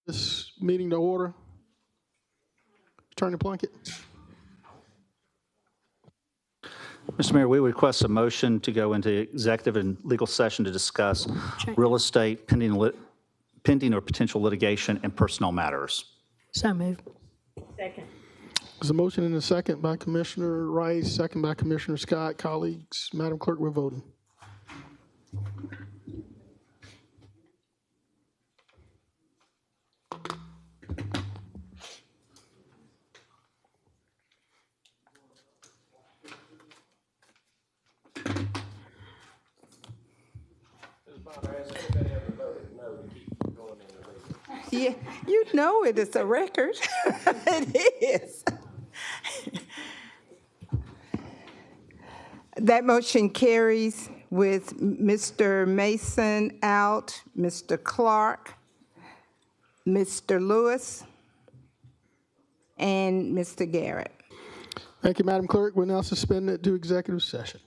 This meeting to order. Attorney Plunkett. Mr. Mayor, we request a motion to go into executive and legal session to discuss real estate, pending or potential litigation, and personnel matters. So moved. There's a motion and a second by Commissioner Rice, second by Commissioner Scott. Colleagues, Madam Clerk, we're voting. Yeah, you know it is a record. It is. That motion carries with Mr. Mason out, Mr. Clark, Mr. Lewis, and Mr. Garrett. Thank you, Madam Clerk. We're now suspended to executive session.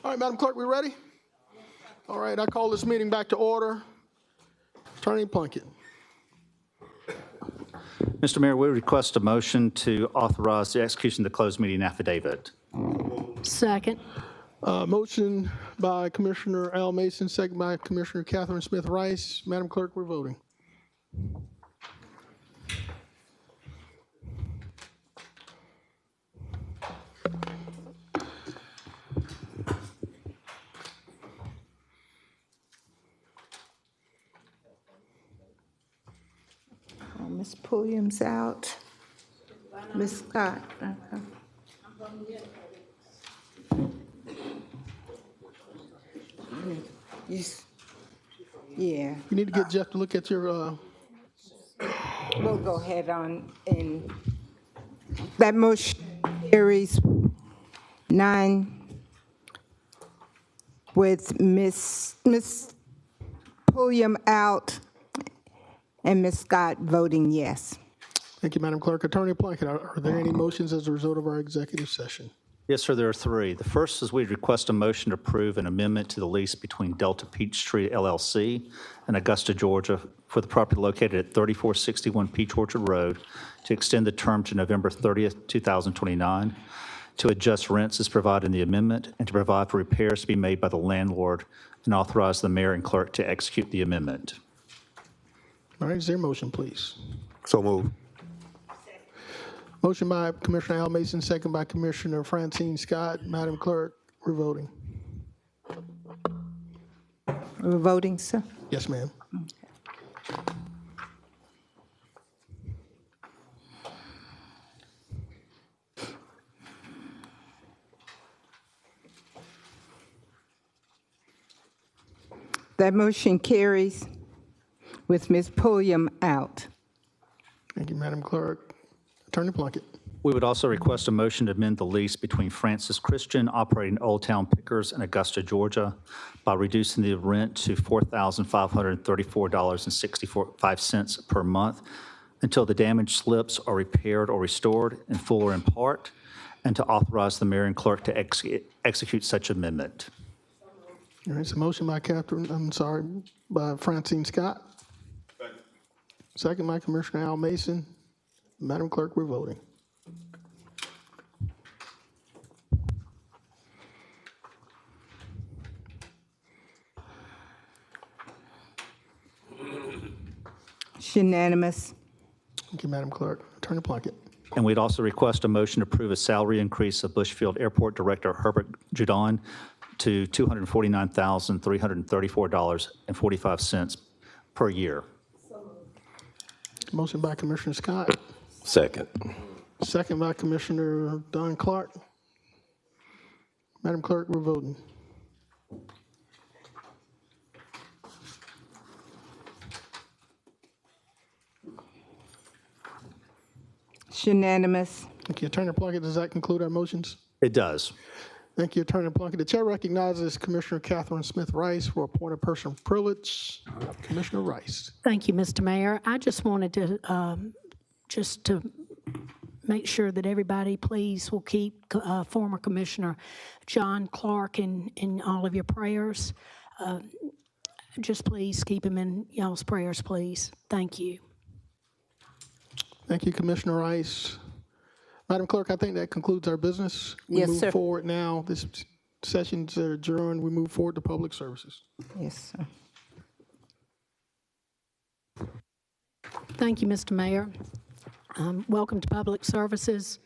All right, Madam Clerk, we ready? All right, I call this meeting back to order. Attorney Plunkett. Mr. Mayor, we request a motion to authorize the execution of the closed meeting affidavit. Second. Motion by Commissioner Al Mason, second by Commissioner Catherine Smith Rice. Madam Clerk, we're voting. Ms. Pulliam's out. Ms. Scott. Yeah, You need to get Jeff to look at your, we'll go ahead on and that motion carries 9 with Ms. Pulliam out and Ms. Scott voting yes. thank you, Madam Clerk. Attorney Plunkett, are there any motions as a result of our executive session? Yes, sir, there are 3. The first is we request a motion to approve an amendment to the lease between Delta Peachtree LLC and Augusta, Georgia, for the property located at 3461 Peach Orchard Road to extend the term to November 30th, 2029, to adjust rents as provided in the amendment, and to provide for repairs to be made by the landlord, and authorize the mayor and clerk to execute the amendment. All right, is there a motion, please? So move. Motion by Commissioner Al Mason, second by Commissioner Francine Scott. Madam Clerk, we're voting. We're voting, sir? Yes, ma'am. That motion carries with Ms. Pulliam out. Thank you, Madam Clerk. Attorney Plunkett. We would also request a motion to amend the lease between Francis Christian operating Old Town Pickers in Augusta, Georgia, by reducing the rent to $4,534.65 per month until the damaged slips are repaired or restored in full or in part, and to authorize the mayor and clerk to execute such amendment. All right, so motion by by Francine Scott. Second by Commissioner Al Mason. Madam Clerk, we're voting. It's unanimous. Thank you, Madam Clerk. Attorney Plunkett. And we'd also request a motion to approve a salary increase of Bushfield Airport Director Herbert Judon to $249,334.45 per year. Motion by Commissioner Scott. Second. Second by Commissioner Don Clark. Madam Clerk, we're voting. It's unanimous. Thank you, Attorney Plunkett. Does that conclude our motions? It does. Thank you, Attorney Plunkett. The chair recognizes Commissioner Catherine Smith Rice for a point of personal privilege. Commissioner Rice. Thank you, Mr. Mayor. I just wanted to, just to make sure that everybody, please, will keep former Commissioner John Clark in all of your prayers. Just please keep him in y'all's prayers, please. Thank you. Thank you, Commissioner Rice. Madam Clerk, I think that concludes our business. Yes, We sir. move forward now. This session's adjourned. We move forward to public services. Yes, sir. Thank you, Mr. Mayor. Welcome to Public Services.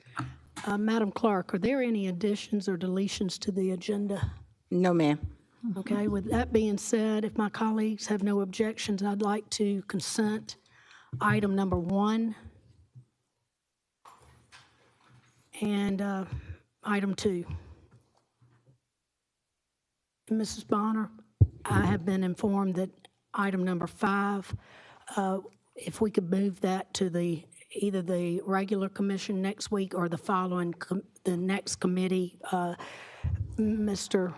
Madam Clerk, are there any additions or deletions to the agenda? No, ma'am. Okay, with that being said, if my colleagues have no objections, I'd like to consent item number 1 and item 2. Mrs. Bonner, I have been informed that item number 5, if we could move that to either the regular commission next week or the following, the next committee. Mr.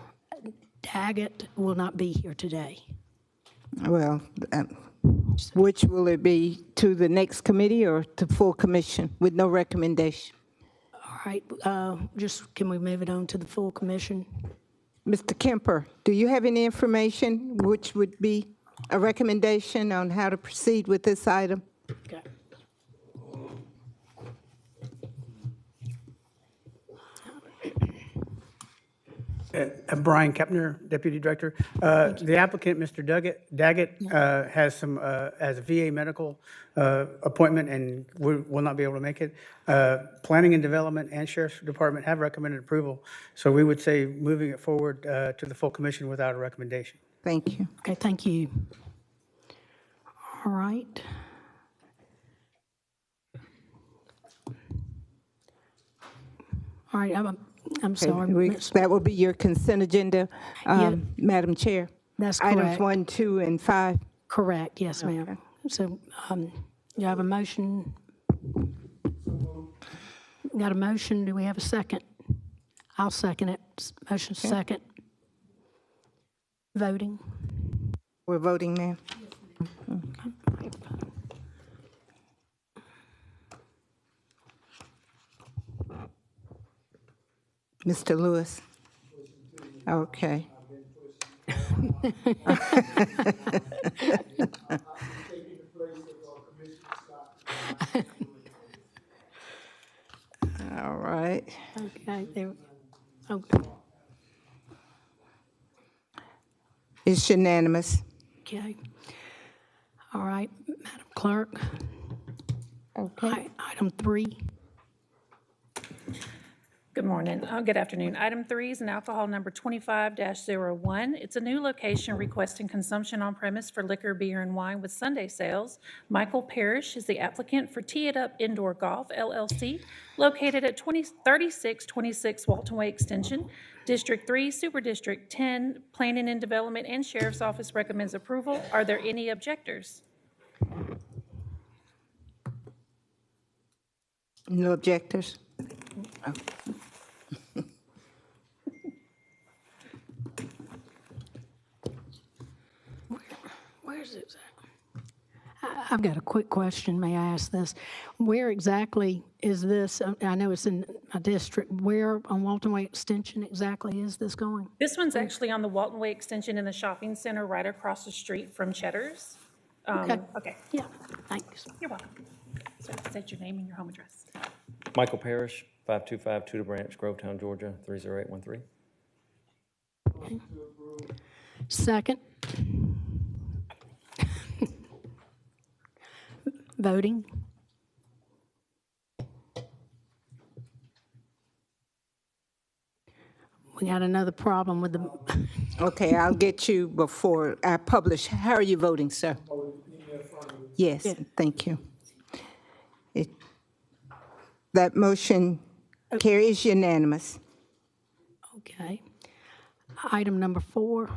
Daggett will not be here today. Well, which will it be, to the next committee or to full commission with no recommendation? All right, just can we move it on to the full commission? Mr. Kemper, do you have any information which would be a recommendation on how to proceed with this item? Okay. Brian Kepner, Deputy Director. The applicant, Mr. Daggett, has has a VA medical appointment and will not be able to make it. Planning and Development and Sheriff's Department have recommended approval, so we would say moving it forward to the full commission without a recommendation. Thank you. Okay, thank you. All right. All right, I'm sorry. Miss- That will be your consent agenda, Yeah. Madam Chair. That's Items correct. 1, 2, and 5. Correct, yes, ma'am. So, you have a motion? Got a motion, do we have a second? I'll second it. Motion second. Voting? We're voting now. Mr. Lewis? Okay. All right. Okay, there, oh, It's unanimous. okay. All right, Madam Clerk, Okay. item 3. Good morning, good afternoon. Item 3 is an alcohol number 25-01. It's a new location requesting consumption on premise for liquor, beer, and wine with Sunday sales. Michael Parrish is the applicant for Tee It Up Indoor Golf LLC, located at 3626 Walton Way Extension, District 3, Super District 10. Planning and Development and Sheriff's Office recommends approval. Are there any objectors? No objectors? Where's it at? I've got a quick question, may I ask this? Where exactly is this, I know it's in a district, where on Walton Way Extension exactly is this going? This one's actually on the Walton Way Extension in the shopping center right across the street from Cheddar's. Okay, Yeah, thanks. you're welcome. So state your name and your home address. Michael Parrish, 525 Tudor Branch, Grovetown, Georgia, 30813. Second. Voting. We got another problem with the, Okay, I'll get you before I publish. How are you voting, sir? Yes, thank you. That motion carries unanimous. okay. Item number 4.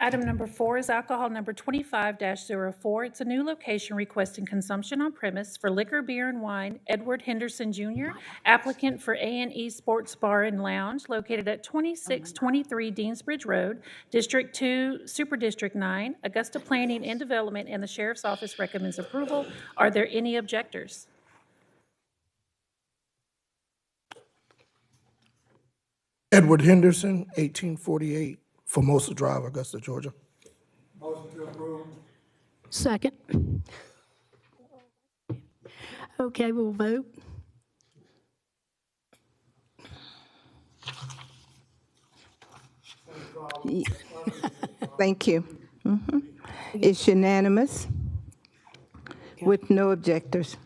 Item number 4 is alcohol number 25-04. It's a new location requesting consumption on premise for liquor, beer, and wine. Edward Henderson Jr., applicant for A&E Sports Bar and Lounge, located at 2623 Deansbridge Road, District 2, Super District 9. Augusta Planning and Development and the Sheriff's Office recommends approval. Are there any objectors? Edward Henderson, 1848 Formosa Drive, Augusta, Georgia. Second. Okay, we'll vote. Thank you. It's unanimous with no objectors.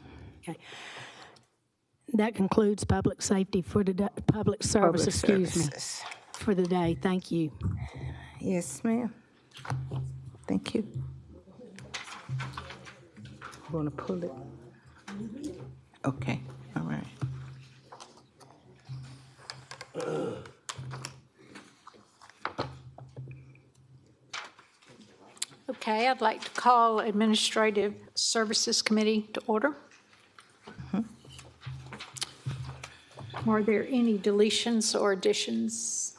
Okay. That concludes public safety for the, public service, excuse me, Services. for the day. Thank you. Yes, ma'am. Thank you. Want to pull it? Okay, all right. Okay, I'd like to call Administrative Services Committee to order. Are there any deletions or additions?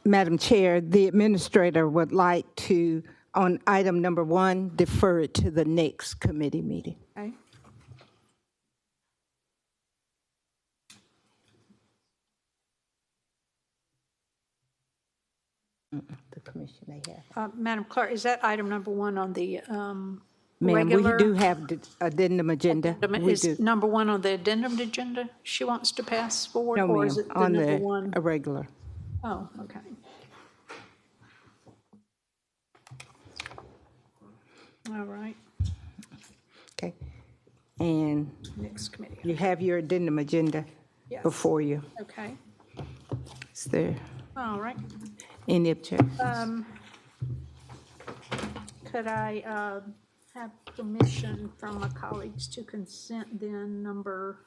Madam Chair, the administrator would like to, on item number 1, defer it to the next committee meeting. Okay. The commission they have. Madam Clerk, is that item number one on the Ma'am, we regular? do have the addendum agenda. We do. Is number one on the addendum agenda she wants to pass forward? No, Or is ma'am, it the on number the one? irregular. Oh, okay. All right, Okay. And next committee. you have your addendum agenda Yes. before you. Okay, Is there all right. any objection? Could I have permission from my colleagues to consent then number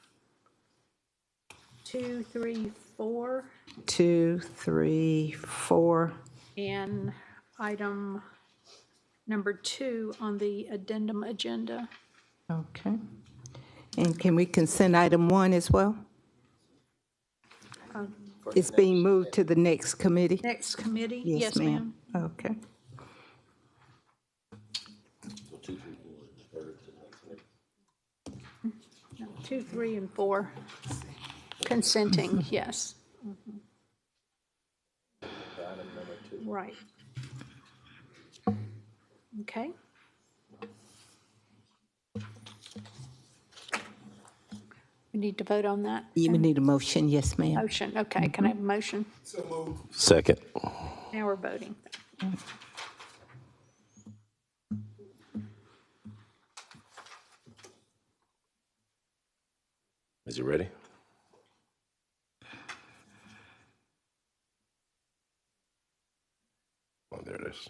2, 3, 4, 2, 3, 4. and item number 2 on the addendum agenda? Okay. And can we consent item 1 as well? It's being moved to the next committee? Next committee? Yes, ma'am. Okay. No, 2, 3, and 4 consenting, yes. Right. Okay. We need to vote on that? You would need a motion, yes, ma'am. Motion, okay, can I have a motion? Second. Now we're voting. Is you ready? Oh, there it is.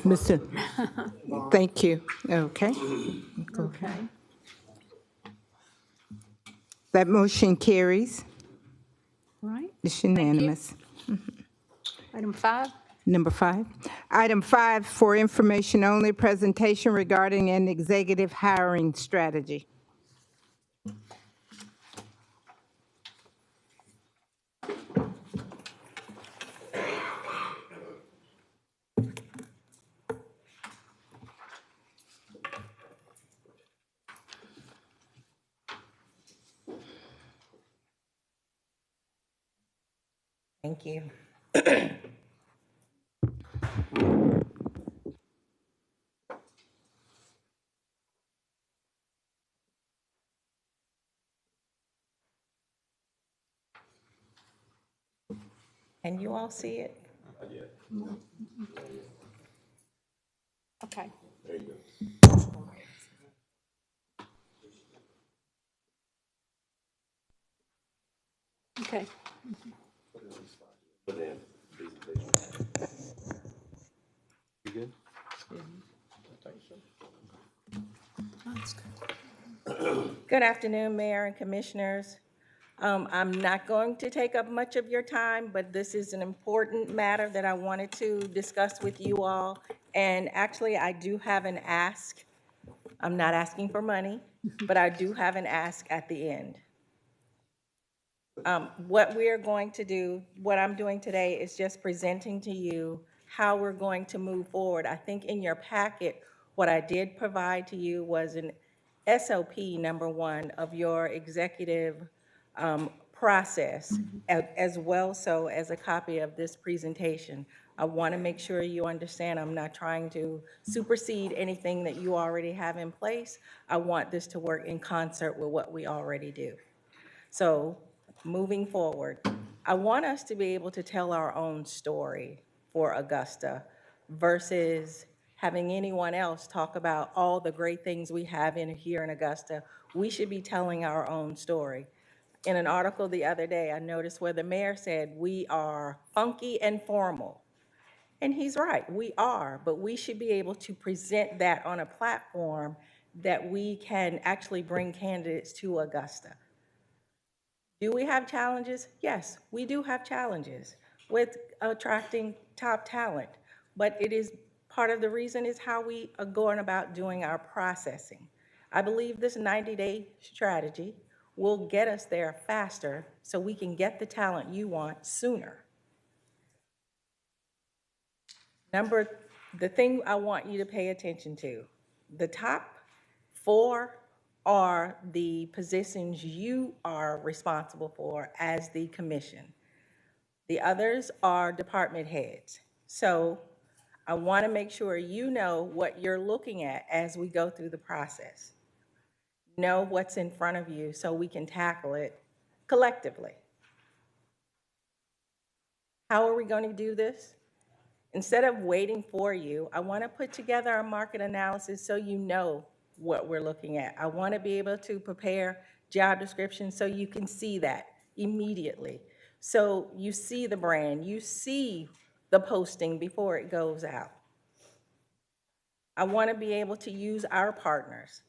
Mr. Thank you. Okay. Okay. That motion carries. Right. It's unanimous. Item 5? Number 5. Item 5, for information only, presentation regarding an executive hiring strategy. Thank you. Can you all see it? Okay. Okay. Good afternoon, Mayor and Commissioners. I'm not going to take up much of your time, but this is an important matter that I wanted to discuss with you all. And actually, I do have an ask. I'm not asking for money, but I do have an ask at the end. What we are going to do, what I'm doing today is just presenting to you how we're going to move forward. I think in your packet, what I did provide to you was an SOP, number 1, of your executive process, as well so as a copy of this presentation. I want to make sure you understand I'm not trying to supersede anything that you already have in place. I want this to work in concert with what we already do. So moving forward, I want us to be able to tell our own story for Augusta versus having anyone else talk about all the great things we have here in Augusta. We should be telling our own story. In an article the other day, I noticed where the mayor said, we are funky and formal. And he's right, we are, but we should be able to present that on a platform that we can actually bring candidates to Augusta. Do we have challenges? Yes, we do have challenges with attracting top talent, but it is part of the reason is how we are going about doing our processing. I believe this 90-day strategy will get us there faster so we can get the talent you want sooner. The thing I want you to pay attention to, the top 4 are the positions you are responsible for as the commission. The others are department heads. So I want to make sure you know what you're looking at as we go through the process. Know what's in front of you so we can tackle it collectively. How are we going to do this? Instead of waiting for you, I want to put together a market analysis so you know what we're looking at. I want to be able to prepare job descriptions so you can see that immediately. So you see the brand, you see the posting before it goes out. I want to be able to use our partners.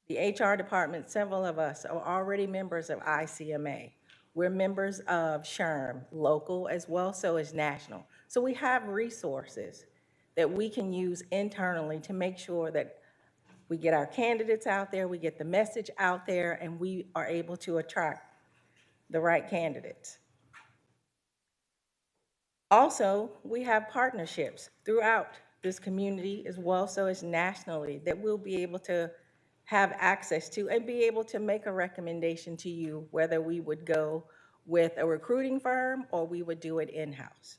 The HR department, several of us are already members of ICMA. We're members of SHRM, local as well, so is national. So we have resources that we can use internally to make sure that we get our candidates out there, we get the message out there, and we are able to attract the right candidates. Also, we have partnerships throughout this community as well, so as nationally, that we'll be able to have access to and be able to make a recommendation to you whether we would go with a recruiting firm or we would do it in-house.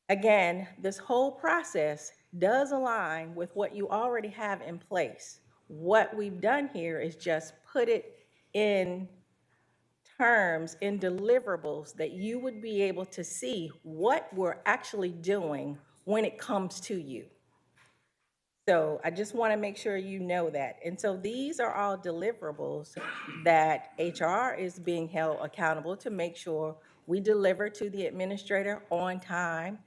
Again, this whole process does align with what you already have in place. What we've done here is just put it in terms, in deliverables that you would be able to see what we're actually doing when it comes to you. So I just want to make sure you know that. And so these are all deliverables that HR is being held accountable to make sure we deliver to the administrator on time.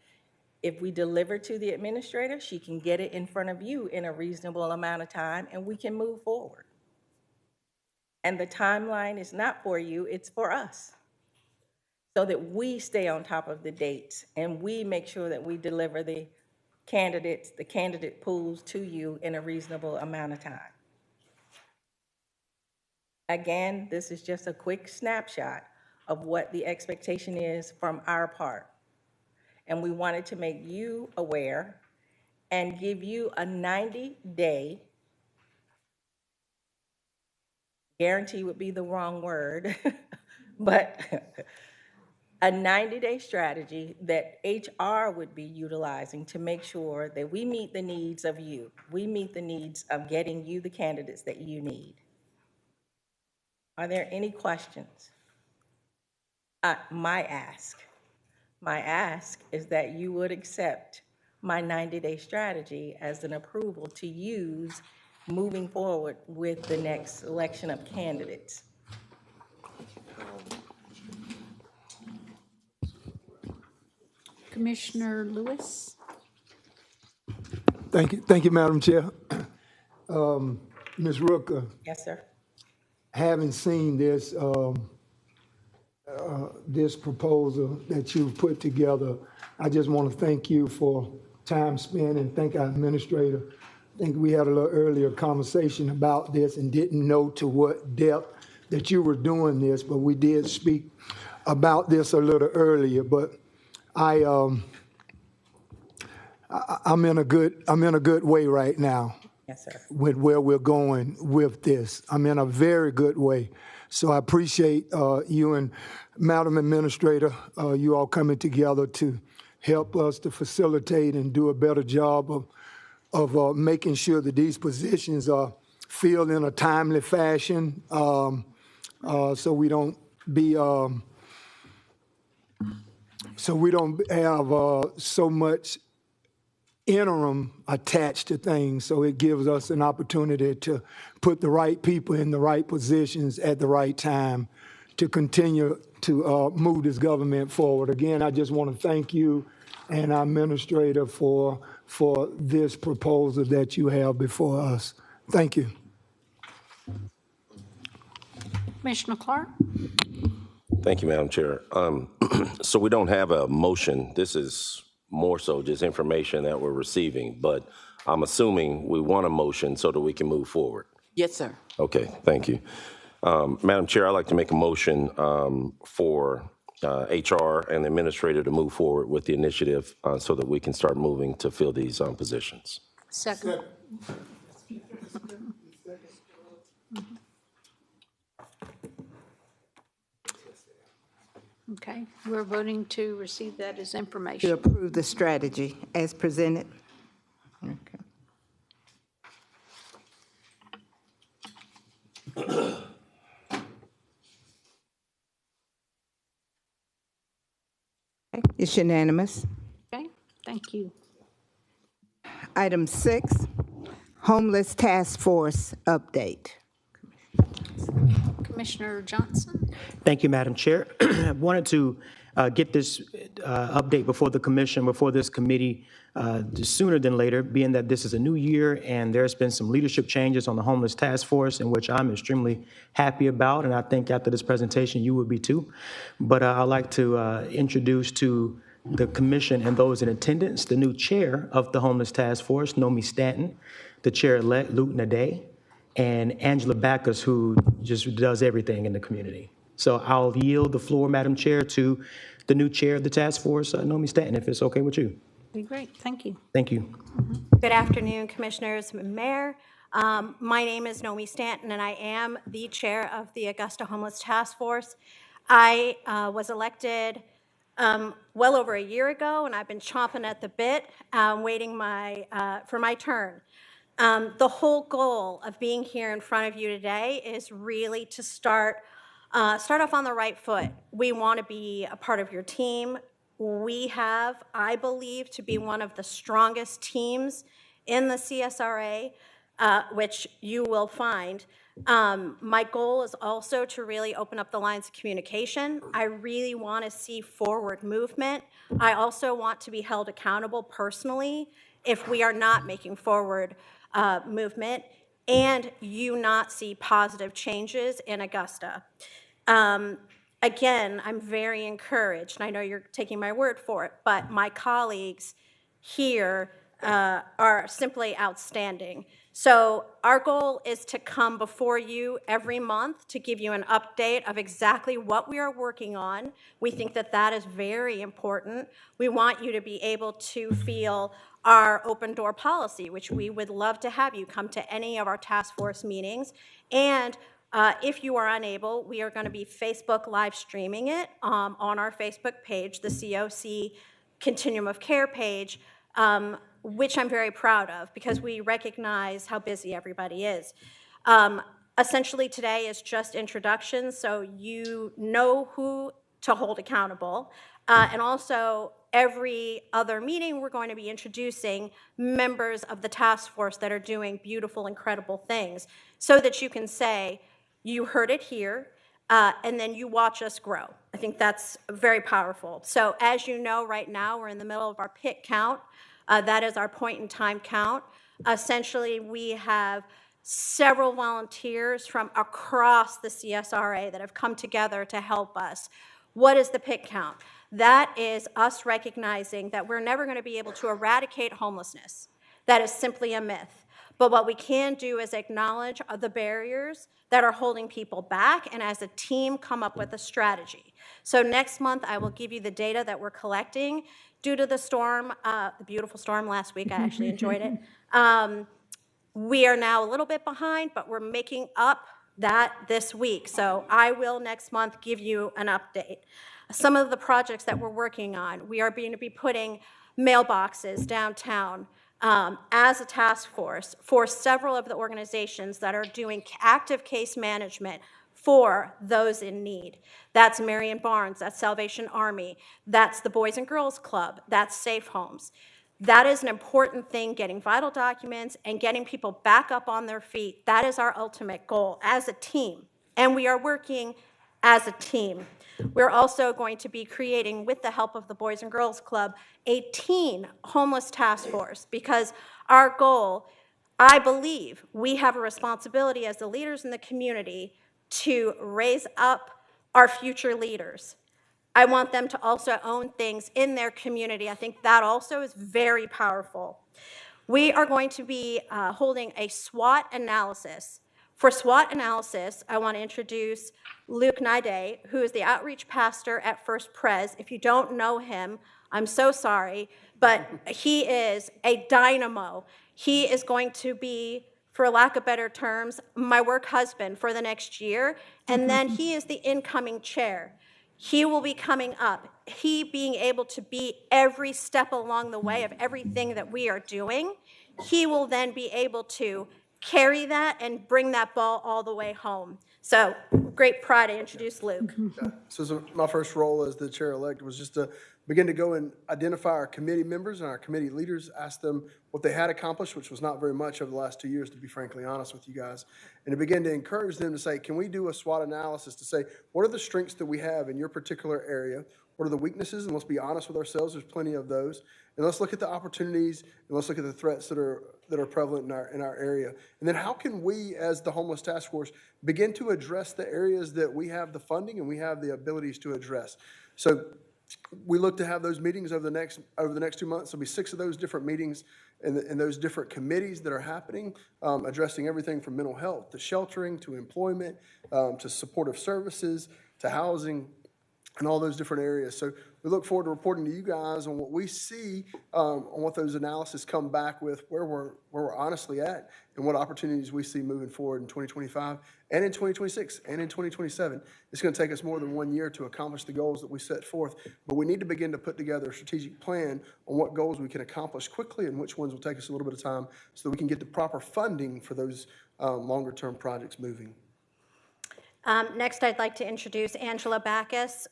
If we deliver to the administrator, she can get it in front of you in a reasonable amount of time and we can move forward. And the timeline is not for you, it's for us. So that we stay on top of the dates and we make sure that we deliver the candidates, the candidate pools to you in a reasonable amount of time. Again, this is just a quick snapshot of what the expectation is from our part. And we wanted to make you aware and give you a 90-day, guarantee would be the wrong word, but a 90-day strategy that HR would be utilizing to make sure that we meet the needs of you. We meet the needs of getting you the candidates that you need. Are there any questions? My ask is that you would accept my 90-day strategy as an approval to use moving forward with the next selection of candidates. Commissioner Lewis? Thank you, Madam Chair. Ms. Rooker, Yes, sir. having seen this, this proposal that you've put together, I just want to thank you for time spent and thank our administrator. I think we had a little earlier conversation about this and didn't know to what depth that you were doing this, but we did speak about this a little earlier. But I'm in a good way right now. Yes, sir. With where we're going with this. I'm in a very good way. So I appreciate you and Madam Administrator, you all coming together to help us to facilitate and do a better job of making sure that these positions are filled in a timely fashion, so we don't be have so much interim attached to things. So it gives us an opportunity to put the right people in the right positions at the right time to continue to move this government forward. Again, I just want to thank you and our administrator for this proposal that you have before us. Thank you. Commissioner Clark? Thank you, Madam Chair. So we don't have a motion. This is more so just information that we're receiving, but I'm assuming we want a motion so that we can move forward. Yes, sir. Okay, thank you. Madam Chair, I'd like to make a motion for HR and the administrator to move forward with the initiative so that we can start moving to fill these positions. Second. Okay, we're voting to receive that as To information. approve the strategy as presented. Okay. Okay, it's unanimous. Okay, thank you. Item 6, Homeless Task Force update. Commissioner Johnson? Thank you, Madam Chair. I wanted to get this update before the commission, before this committee, sooner than later, being that this is a new year and there's been some leadership changes on the Homeless Task Force, in which I'm extremely happy about, and I think after this presentation, you will be too. But I'd like to introduce to the commission and those in attendance the new chair of the Homeless Task Force, Nomi Stanton, the chair-elect, Luke Naday, and Angela Backus, who just does everything in the community. So I'll yield the floor, Madam Chair, to the new chair of the task force, Nomi Stanton, if it's okay with you. Be great, thank you. Thank you. Good afternoon, Commissioners and Mayor. My name is Nomi Stanton, and I am the chair of the Augusta Homeless Task Force. I was elected well over a year ago, and I've been chomping at the bit, waiting for my turn. The whole goal of being here in front of you today is really to start off on the right foot. We want to be a part of your team. We have, I believe, to be one of the strongest teams in the CSRA, which you will find. My goal is also to really open up the lines of communication. I really want to see forward movement. I also want to be held accountable personally if we are not making forward movement, and you not see positive changes in Augusta. Again, I'm very encouraged, and I know you're taking my word for it, but my colleagues here are simply outstanding. So our goal is to come before you every month to give you an update of exactly what we are working on. We think that that is very important. We want you to be able to feel our open door policy, which we would love to have you come to any of our task force meetings. And if you are unable, we are going to be Facebook live streaming it on our Facebook page, the COC Continuum of Care page, which I'm very proud of because we recognize how busy everybody is. Essentially today is just introductions, so you know who to hold accountable. And also every other meeting we're going to be introducing members of the task force that are doing beautiful, incredible things so that you can say, you heard it here, and then you watch us grow. I think that's very powerful. So as you know, right now, we're in the middle of our PIT count. That is our point in time count. Essentially, we have several volunteers from across the CSRA that have come together to help us. What is the PIT count? That is us recognizing that we're never going to be able to eradicate homelessness. That is simply a myth. But what we can do is acknowledge the barriers that are holding people back, and as a team, come up with a strategy. So next month, I will give you the data that we're collecting. Due to the storm, the beautiful storm last week, I actually enjoyed it. We are now a little bit behind, but we're making up that this week. So I will next month give you an update. Some of the projects that we're working on, we are going to be putting mailboxes downtown as a task force for several of the organizations that are doing active case management for those in need. That's Marion Barnes, that's Salvation Army, that's the Boys and Girls Club, that's Safe Homes. That is an important thing, getting vital documents and getting people back up on their feet. That is our ultimate goal as a team, and we are working as a team. We're also going to be creating, with the help of the Boys and Girls Club, a teen homeless task force, because our goal, I believe, we have a responsibility as the leaders in the community to raise up our future leaders. I want them to also own things in their community. I think that also is very powerful. We are going to be holding a SWOT analysis. For SWOT analysis, I want to introduce Luke Naday, who is the outreach pastor at First Pres. If you don't know him, I'm so sorry, but he is a dynamo. He is going to be, for lack of better terms, my work husband for the next year, and then he is the incoming chair. He will be coming up. He being able to be every step along the way of everything that we are doing, he will then be able to carry that and bring that ball all the way home. So great pride to introduce Luke. So my first role as the chair-elect was just to begin to go and identify our committee members and our committee leaders, ask them what they had accomplished, which was not very much over the last 2 years, to be frankly honest with you guys, and to begin to encourage them to say, can we do a SWOT analysis to say, what are the strengths that we have in your particular area? What are the weaknesses? And let's be honest with ourselves, there's plenty of those. And let's look at the opportunities, and let's look at the threats that are prevalent in our area. And then how can we, as the Homeless Task Force, begin to address the areas that we have the funding and we have the abilities to address? So we look to have those meetings over the next 2 months. There'll be 6 of those different meetings in those different committees that are happening, addressing everything from mental health to sheltering to employment to supportive services to housing and all those different areas. So we look forward to reporting to you guys on what we see, on what those analysis come back with, where we're honestly at, and what opportunities we see moving forward in 2025 and in 2026 and in 2027. It's going to take us more than 1 year to accomplish the goals that we set forth, but we need to begin to put together a strategic plan on what goals we can accomplish quickly and which ones will take us a little bit of time so that we can get the proper funding for those longer-term projects moving. Next, I'd like to introduce Angela Backus.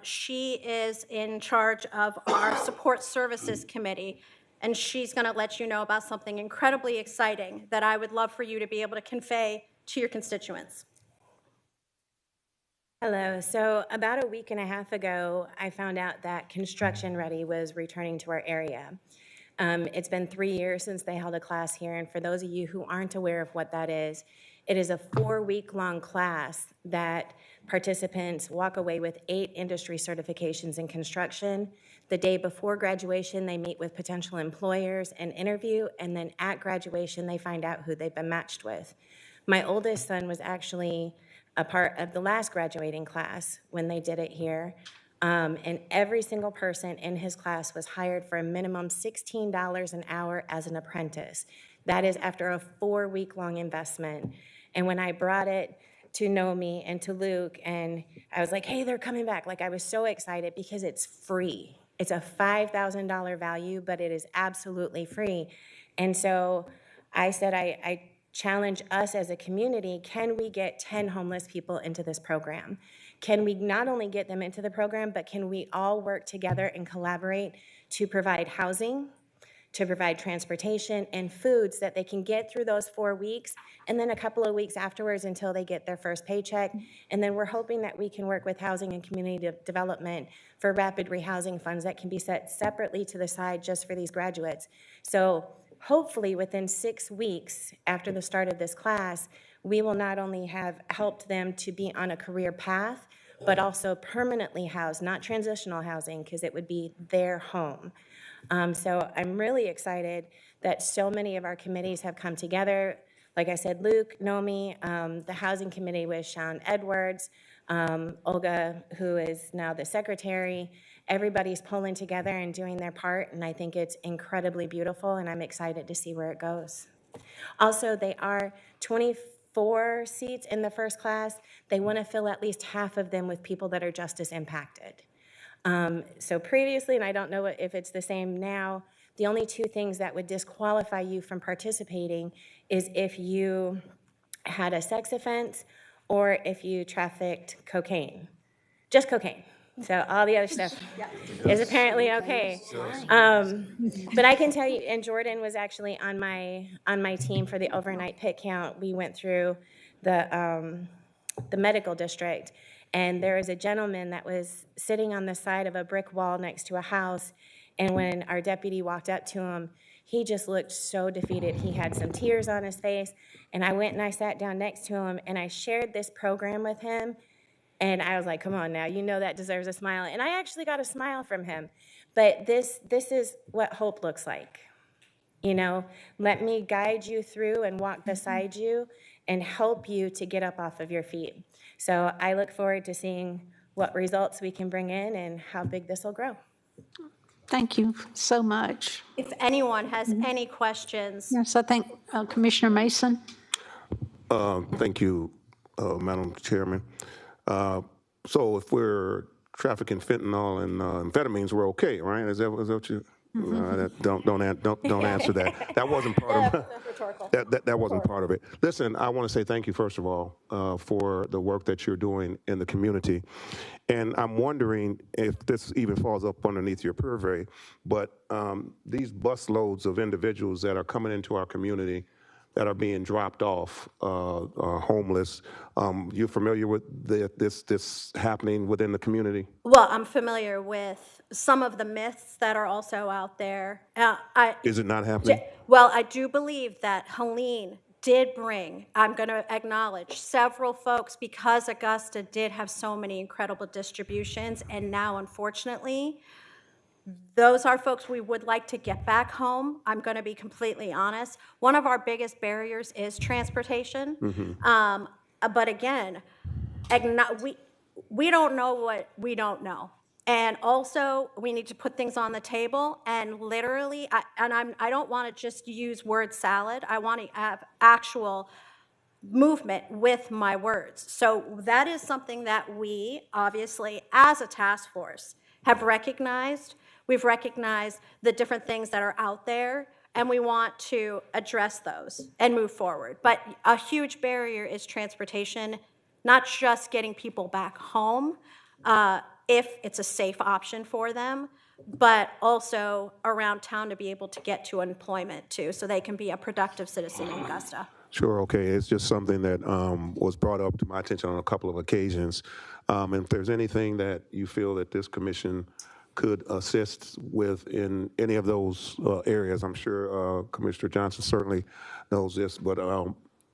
She is in charge of our Support Services Committee, and she's going to let you know about something incredibly exciting that I would love for you to be able to convey to your constituents. Hello. So about a week and a half ago, I found out that Construction Ready was returning to our area. It's been 3 years since they held a class here, and for those of you who aren't aware of what that is, it is a 4-week-long class that participants walk away with 8 industry certifications in construction. The day before graduation, they meet with potential employers and interview, and then at graduation, they find out who they've been matched with. My oldest son was actually a part of the last graduating class when they did it here. And every single person in his class was hired for a minimum $16 an hour as an apprentice. That is after a 4-week-long investment. And when I brought it to Nomi and to Luke, and I was like, hey, they're coming back. Like, I was so excited because it's free. It's a $5,000 value, but it is absolutely free. And so I said, I challenge us as a community, can we get 10 homeless people into this program? Can we not only get them into the program, but can we all work together and collaborate to provide housing, to provide transportation and foods that they can get through those 4 weeks, and then a couple of weeks afterwards until they get their first paycheck. And then we're hoping that we can work with housing and community development for rapid rehousing funds that can be set separately to the side just for these graduates. So hopefully within 6 weeks after the start of this class, we will not only have helped them to be on a career path, but also permanently housed, not transitional housing, because it would be their home. So I'm really excited that so many of our committees have come together. Like I said, Luke, Nomi, the Housing Committee with Sean Edwards, Olga, who is now the secretary. Everybody's pulling together and doing their part, and I think it's incredibly beautiful, and I'm excited to see where it goes. Also, they are 24 seats in the first class. They want to fill at least half of them with people that are justice impacted. So previously, and I don't know if it's the same now, the only 2 things that would disqualify you from participating is if you had a sex offense or if you trafficked cocaine, just cocaine. So all the other stuff is apparently okay. But I can tell you, and Jordan was actually on my team for the overnight pit count. We went through the medical district, and there was a gentleman that was sitting on the side of a brick wall next to a house, and when our deputy walked up to him, he just looked so defeated. He had some tears on his face, and I went and I sat down next to him, and I shared this program with him, and I was like, come on now, you know that deserves a smile. And I actually got a smile from him. But this is what hope looks like. You know, let me guide you through and walk beside you and help you to get up off of your feet. So I look forward to seeing what results we can bring in and how big this will grow. Thank you so much. If anyone has any questions. Yes, I think Commissioner Mason. Thank you, Madam Chairman. So if we're trafficking fentanyl and amphetamines were okay, right? Is that what you? Don't answer that. That wasn't part of that wasn't part of it. Listen, I want to say thank you first of all for the work that you're doing in the community, and I'm wondering if this even falls up underneath your purvey. But these bus loads of individuals that are coming into our community that are being dropped off, homeless. You familiar with this happening within the community? Well, I'm familiar with some of the myths that are also out there. Is it not happening? Well, I do believe that Helene did bring, I'm going to acknowledge, several folks because Augusta did have so many incredible distributions. And now, unfortunately, those are folks we would like to get back home. I'm going to be completely honest. One of our biggest barriers is transportation. But again, we don't know what we don't know. And also, we need to put things on the table. And literally, I don't want to just use word salad. I want to have actual movement with my words. So that is something that we, obviously, as a task force, have recognized. We've recognized the different things that are out there, and we want to address those and move forward. But a huge barrier is transportation, not just getting people back home, if it's a safe option for them, but also around town to be able to get to employment too, so they can be a productive citizen in Augusta. Sure, okay. It's just something that was brought up to my attention on a couple of occasions. And if there's anything that you feel that this commission could assist with in any of those areas, I'm sure Commissioner Johnson certainly knows this, but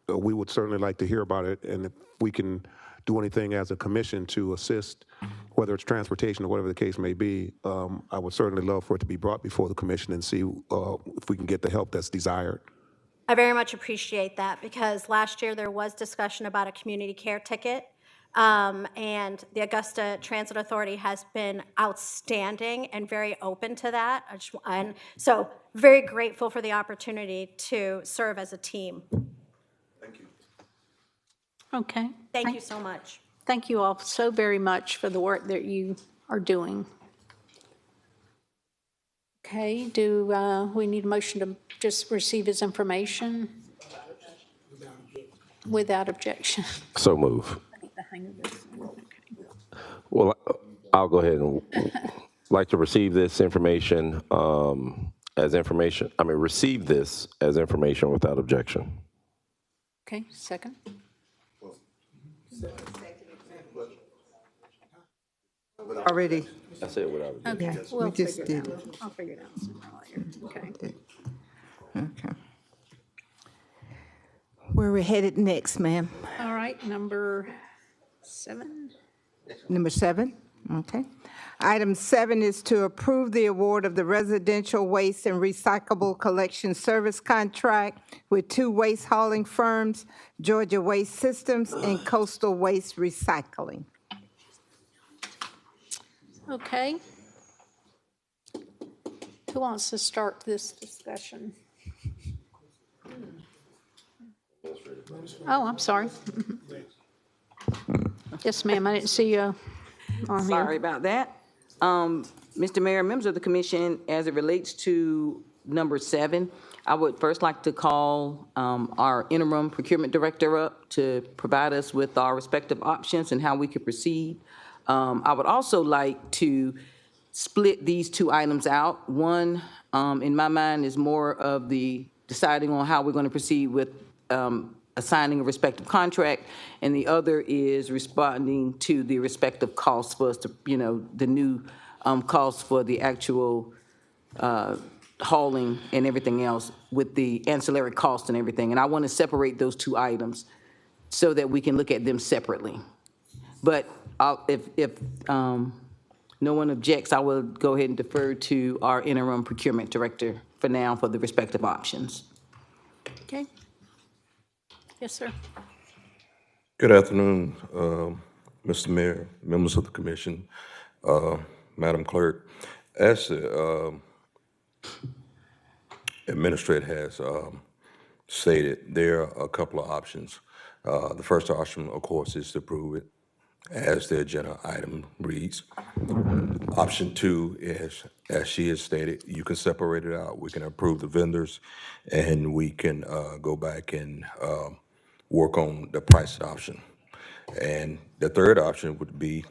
we would certainly like to hear about it. And if we can do anything as a commission to assist, whether it's transportation or whatever the case may be, I would certainly love for it to be brought before the commission and see if we can get the help that's desired. I very much appreciate that, because last year there was discussion about a community care ticket, and the Augusta Transit Authority has been outstanding and very open to that. And so very grateful for the opportunity to serve as a team. Thank you. Okay. Thank you so much. Thank you all so very much for the work that you are doing. Okay, do we need a motion to just receive his information? Without objection. So move. The hang of this. Okay. Well, I'll go ahead and like to receive this information receive this as information without objection. Okay, second. Already. I said without objection. Okay, Yes, we'll we just figure it did out. I'll figure it out sooner or later. Okay. Okay. Where we headed next, ma'am? All right, number 7. Number 7, okay. Item 7 is to approve the award of the residential waste and recyclable collection service contract with 2 waste hauling firms, Georgia Waste Systems and Coastal Waste Recycling. Okay. Who wants to start this discussion? Oh, I'm sorry. Yes, ma'am, I didn't see you on here. Sorry about that. Mr. Mayor, members of the commission, as it relates to number 7, I would first like to call our interim procurement director up to provide us with our respective options and how we could proceed. I would also like to split these 2 items out. One, in my mind, is more of the deciding on how we're going to proceed with assigning a respective contract, and the other is responding to the respective costs for us to, the new costs for the actual hauling and everything else with the ancillary costs and everything. And I want to separate those 2 items so that we can look at them separately. But if no one objects, I will go ahead and defer to our interim procurement director for now for the respective options. Okay. Yes, sir. Good afternoon, Mr. Mayor, members of the commission, Madam Clerk. As the administrator has stated, there are a couple of options. The first option, of course, is to approve it as the agenda item reads. Option 2 is, as she has stated, you can separate it out. We can approve the vendors, and we can go back and work on the price option. And the third option would be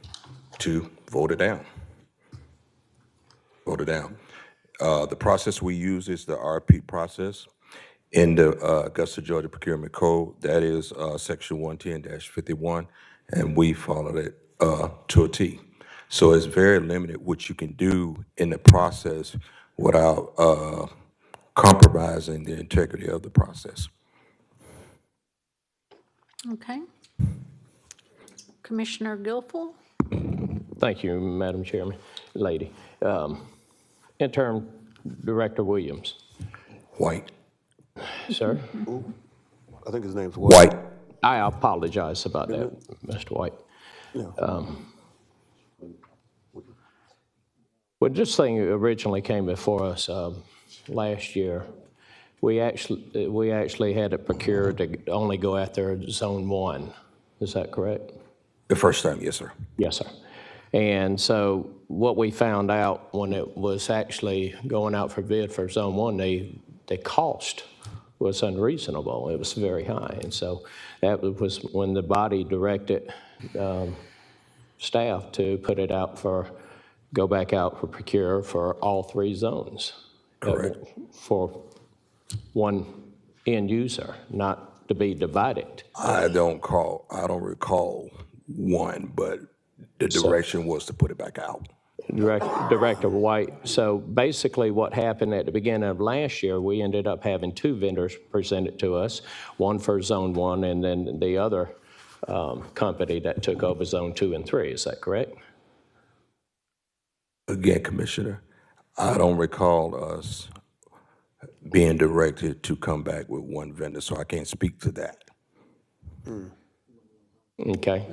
to vote it down. Vote it down. The process we use is the RP process. In the Augusta, Georgia Procurement Code, that is Section 110-51, and we followed it to a T. So it's very limited what you can do in the process without compromising the integrity of the process. Okay. Commissioner Guilfoyle? Thank you, Madam Chairman, lady. Interim Director Williams. White. Sir? I think his name's White. I apologize about that, Mr. White. Well, this thing originally came before us last year. We actually had it procured to only go after Zone 1. Is that correct? The first time, yes, sir. Yes, sir. And so what we found out when it was actually going out for bid for Zone 1, the cost was unreasonable. It was very high. And so that was when the body directed staff to put it out go back out for procure for all 3 zones. Correct. For one end user, not to be divided. I don't recall one, but the direction was to put it back out. Director White, so basically what happened at the beginning of last year, we ended up having 2 vendors presented to us, one for Zone 1 and then the other company that took over Zone 2 and 3. Is that correct? Again, Commissioner, I don't recall us being directed to come back with one vendor, so I can't speak to that. Okay.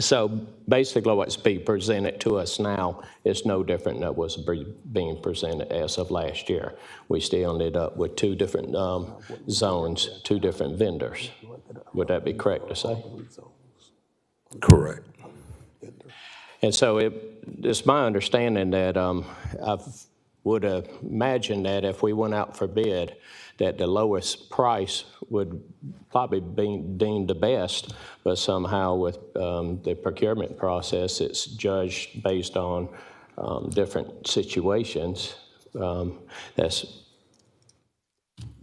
So basically what's being presented to us now is no different than what was being presented as of last year. We still ended up with 2 different zones, 2 different vendors. Would that be correct to say? Correct. And so it's my understanding that I would imagine that if we went out for bid, that the lowest price would probably be deemed the best, but somehow with the procurement process, it's judged based on different situations that's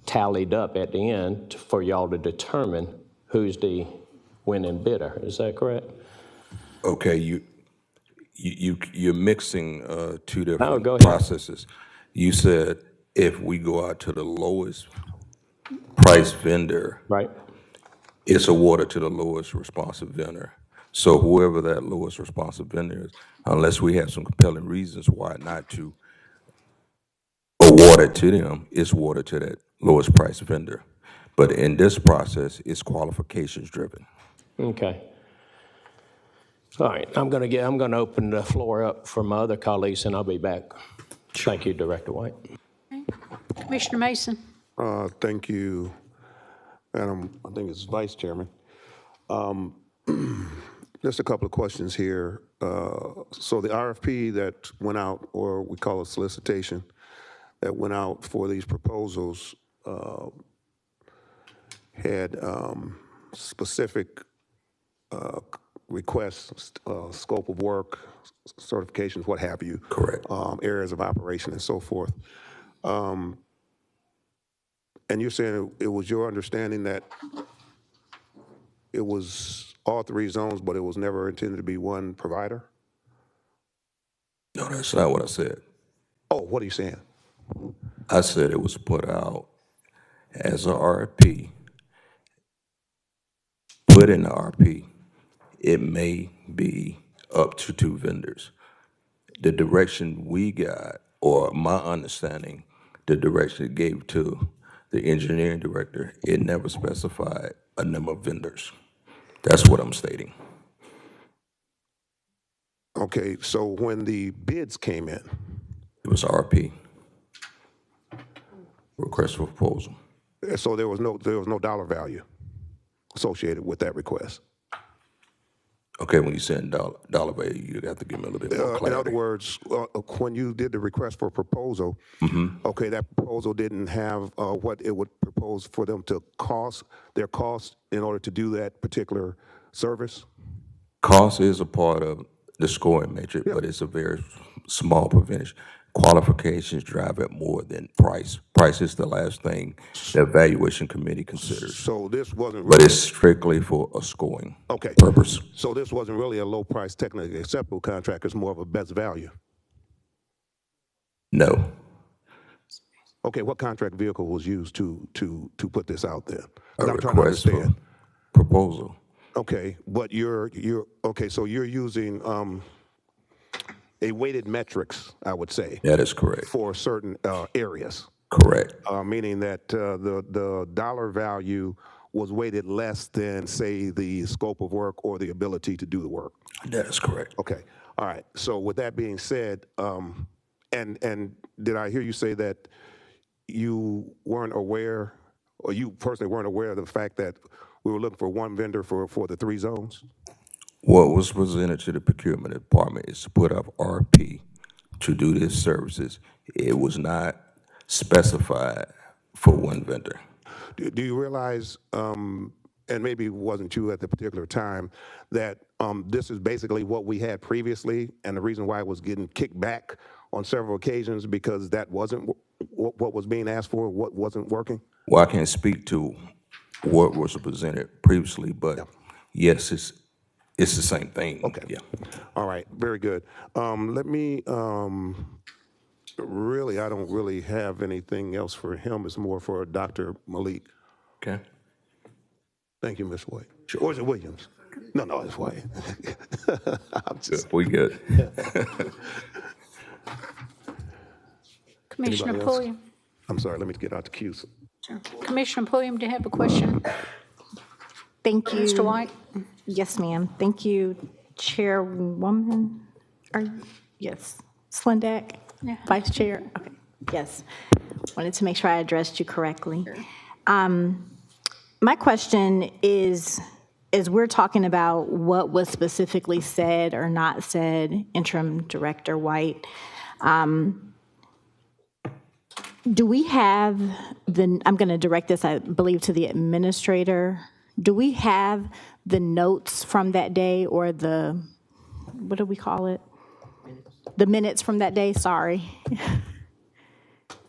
tallied up at the end for y'all to determine who's the winning bidder. Is that correct? Okay, you're mixing 2 different go ahead. processes. You said if we go out to the lowest price vendor, right, it's awarded to the lowest responsive vendor. So whoever that lowest responsive vendor is, unless we have some compelling reasons why not to award it to them, it's awarded to that lowest price vendor. But in this process, it's qualifications driven. Okay. All right, I'm going to open the floor up for my other colleagues, and I'll be back. Thank you, Director White. Commissioner Mason? Thank you, Madam, I think it's Vice Chairman. Just a couple of questions here. So the RFP that went out, or we call it solicitation, that went out for these proposals had specific requests, scope of work, certifications, what have you. Correct. Areas of operation and so forth. And you're saying it was your understanding that it was all 3 zones, but it was never intended to be one provider? No, that's not what I said. Oh, what are you saying? I said it was put out as a RFP. Put in the RFP, it may be up to 2 vendors. The direction we got, or my understanding, the direction it gave to the engineering director, it never specified a number of vendors. That's what I'm stating. Okay, so when the bids came in, It was RP, request for proposal. so there was no dollar value associated with that request? Okay, when you said dollar value, you have to give me a little bit more In clarity. other words, when you did the request for proposal, okay, that proposal didn't have what it would propose for them to cost, their cost in order to do that particular service? Cost is a part of the scoring matrix, but it's a very small percentage. Qualifications drive it more than price. Price is the last thing the evaluation committee considers. So this wasn't But really, it's strictly for a scoring okay, purpose. so this wasn't really a low price technically acceptable contract, it's more of a best value. No. Okay, what contract vehicle was used to put this out there? 'Cause A I'm trying to request for understand. proposal. Okay, but you're okay. So you're using a weighted metrics, I would say, That is correct. for certain areas. Correct. Meaning that the dollar value was weighted less than, say, the scope of work or the ability to do the work. That is correct. Okay, all right. So with that being said, and did I hear you say that you weren't aware, or you personally weren't aware of the fact that we were looking for one vendor for the 3 zones? What was presented to the procurement department is to put up RP to do these services. It was not specified for one vendor. Do you realize, and maybe it wasn't you at the particular time, that this is basically what we had previously, and the reason why it was getting kicked back on several occasions because that wasn't what was being asked for, what wasn't working? Well, I can't speak to what was presented previously, but yes, it's the same thing. Okay. Yeah. All right, very good. Let me, really, I don't really have anything else for him. It's more for Dr. Malik. Okay. Thank you, Ms. White. Or is it Williams? No, it's White. I'm just, We good. Commissioner Anybody else? Pulliam. I'm sorry, let me get out the queue. Sure. Commissioner Pulliam, do you have a question? Thank you. Mr. White? Yes, ma'am. Thank you, Chairwoman. Yes, Slindak? Yeah. Vice Chair? Okay, yes. Wanted to make sure I addressed you correctly. My question is, as we're talking about what was specifically said or not said, Interim Director White, do we have I'm going to direct this, I believe, to the administrator. Do we have the notes from that day or what do we call it? The minutes from that day, sorry.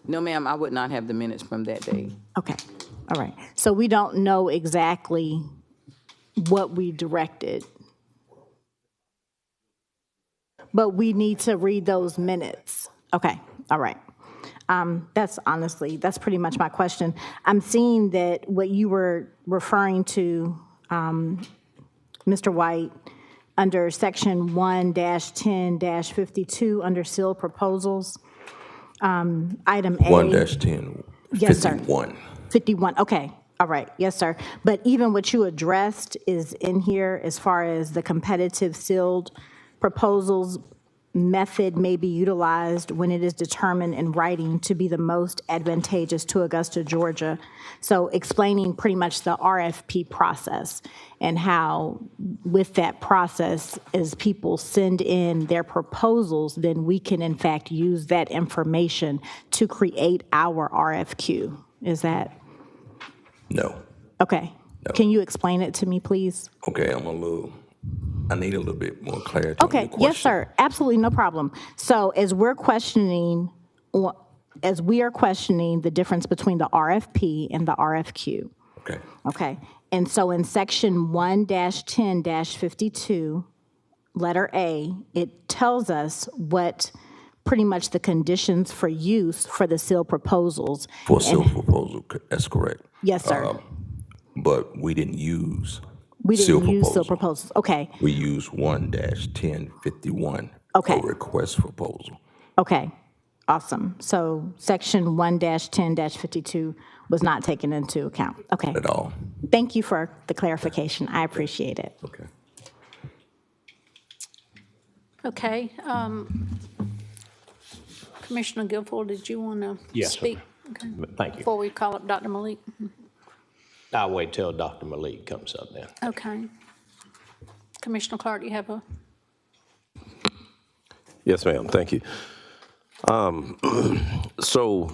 No, ma'am, I would not have the minutes from that day. Okay, all right. So we don't know exactly what we directed. But we need to read those minutes. Okay, all right. That's pretty much my question. I'm seeing that what you were referring to, Mr. White, under section 1-10-52, under sealed proposals, item A. 1-10, Yes, sir. 51. 51, okay, all right, yes, sir. But even what you addressed is in here as far as the competitive sealed proposals method may be utilized when it is determined in writing to be the most advantageous to Augusta, Georgia. So explaining pretty much the RFP process and how with that process, as people send in their proposals, then we can in fact use that information to create our RFQ. Is that? No. Okay. No. Can you explain it to me, please? Okay, I need a little bit more clarity on your Okay, question. yes, sir, absolutely, no problem. So as we are questioning the difference between the RFP and the RFQ. Okay. Okay, and so in section 1-10-52, letter A, it tells us what pretty much the conditions for use for the sealed proposals. For a sealed proposal, that's correct. Yes, sir. But we didn't use We sealed didn't use proposal. sealed proposals, okay, We used 1-1051. Okay. A request for proposal. okay, awesome. So section 1-10-52 was not taken into account, okay. At all. Thank you for the clarification, I appreciate it. Okay. Okay. Commissioner Guilfoyle, did you want to Yes, sir. speak? Okay. Thank you. Before we call up Dr. Malik? I'll wait till Dr. Malik comes up then. Okay. Commissioner Clark, you have a, Yes, ma'am. Thank you. So,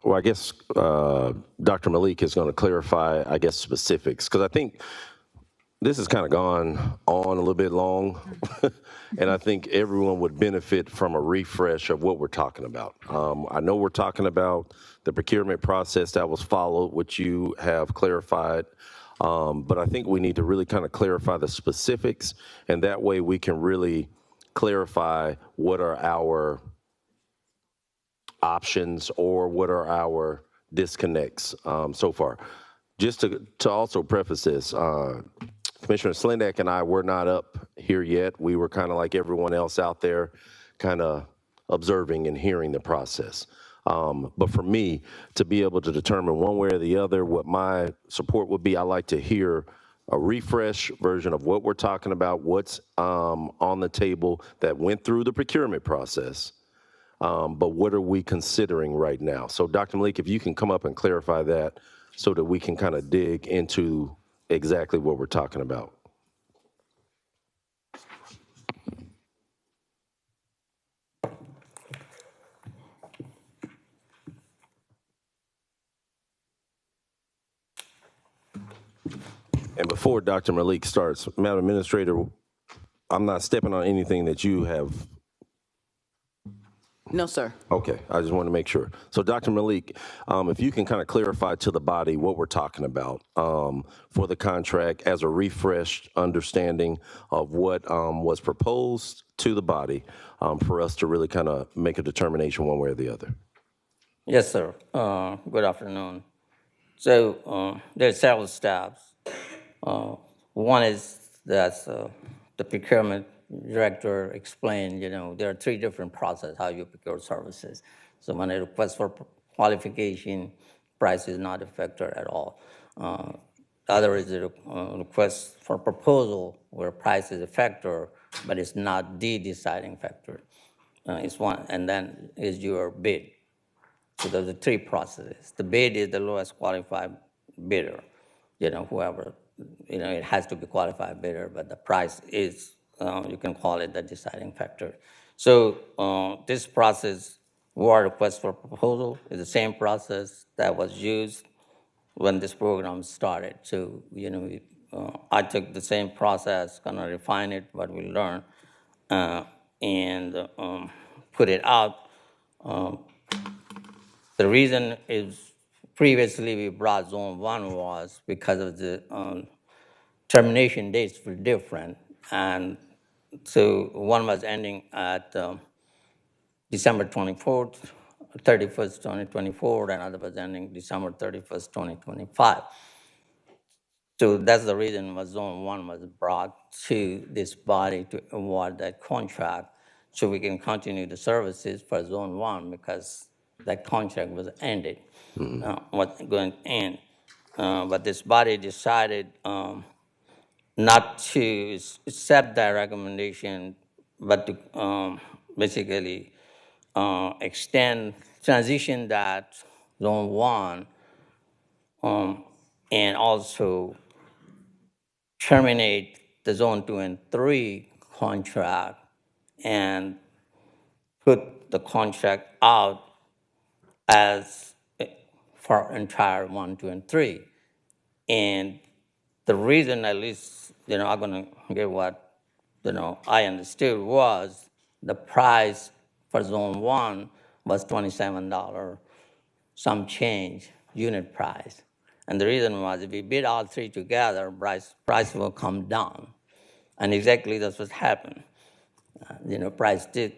well, I guess Dr. Malik is going to clarify, I guess, specifics, because I think this has kind of gone on a little bit long, and I think everyone would benefit from a refresh of what we're talking about. I know we're talking about the procurement process that was followed, which you have clarified, but I think we need to really kind of clarify the specifics, and that way we can really clarify what are our options or what are our disconnects so far. Just to also preface this, Commissioner Slindak and I were not up here yet. We were kind of like everyone else out there, kind of observing and hearing the process. But for me, to be able to determine one way or the other what my support would be, I like to hear a refresh version of what we're talking about, what's on the table that went through the procurement process, but what are we considering right now? So Dr. Malik, if you can come up and clarify that so that we can kind of dig into exactly what we're talking about. And before Dr. Malik starts, Madam Administrator, I'm not stepping on anything that you have. No, sir. Okay, I just want to make sure. So Dr. Malik, if you can kind of clarify to the body what we're talking about for the contract as a refreshed understanding of what was proposed to the body for us to really kind of make a determination one way or the other. Yes, sir. Good afternoon. So there are several steps. One is that the procurement director explained, there are three different processes how you procure services. So when a request for qualification, price is not a factor at all. The other is a request for proposal where price is a factor, but it's not the deciding factor. It's one, and then is your bid. So there's the three processes. The bid is the lowest qualified bidder, whoever, it has to be qualified bidder, but the price is, you can call it the deciding factor. So this process, war request for proposal, is the same process that was used when this program started. So, I took the same process, kind of refine it, what we learned, and put it out. The reason is previously we brought zone one was because of the termination dates were different. And so one was ending at December 24th, 31st, 2024, and other was ending December 31st, 2025. So that's the reason why zone one was brought to this body to award that contract so we can continue the services for zone one because that contract was ended, was going to end. But this body decided not to accept that recommendation, but to basically transition that zone one and also terminate the zone 2 and 3 contract and put the contract out as for entire 1, 2, and 3. And the reason, at least, I'm going to give what, I understood was the price for zone 1 was $27, some change unit price. And the reason was if we bid all three together, price will come down. And exactly that's what happened. Price did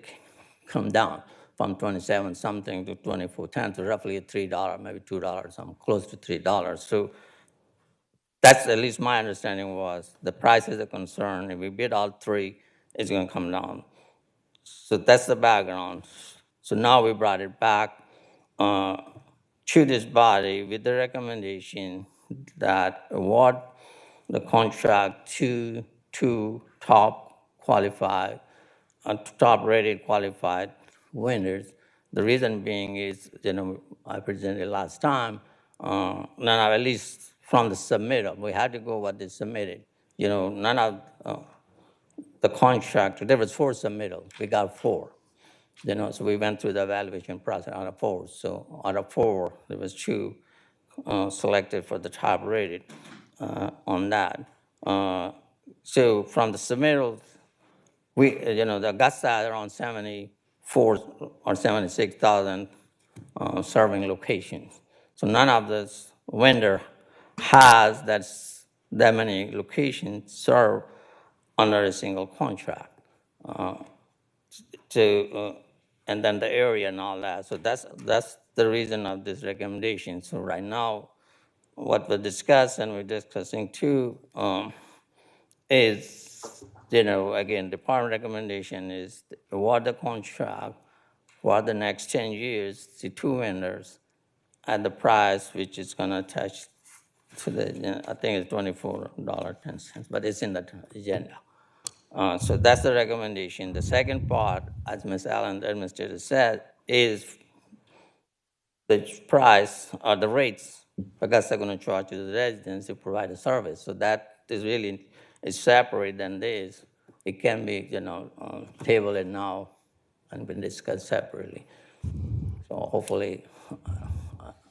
come down from 27 something to 24.10 to roughly $3, maybe $2, something close to $3. So that's at least my understanding was the price is a concern. If we bid all three, it's going to come down. So that's the background. So now we brought it back to this body with the recommendation that award the contract to two top qualified, top-rated qualified winners. The reason being is, I presented last time, now at least from the submitter, we had to go what they submitted. none of the contract, there was 4 submittals. We got 4. So we went through the evaluation process out of 4. So out of 4, there was 2 selected for the top rated on that. So from the submittals, the Augusta had around 74 or 76,000 serving locations. So none of this vendor has that many locations served under a single contract. And then the area and all that. So that's the reason of this recommendation. So right now, what we discussed and we're discussing too is, again, department recommendation is award the contract for the next 10 years to 2 vendors at the price which is going to attach to I think it's $24.10, but it's in the agenda. So that's the recommendation. The second part, as Ms. Allen, the administrator said, is the price or the rates because they're going to charge to the residents to provide a service. So that is really is separate than this. It can be, tabled it now and been discussed separately. So hopefully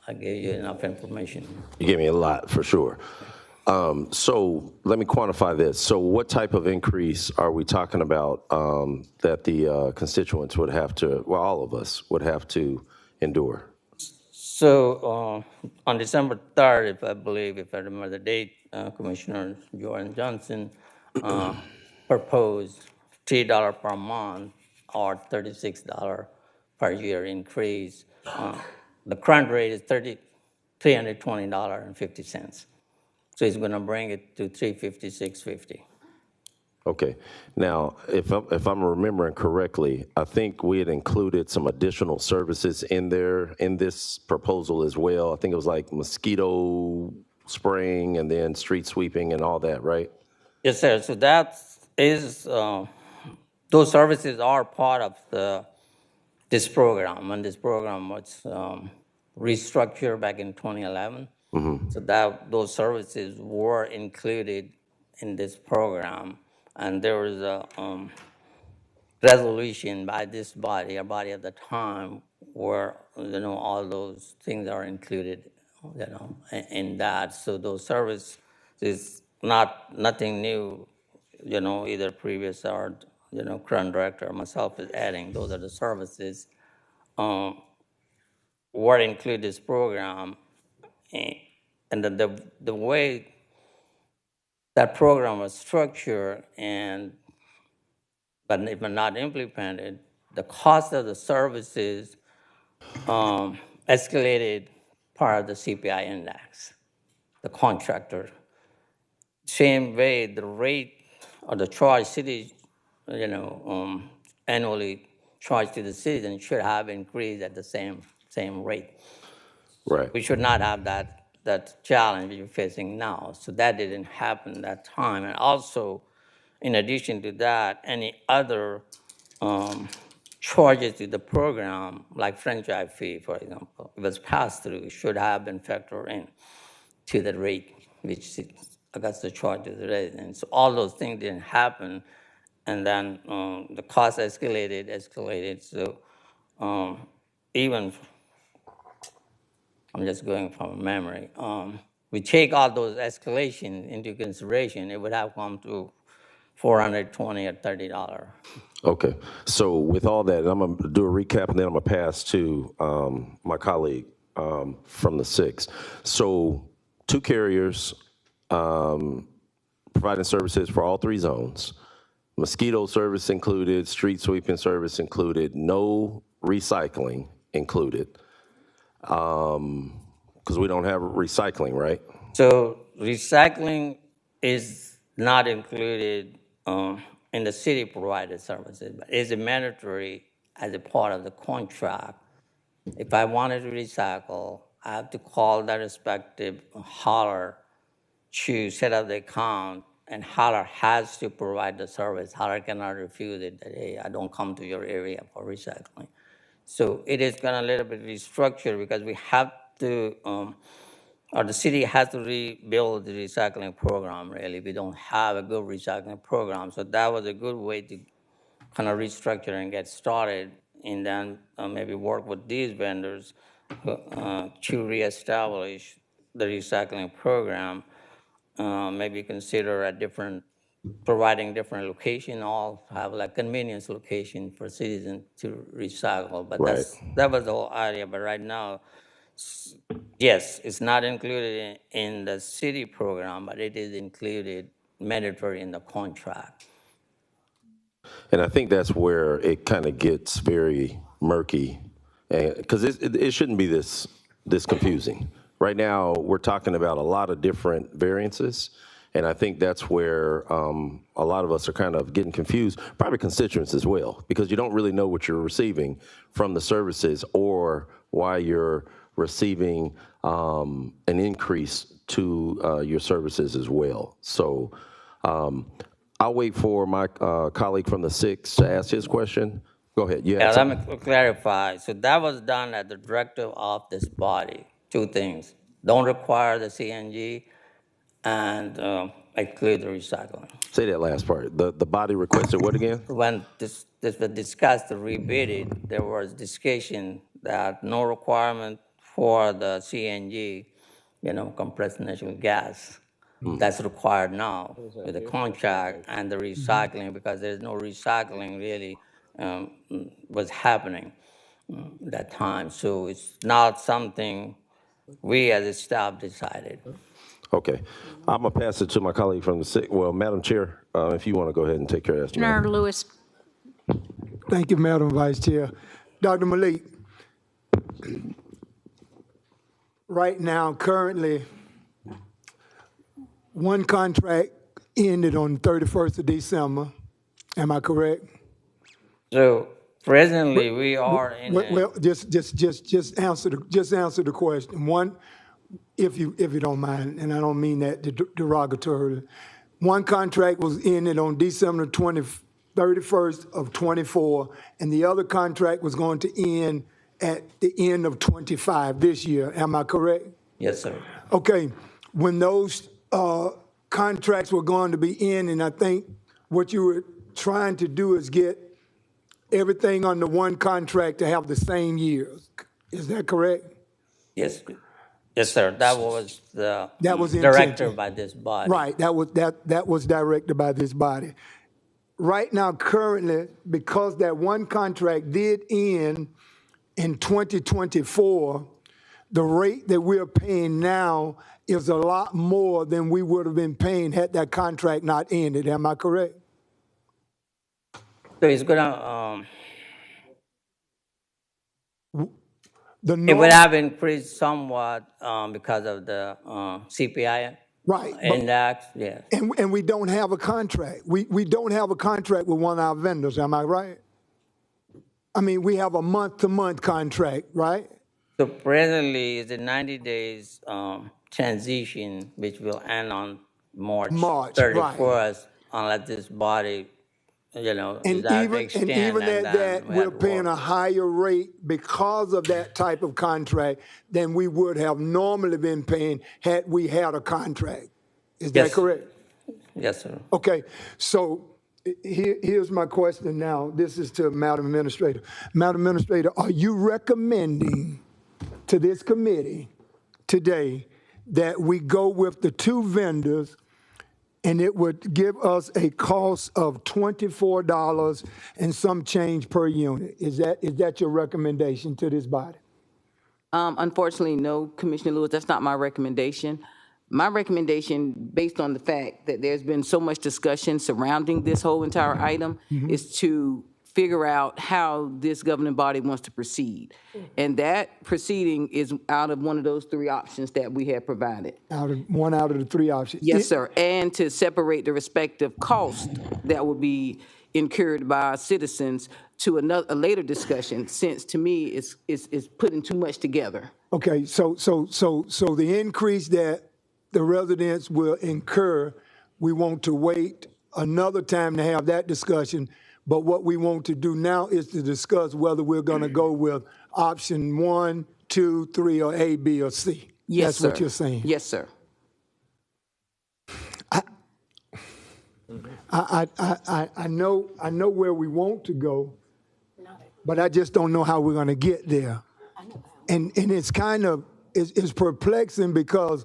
I gave you enough information. You gave me a lot, for sure. So let me quantify this. So what type of increase are we talking about that the constituents would have to, well, all of us would have to endure? So on December 3rd, if I remember the date, Commissioner Jordan Johnson proposed $3 per month or $36 per year increase. The current rate is $320.50. So it's going to bring it to $350, $650. Okay. Now, if I'm remembering correctly, I think we had included some additional services in there in this proposal as well. I think it was like mosquito spraying and then street sweeping and all that, right? Yes, sir. So that is, those services are part of this program. And this program was restructured back in 2011. So those services were included in this program. And there was a resolution by this body, a body at the time, where all those things are included, in that. So those services is nothing new, either previous or current director or myself is adding. Those are the services were included in this program, and then the way that program was structured but if not implemented, the cost of the services escalated part of the CPI index, the contractor. Same way, the rate or the charge city, annually charged to the citizen should have increased at the same rate. Right. We should not have that challenge you're facing now. So that didn't happen that time. And also, in addition to that, any other charges to the program, like franchise fee, for example, if it's passed through, should have been factored in to the rate, which Augusta charges the residents. So all those things didn't happen, and then the cost escalated. So even, I'm just going from memory, we take all those escalations into consideration, it would have come to $420 or $30. Okay. So with all that, I'm going to do a recap, and then I'm going to pass to my colleague from the 6th. So 2 carriers providing services for all 3 zones. Mosquito service included, street sweeping service included, no recycling included, because we don't have recycling, right? So recycling is not included in the city provided services, but is mandatory as a part of the contract. If I wanted to recycle, I have to call that respective hauler to set up the account, and hauler has to provide the service. Hauler cannot refuse it, that, hey, I don't come to your area for recycling. So it is going to a little bit restructure because we have to or the city has to rebuild the recycling program, really. We don't have a good recycling program. So that was a good way to kind of restructure and get started, and then maybe work with these vendors to reestablish the recycling program. Maybe consider a different, providing different location, or have like convenience location for citizens to recycle. But Right. that was the whole idea. But right now, yes, it's not included in the city program, but it is included mandatory in the contract. And I think that's where it kind of gets very murky, because it shouldn't be this confusing. Right now, we're talking about a lot of different variances, and I think that's where a lot of us are kind of getting confused, probably constituents as well, because you don't really know what you're receiving from the services or why you're receiving an increase to your services as well. So I'll wait for my colleague from the 6th to ask his question. Go ahead. You Yeah, had let me something? clarify. So that was done at the directive of this body. Two things: don't require the CNG, and exclude the recycling. Say that last part. The body requested what again? When this was discussed to rebid it, there was discussion that no requirement for the CNG, compressed natural gas. That's required now with the contract and the recycling, because there's no recycling really was happening that time. So it's not something we as a staff decided. Okay. I'm going to pass it to my colleague from the 6th. Well, Madam Chair, if you want to go ahead and take care of that. Commissioner Lewis. Thank you, Madam Vice Chair. Dr. Malik, right now, currently, one contract ended on the 31st of December. Am I correct? So presently, we are in. Well, just answer the question. One, if you don't mind, and I don't mean that derogatorily. One contract was ended on December 31st of 24, and the other contract was going to end at the end of 25 this year. Am I correct? Yes, sir. Okay. When those contracts were going to be in, and I think what you were trying to do is get everything under one contract to have the same years. Is that correct? Yes, yes, sir. That was the intention. directed by this body. Right. That was directed by this body. Right now, currently, because that one contract did end in 2024, the rate that we're paying now is a lot more than we would have been paying had that contract not ended. Am I correct? So it's gonna. It would have increased somewhat because of the CPI right index. Yes. And we don't have a contract. We don't have a contract with one of our vendors. Am I right? I mean, we have a month-to-month contract, right? So presently, it's a 90 days transition, which will end on March 31st, right, unless this body, and even at that, we're paying a higher rate because of that type of contract than we would have normally been paying had we had a contract. Is that correct? Yes, sir. Okay, so here's my question now. This is to Madam Administrator. Madam Administrator, are you recommending to this committee today that we go with the two vendors, and it would give us a cost of $24 and some change per unit? Is that your recommendation to this body? Unfortunately, no, Commissioner Lewis, that's not my recommendation. My recommendation, based on the fact that there's been so much discussion surrounding this whole entire item, is to figure out how this governing body wants to proceed. And that proceeding is out of one of those three options that we have provided. One out of the three options? Yes, sir. And to separate the respective costs that will be incurred by our citizens to a later discussion, since to me it's putting too much together. Okay, so the increase that the residents will incur, we want to wait another time to have that discussion. But what we want to do now is to discuss whether we're going to go with option 1, 2, 3, or A, B, or C. Yes, That's sir. what you're saying? Yes, sir. I know where we want to go, but I just don't know how we're going to get there. And it's kind of, it's perplexing because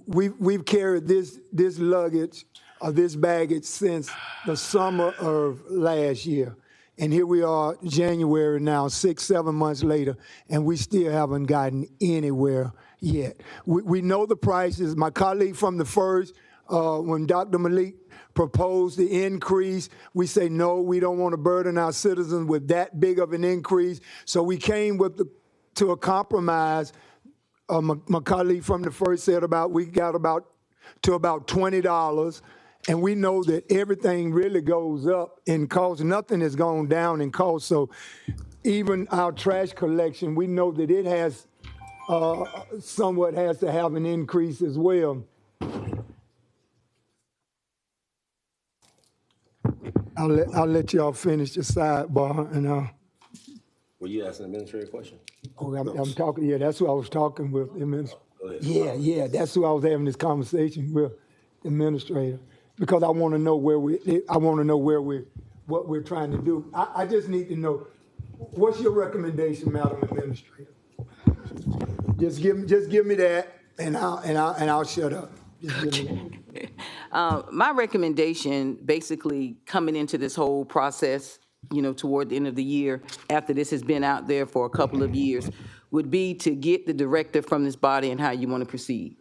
we've carried this luggage or this baggage since the summer of last year. And here we are, January now, 6-7 months later, and we still haven't gotten anywhere yet. We know the prices. My colleague from the first, when Dr. Malik proposed the increase, we say, no, we don't want to burden our citizens with that big of an increase. So we came to a compromise. My colleague from the first said we got about $20. And we know that everything really goes up in cost. Nothing has gone down in cost. So even our trash collection, we know that it has somewhat has to have an increase as well. I'll let y'all finish the sidebar and Were you asking an administrative question? I'm talking. Yeah, that's who I was talking with. Go ahead. Yeah, that's who I was having this conversation with, the administrator, because I want to know what we're trying to do. I just need to know, what's your recommendation, Madam Administrator? Just give me that, and I'll shut up. Just give me that. My recommendation, basically coming into this whole process, toward the end of the year, after this has been out there for a couple of years, would be to get the directive from this body and how you want to proceed.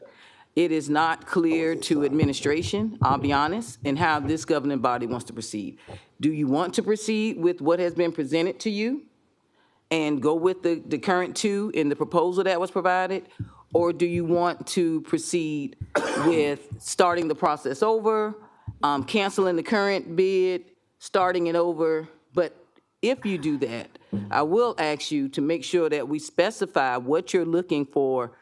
It is not clear to administration, I'll be honest, and how this governing body wants to proceed. Do you want to proceed with what has been presented to you and go with the current two in the proposal that was provided? Or do you want to proceed with starting the process over, canceling the current bid, starting it over? But if you do that, I will ask you to make sure that we specify what you're looking for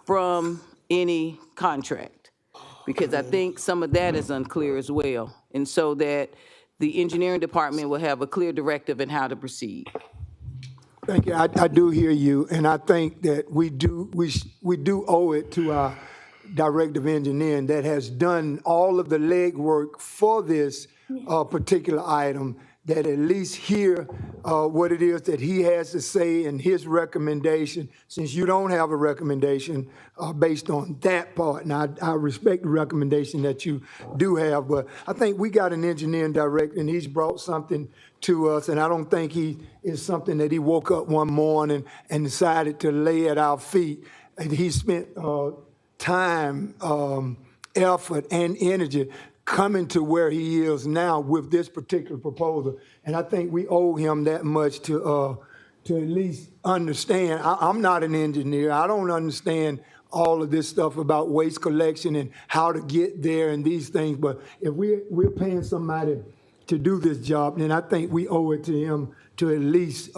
from any contract, because I think some of that is unclear as well. And so that the engineering department will have a clear directive in how to proceed. Thank you. I do hear you, and I think that we do owe it to our director of engineering that has done all of the legwork for this particular item, that at least hear what it is that he has to say in his recommendation, since you don't have a recommendation based on that part. And I respect the recommendation that you do have, but I think we got an engineering director and he's brought something to us, and I don't think he is something that he woke up one morning and decided to lay at our feet. And he spent time, effort, and energy coming to where he is now with this particular proposal. And I think we owe him that much to at least understand. I'm not an engineer. I don't understand all of this stuff about waste collection and how to get there and these things. But if we're paying somebody to do this job, then I think we owe it to him to at least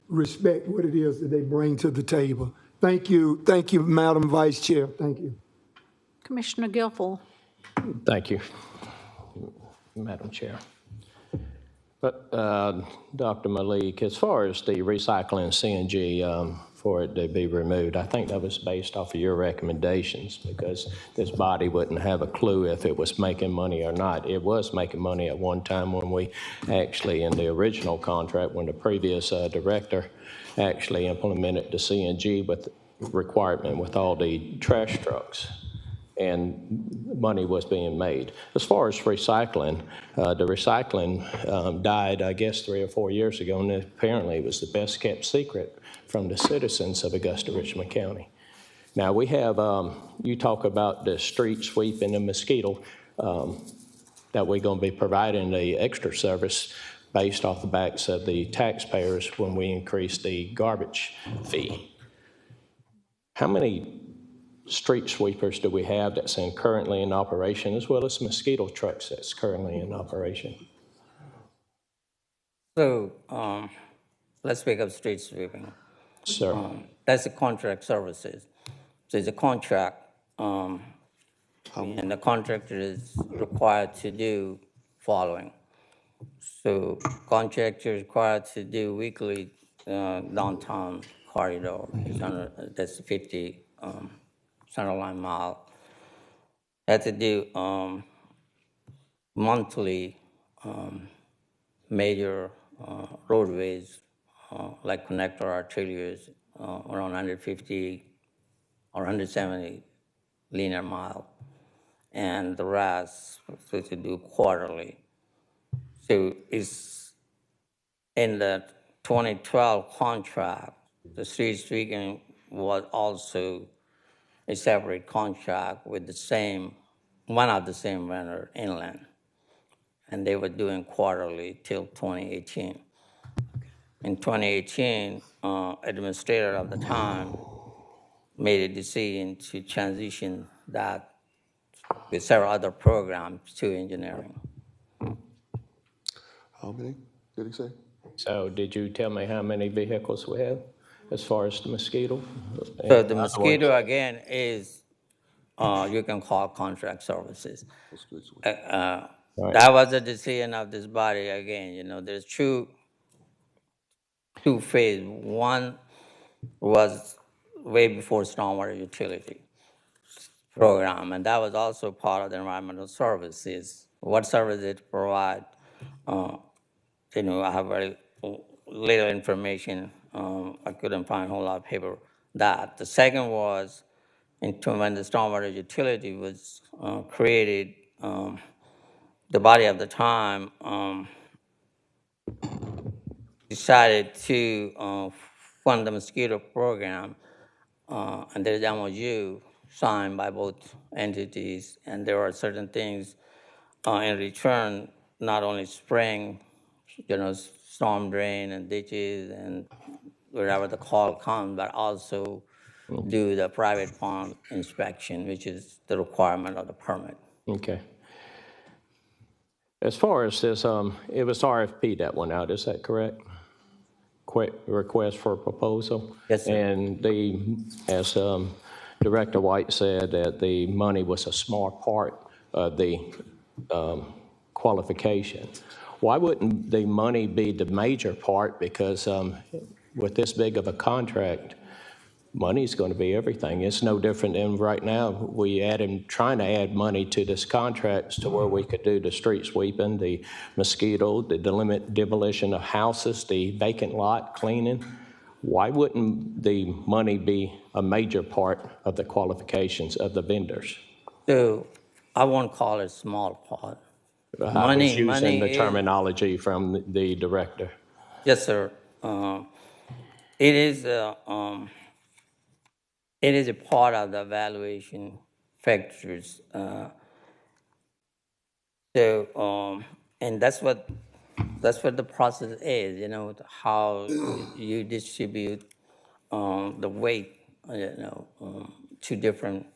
respect what it is that they bring to the table. Thank you, Madam Vice Chair. Thank you. Commissioner Guilfoyle. Thank you, Madam Chair. But Dr. Malik, as far as the recycling CNG for it to be removed, I think that was based off of your recommendations, because this body wouldn't have a clue if it was making money or not. It was making money at one time when we actually, in the original contract, when the previous director actually implemented the CNG with requirement with all the trash trucks, and money was being made. As far as recycling, the recycling died, I guess, 3 or 4 years ago, and apparently it was the best kept secret from the citizens of Augusta, Richmond County. Now we have, you talk about the street sweep and the mosquito, that we're gonna be providing the extra service based off the backs of the taxpayers when we increase the garbage fee. How many street sweepers do we have that's currently in operation, as well as mosquito trucks that's currently in operation? So let's pick up street sweeping. Sir. That's the contract services. So it's a contract, and the contractor is required to do following. So contractor is required to do weekly downtown corridor. That's 50 center line mile. Had to do monthly major roadways like connector arterials around 150 or 170 linear mile, and the rest supposed to do quarterly. So it's in the 2012 contract, the street sweeping was also a separate contract with the same, one of the same vendor, Inland, and they were doing quarterly till 2018. In 2018, administrator of the time made a decision to transition that with several other programs to engineering. How many did he say? So did you tell me how many vehicles we have as far as the mosquito? So the In other words, mosquito again is you can call contract services. Right. That was a decision of this body again. You know, there's two phase. One was way before stormwater utility program, and that was also part of the environmental services. What service it provide? You know, I have very little information. I couldn't find a whole lot of paper. That the second was when the stormwater utility was created. The body of the time decided to fund the mosquito program, and there's MOU signed by both entities, and there are certain things in return, not only spraying, you know, storm drain and ditches and wherever the call comes, but also do the private pond inspection, which is the requirement of the permit. Okay. As far as this, it was RFP that went out, is that correct? Request for proposal? Yes, sir. And as Director White said, that the money was a small part of the qualification. Why wouldn't the money be the major part? Because with this big of a contract, money's going to be everything. It's no different than right now. Trying to add money to this contract to where we could do the street sweeping, the mosquito, the demolition of houses, the vacant lot cleaning. Why wouldn't the money be a major part of the qualifications of the vendors? So I won't call it small part. I was using the is, terminology from the director. yes, sir. It is a part of the evaluation factors. And that's what the process is. You know, how you distribute the weight. You know, to different.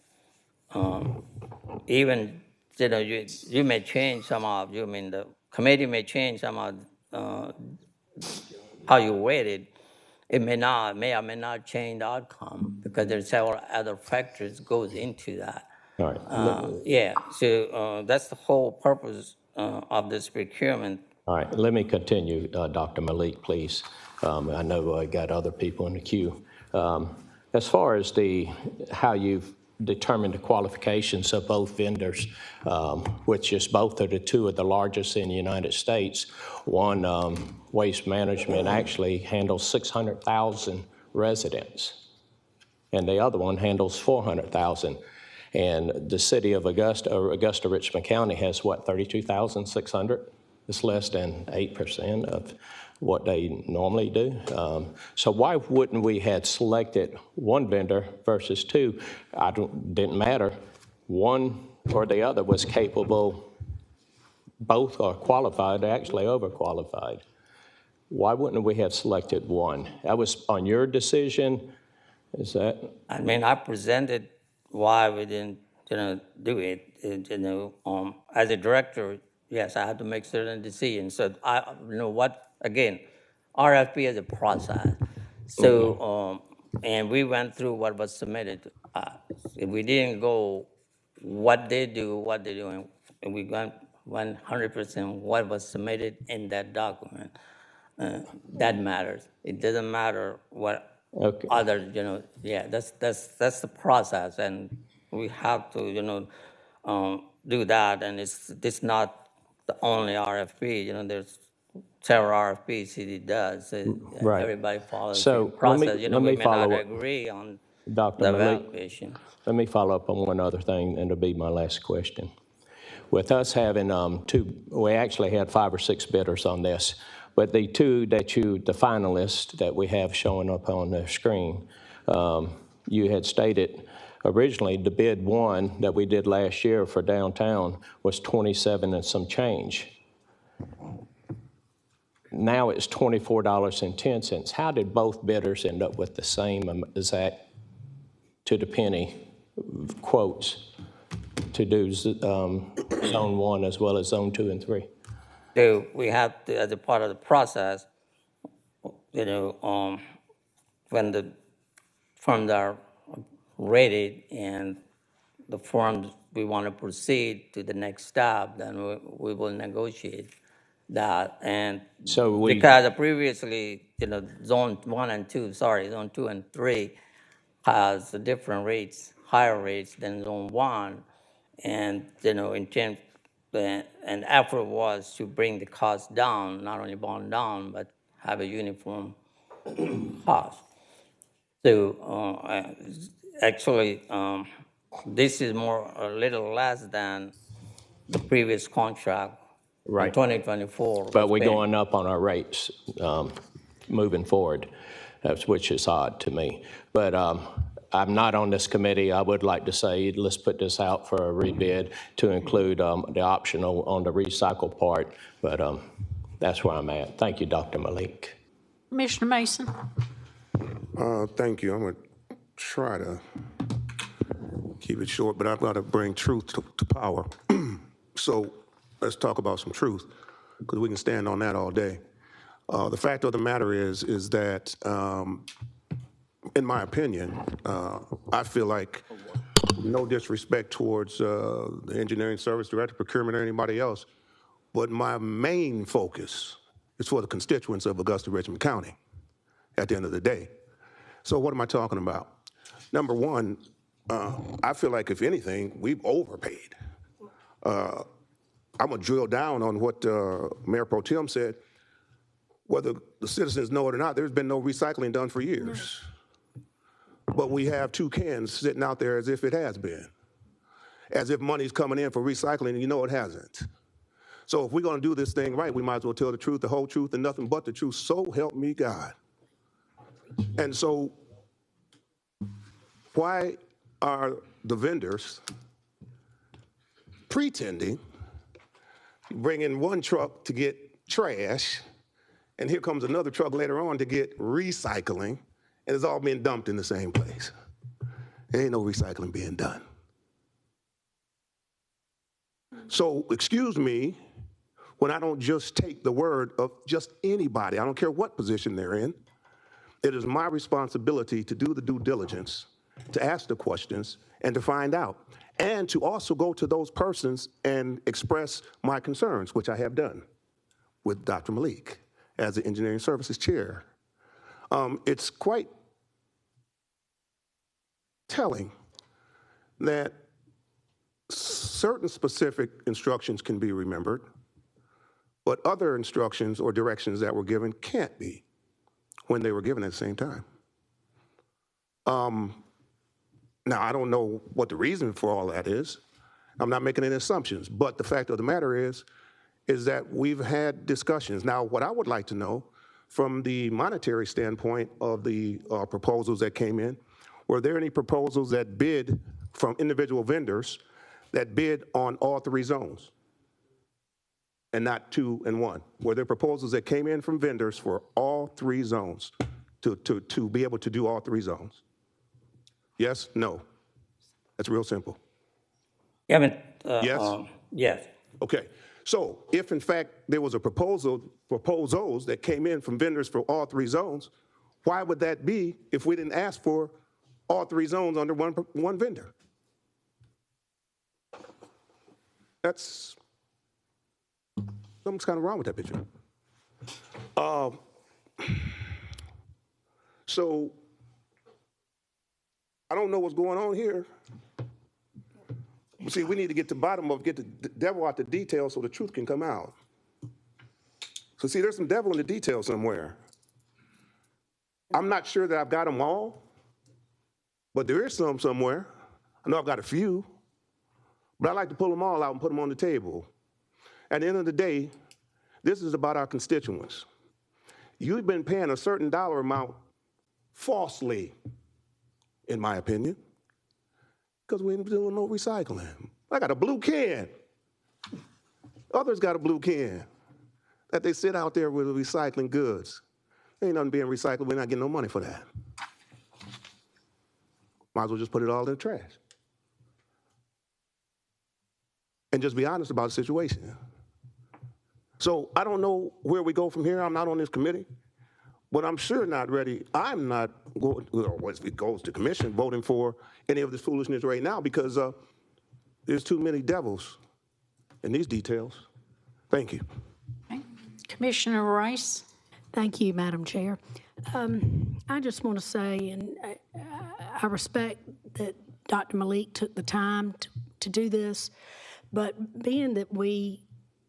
Even you know, you may change some of. You mean the committee may change some of how you weight it. It may or may not change the outcome because there's several other factors goes into that. All right. Yeah, so that's the whole purpose of this procurement. All right, let me continue, Dr. Malik, please. I know I got other people in the queue. As far as how you've determined the qualifications of both vendors, which is both of the two of the largest in the United States. One, Waste Management, actually handles 600,000 residents, and the other one handles 400,000. And the city of Augusta, Richmond County has what, 32,600? It's less than 8% of what they normally do. So why wouldn't we have selected one vendor versus two? Didn't matter. One or the other was capable. Both are qualified, actually overqualified. Why wouldn't we have selected one? That was on your decision. Is that? I mean, I presented why we didn't, you know, do it. You know, as a director, yes, I had to make certain decisions. So you know what? Again, RFP is a process. So, and we went through what was submitted. If we didn't go what they're doing, and we went 100% what was submitted in that document. That matters. It doesn't matter what Okay. other, yeah, that's the process, and we have to, do that, and it's not the only RFP, there's several RFPs city does. Right. Everybody follows the same So let process, me we may not follow up, agree on Dr. the Malik. evaluation. Let me follow up on one other thing, and it'll be my last question. With us having we actually had 5 or 6 bidders on this, but the two the finalists that we have showing up on the screen, you had stated originally the bid one that we did last year for downtown was 27 and some change. Now it's $24.10. How did both bidders end up with the same exact to the penny quotes to do zone 1 as well as zone 2 and 3? So we have to, as a part of the process, when the funds are ready and the forms we want to proceed to the next step, then we will negotiate that. And So because previously, zone 1 and 2, zone 2 and 3 has different rates, higher rates than zone 1. And, intent and effort was to bring the cost down, not only bond down, but have a uniform cost. So actually, this is a little less than the previous contract in Right. 2024. But we're going up on our rates moving forward, which is odd to me. But I'm not on this committee. I would like to say, let's put this out for a rebid to include the optional on the recycle part. But that's where I'm at. Thank you, Dr. Malik. Commissioner Mason? Thank you. I'm going to try to keep it short, but I've got to bring truth to power. So let's talk about some truth, because we can stand on that all day. The fact of the matter is that, in my opinion, I feel like, no disrespect towards the engineering service director, procurement, or anybody else, but my main focus is for the constituents of Augusta, Richmond County at the end of the day. So what am I talking about? Number one, I feel like, if anything, we've overpaid. I'm going to drill down on what Mayor Pro Tem said. Whether the citizens know it or not, there's been no recycling done for years. But we have 2 cans sitting out there as if it has been, as if money's coming in for recycling, and it hasn't. So if we're going to do this thing right, we might as well tell the truth, the whole truth, and nothing but the truth. So help me God. And so why are the vendors pretending, bring in one truck to get trash, and here comes another truck later on to get recycling, and it's all being dumped in the same place? There ain't no recycling being done. So excuse me when I don't just take the word of just anybody. I don't care what position they're in. It is my responsibility to do the due diligence, to ask the questions, and to find out, and to also go to those persons and express my concerns, which I have done with Dr. Malik as the Engineering Services Chair. It's quite telling that certain specific instructions can be remembered, but other instructions or directions that were given can't be when they were given at the same time. Now, I don't know what the reason for all that is. I'm not making any assumptions, but the fact of the matter is that we've had discussions. Now, what I would like to know from the monetary standpoint of the proposals that came in, were there any proposals that bid from individual vendors that bid on all 3 zones and not 2 and 1? Were there proposals that came in from vendors for all 3 zones to be able to do all 3 zones? Yes, no. That's real simple. Yeah, I mean, yes? Yes. Okay. So if in fact there was a proposals that came in from vendors for all 3 zones, why would that be if we didn't ask for all 3 zones under one vendor? That's, something's kind of wrong with that picture. So I don't know what's going on here. See, we need to get to the bottom of, get the devil out the details so the truth can come out. So see, there's some devil in the details somewhere. I'm not sure that I've got them all, but there is some somewhere. I know I've got a few, but I like to pull them all out and put them on the table. At the end of the day, this is about our constituents. You've been paying a certain dollar amount falsely, in my opinion, because we ain't doing no recycling. I got a blue can. Others got a blue can that they sit out there with recycling goods. Ain't nothing being recycled. We're not getting no money for that. Might as well just put it all in the trash. And just be honest about the situation. So I don't know where we go from here. I'm not on this committee, but I'm sure not ready. I'm not, if it goes to commission, voting for any of this foolishness right now because there's too many devils in these details. Thank you. Commissioner Rice? Thank you, Madam Chair. I just want to say, and I respect that Dr. Malik took the time to do this, but being that we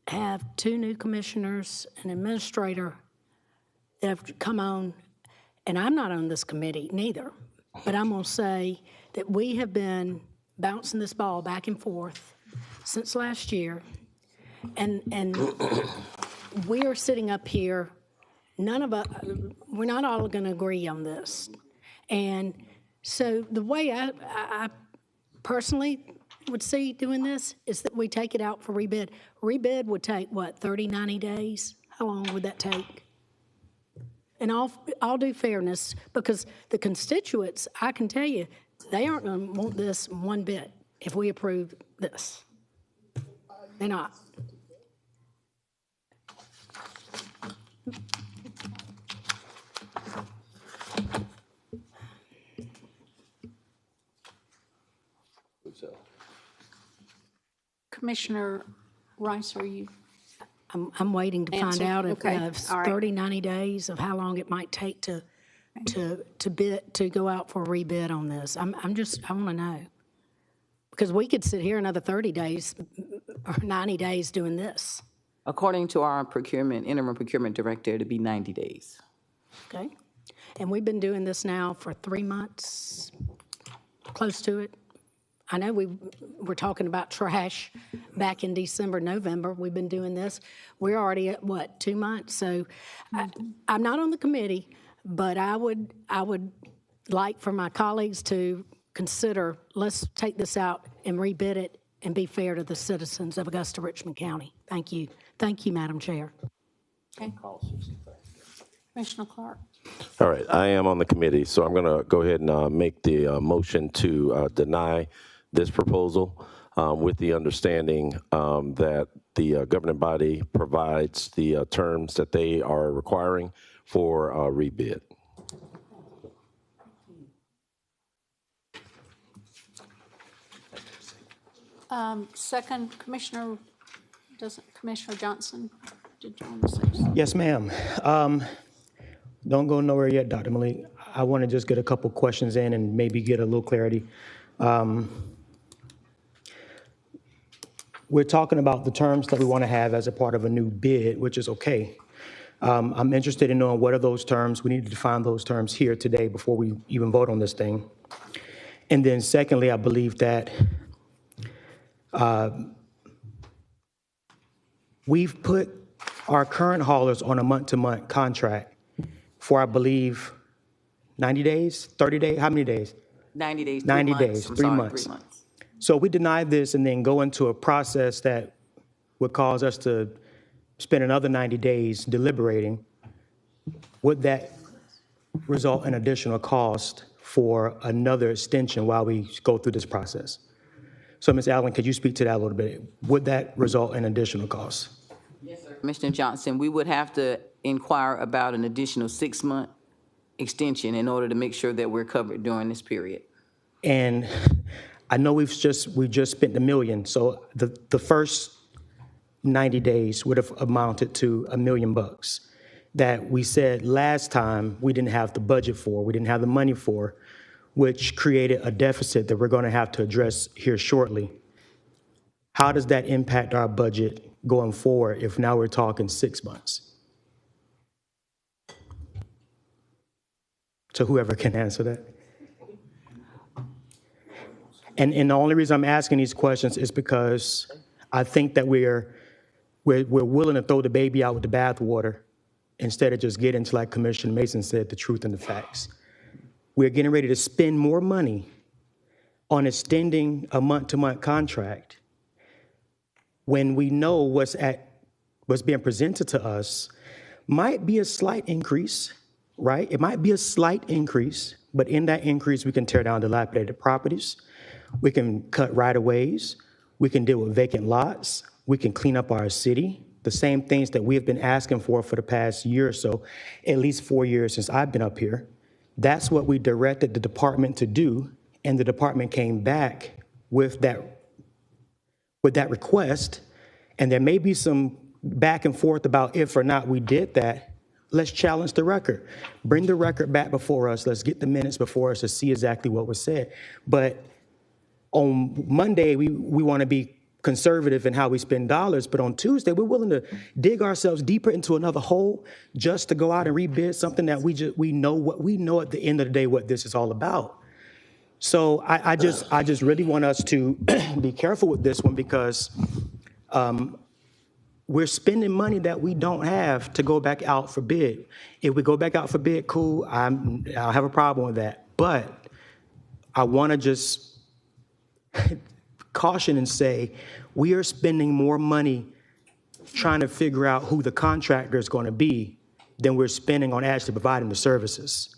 have 2 new commissioners, an administrator that have come on, and I'm not on this committee neither, but I'm going to say that we have been bouncing this ball back and forth since last year, and we are sitting up here. None of us, we're not all going to agree on this. And so the way I personally would see doing this is that we take it out for rebid. Rebid would take, what, 30, 90 days? How long would that take? And I'll do fairness, because the constituents, I can tell you, they aren't going to want this one bit if we approve this. They're not. Commissioner Rice, are you? I'm waiting to find Answer. out if Okay. it's All right. 30, 90 days of how long it might take to go out for a rebid on this. I want to know. Because we could sit here another 30 days or 90 days doing this. According to our interim procurement director, it'd be 90 days. Okay? And we've been doing this now for 3 months, close to it. I know we were talking about trash back in December, November. We've been doing this. We're already at, what, 2 months? So I'm not on the committee, but I would like for my colleagues to consider, let's take this out and rebid it and be fair to the citizens of Augusta, Richmond County. Thank you. Thank you, Madam Chair. Okay. Commissioner Clark? All right, I am on the committee, so I'm going to go ahead and make the motion to deny this proposal with the understanding that the governing body provides the terms that they are requiring for rebid. Second, Commissioner Johnson, did you want to say something? Yes, ma'am. Don't go nowhere yet, Dr. Malik. I want to just get a couple questions in and maybe get a little clarity. We're talking about the terms that we want to have as a part of a new bid, which is okay. I'm interested in knowing what are those terms. We need to define those terms here today before we even vote on this thing. And then secondly, I believe that we've put our current haulers on a month-to-month contract for, I believe, 90 days, 30 days, how many days? 90 days, 90 3 months. days, I'm 3 sorry, months. 3 months. So we deny this and then go into a process that would cause us to spend another 90 days deliberating. Would that result in additional cost for another extension while we go through this process? So, Ms. Allen, could you speak to that a little bit? Would that result in additional costs? Yes, sir. Commissioner Johnson, we would have to inquire about an additional 6-month extension in order to make sure that we're covered during this period. And I know we just spent $1 million, so the first 90 days would have amounted to $1 million that we said last time we didn't have the budget for, we didn't have the money for. which created a deficit that we're going to have to address here shortly. How does that impact our budget going forward if now we're talking 6 months? So whoever can answer that. And the only reason I'm asking these questions is because I think that we're willing to throw the baby out with the bathwater instead of just getting to, like Commissioner Mason said, the truth and the facts. We're getting ready to spend more money on extending a month-to-month contract when we know what's being presented to us might be a slight increase, right? It might be a slight increase, but in that increase, we can tear down dilapidated properties. We can cut right-of-ways. We can deal with vacant lots. We can clean up our city, the same things that we have been asking for the past year or so, at least 4 years since I've been up here. That's what we directed the department to do, and the department came back with that request, and there may be some back and forth about if or not we did that. Let's challenge the record. Bring the record back before us. Let's get the minutes before us to see exactly what was said. But on Monday, we want to be conservative in how we spend dollars, but on Tuesday, we're willing to dig ourselves deeper into another hole just to go out and rebid something that we know at the end of the day what this is all about. So I just really want us to be careful with this one because we're spending money that we don't have to go back out for bid. If we go back out for bid, cool, I'll have a problem with that. But I want to just caution and say we are spending more money trying to figure out who the contractor is going to be than we're spending on actually providing the services.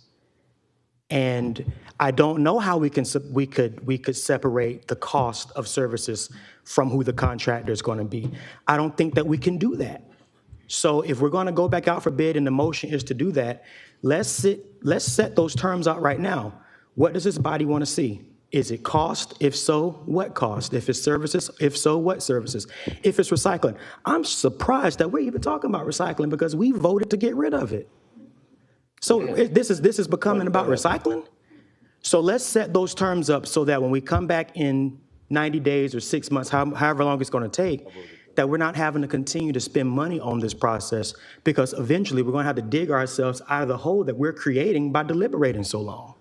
And I don't know how we could separate the cost of services from who the contractor is going to be. I don't think that we can do that. So if we're going to go back out for bid and the motion is to do that, let's set those terms out right now. What does this body want to see? Is it cost? If so, what cost? If it's services, if so, what services? If it's recycling, I'm surprised that we're even talking about recycling because we voted to get rid of it. So this is becoming about recycling. So let's set those terms up so that when we come back in 90 days or 6 months, however long it's going to take, that we're not having to continue to spend money on this process because eventually we're going to have to dig ourselves out of the hole that we're creating by deliberating so long.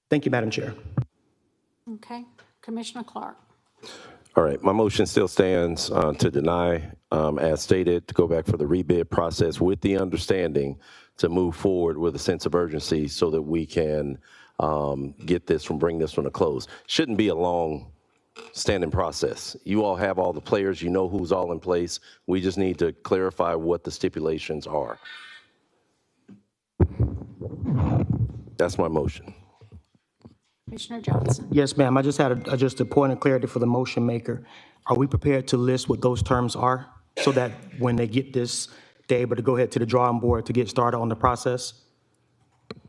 Thank you, Madam Chair. Okay, Commissioner Clark. All right, my motion still stands to deny, as stated, to go back for the rebid process with the understanding to move forward with a sense of urgency so that we can bring this one to close. Shouldn't be a long standing process. You all have all the players, you know who's all in place. We just need to clarify what the stipulations are. That's my motion. Commissioner Johnson. Yes, ma'am. I just had just a point of clarity for the motion maker. Are we prepared to list what those terms are so that when they get this, they're able to go ahead to the drawing board to get started on the process?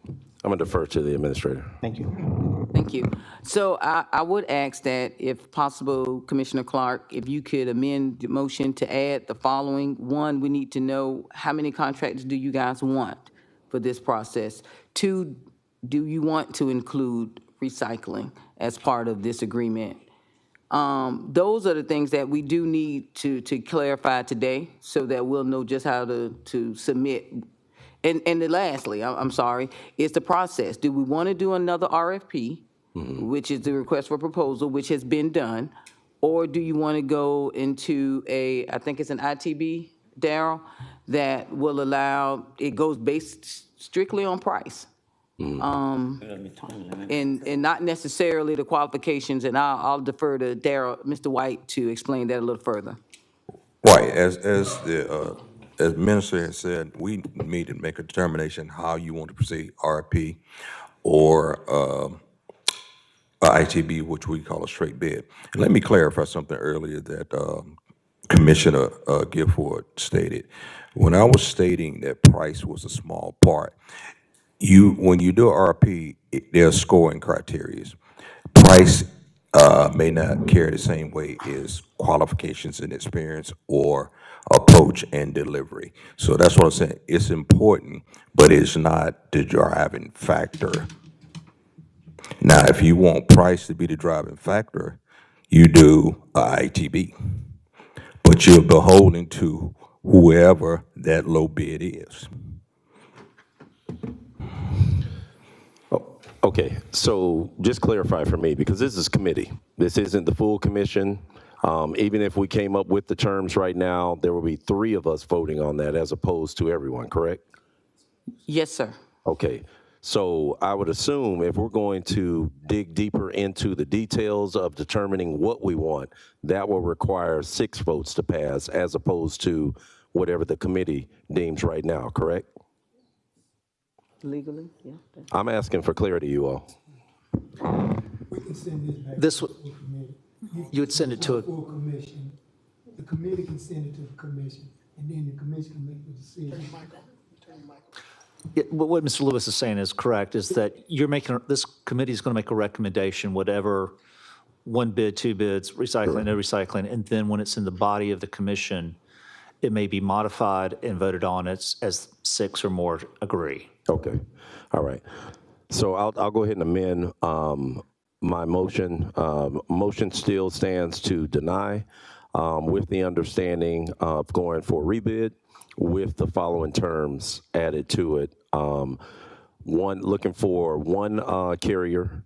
I'm going to defer to the administrator. Thank you. Thank you. So I would ask that, if possible, Commissioner Clark, if you could amend the motion to add the following. One, we need to know how many contractors do you guys want for this process? Two, do you want to include recycling as part of this agreement? Those are the things that we do need to clarify today so that we'll know just how to submit. And then lastly, I'm sorry, is the process. Do we want to do another RFP, which is the request for proposal, which has been done, or do you want to go into I think it's an ITB, Darryl, that will allow, it goes based strictly on price? And not necessarily the qualifications, and I'll defer to Mr. White to explain that a little further. Right, as the minister has said, we need to make a determination how you want to proceed, RFP or ITB, which we call a straight bid. And let me clarify something earlier that Commissioner Gifford stated. When I was stating that price was a small part, when you do an RFP, there are scoring criteria. Price may not carry the same weight as qualifications and experience or approach and delivery. So that's what I'm saying. It's important, but it's not the driving factor Now, if you want price to be the driving factor, you do a ITB, but you're beholden to whoever that low bid is. Okay, so just clarify for me, because this is committee. This isn't the full commission. Even if we came up with the terms right now, there will be 3 of us voting on that as opposed to everyone, correct? Yes, sir. Okay, so I would assume if we're going to dig deeper into the details of determining what we want, that will require 6 votes to pass as opposed to whatever the committee deems right now, correct? Legally, yeah. I'm asking for clarity, you all. This, you would send it to a, Full commission. The committee can send it to the commission, and then the commission can make the decision. what Mr. Lewis is saying is correct, is that you're making, this committee is going to make a recommendation, whatever, 1 bid, 2 bids, recycling, no recycling, and then when it's in the body of the commission, it may be modified and voted on as 6 or more agree. Okay, all right. So I'll go ahead and amend my motion. Motion still stands to deny with the understanding of going for rebid with the following terms added to it. Looking for 1 carrier,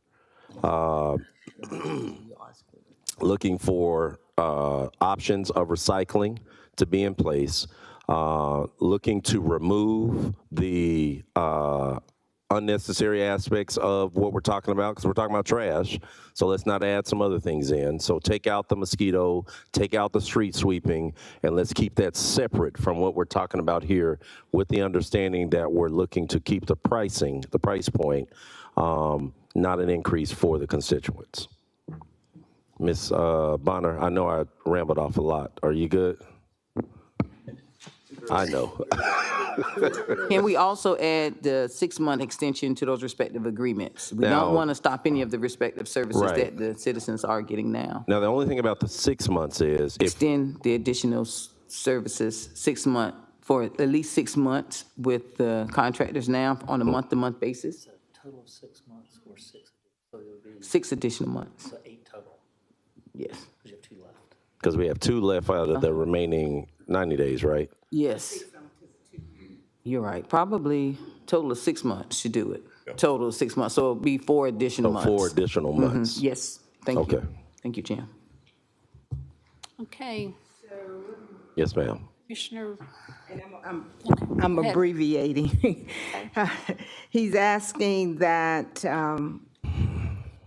looking for options of recycling to be in place, looking to remove the unnecessary aspects of what we're talking about, because we're talking about trash, so let's not add some other things in. So take out the mosquito, take out the street sweeping, and let's keep that separate from what we're talking about here, with the understanding that we're looking to keep the pricing, the price point, not an increase for the constituents. Ms. Bonner, I know I rambled off a lot. Are you good? I know. Can we also add the 6-month extension to those respective agreements? We Now- don't want to stop any of the respective services Right. that the citizens are getting now. Now, the only thing about the 6 months is if Extend the additional services 6 month, for at least 6 months with the contractors now on a month-to-month basis. Total of 6 months or 6, so it would be 6 additional months, 8 total, yes. because you have 2 left. because we have 2 left out of the remaining 90 days, right? Yes. You're right, probably total of 6 months to do it. Total of 6 months, so it'll be 4 additional So months. 4 additional months. Yes, thank you. Okay. Thank you, Jim. Okay, Yes, ma'am. Commissioner, I'm ahead. abbreviating. He's asking that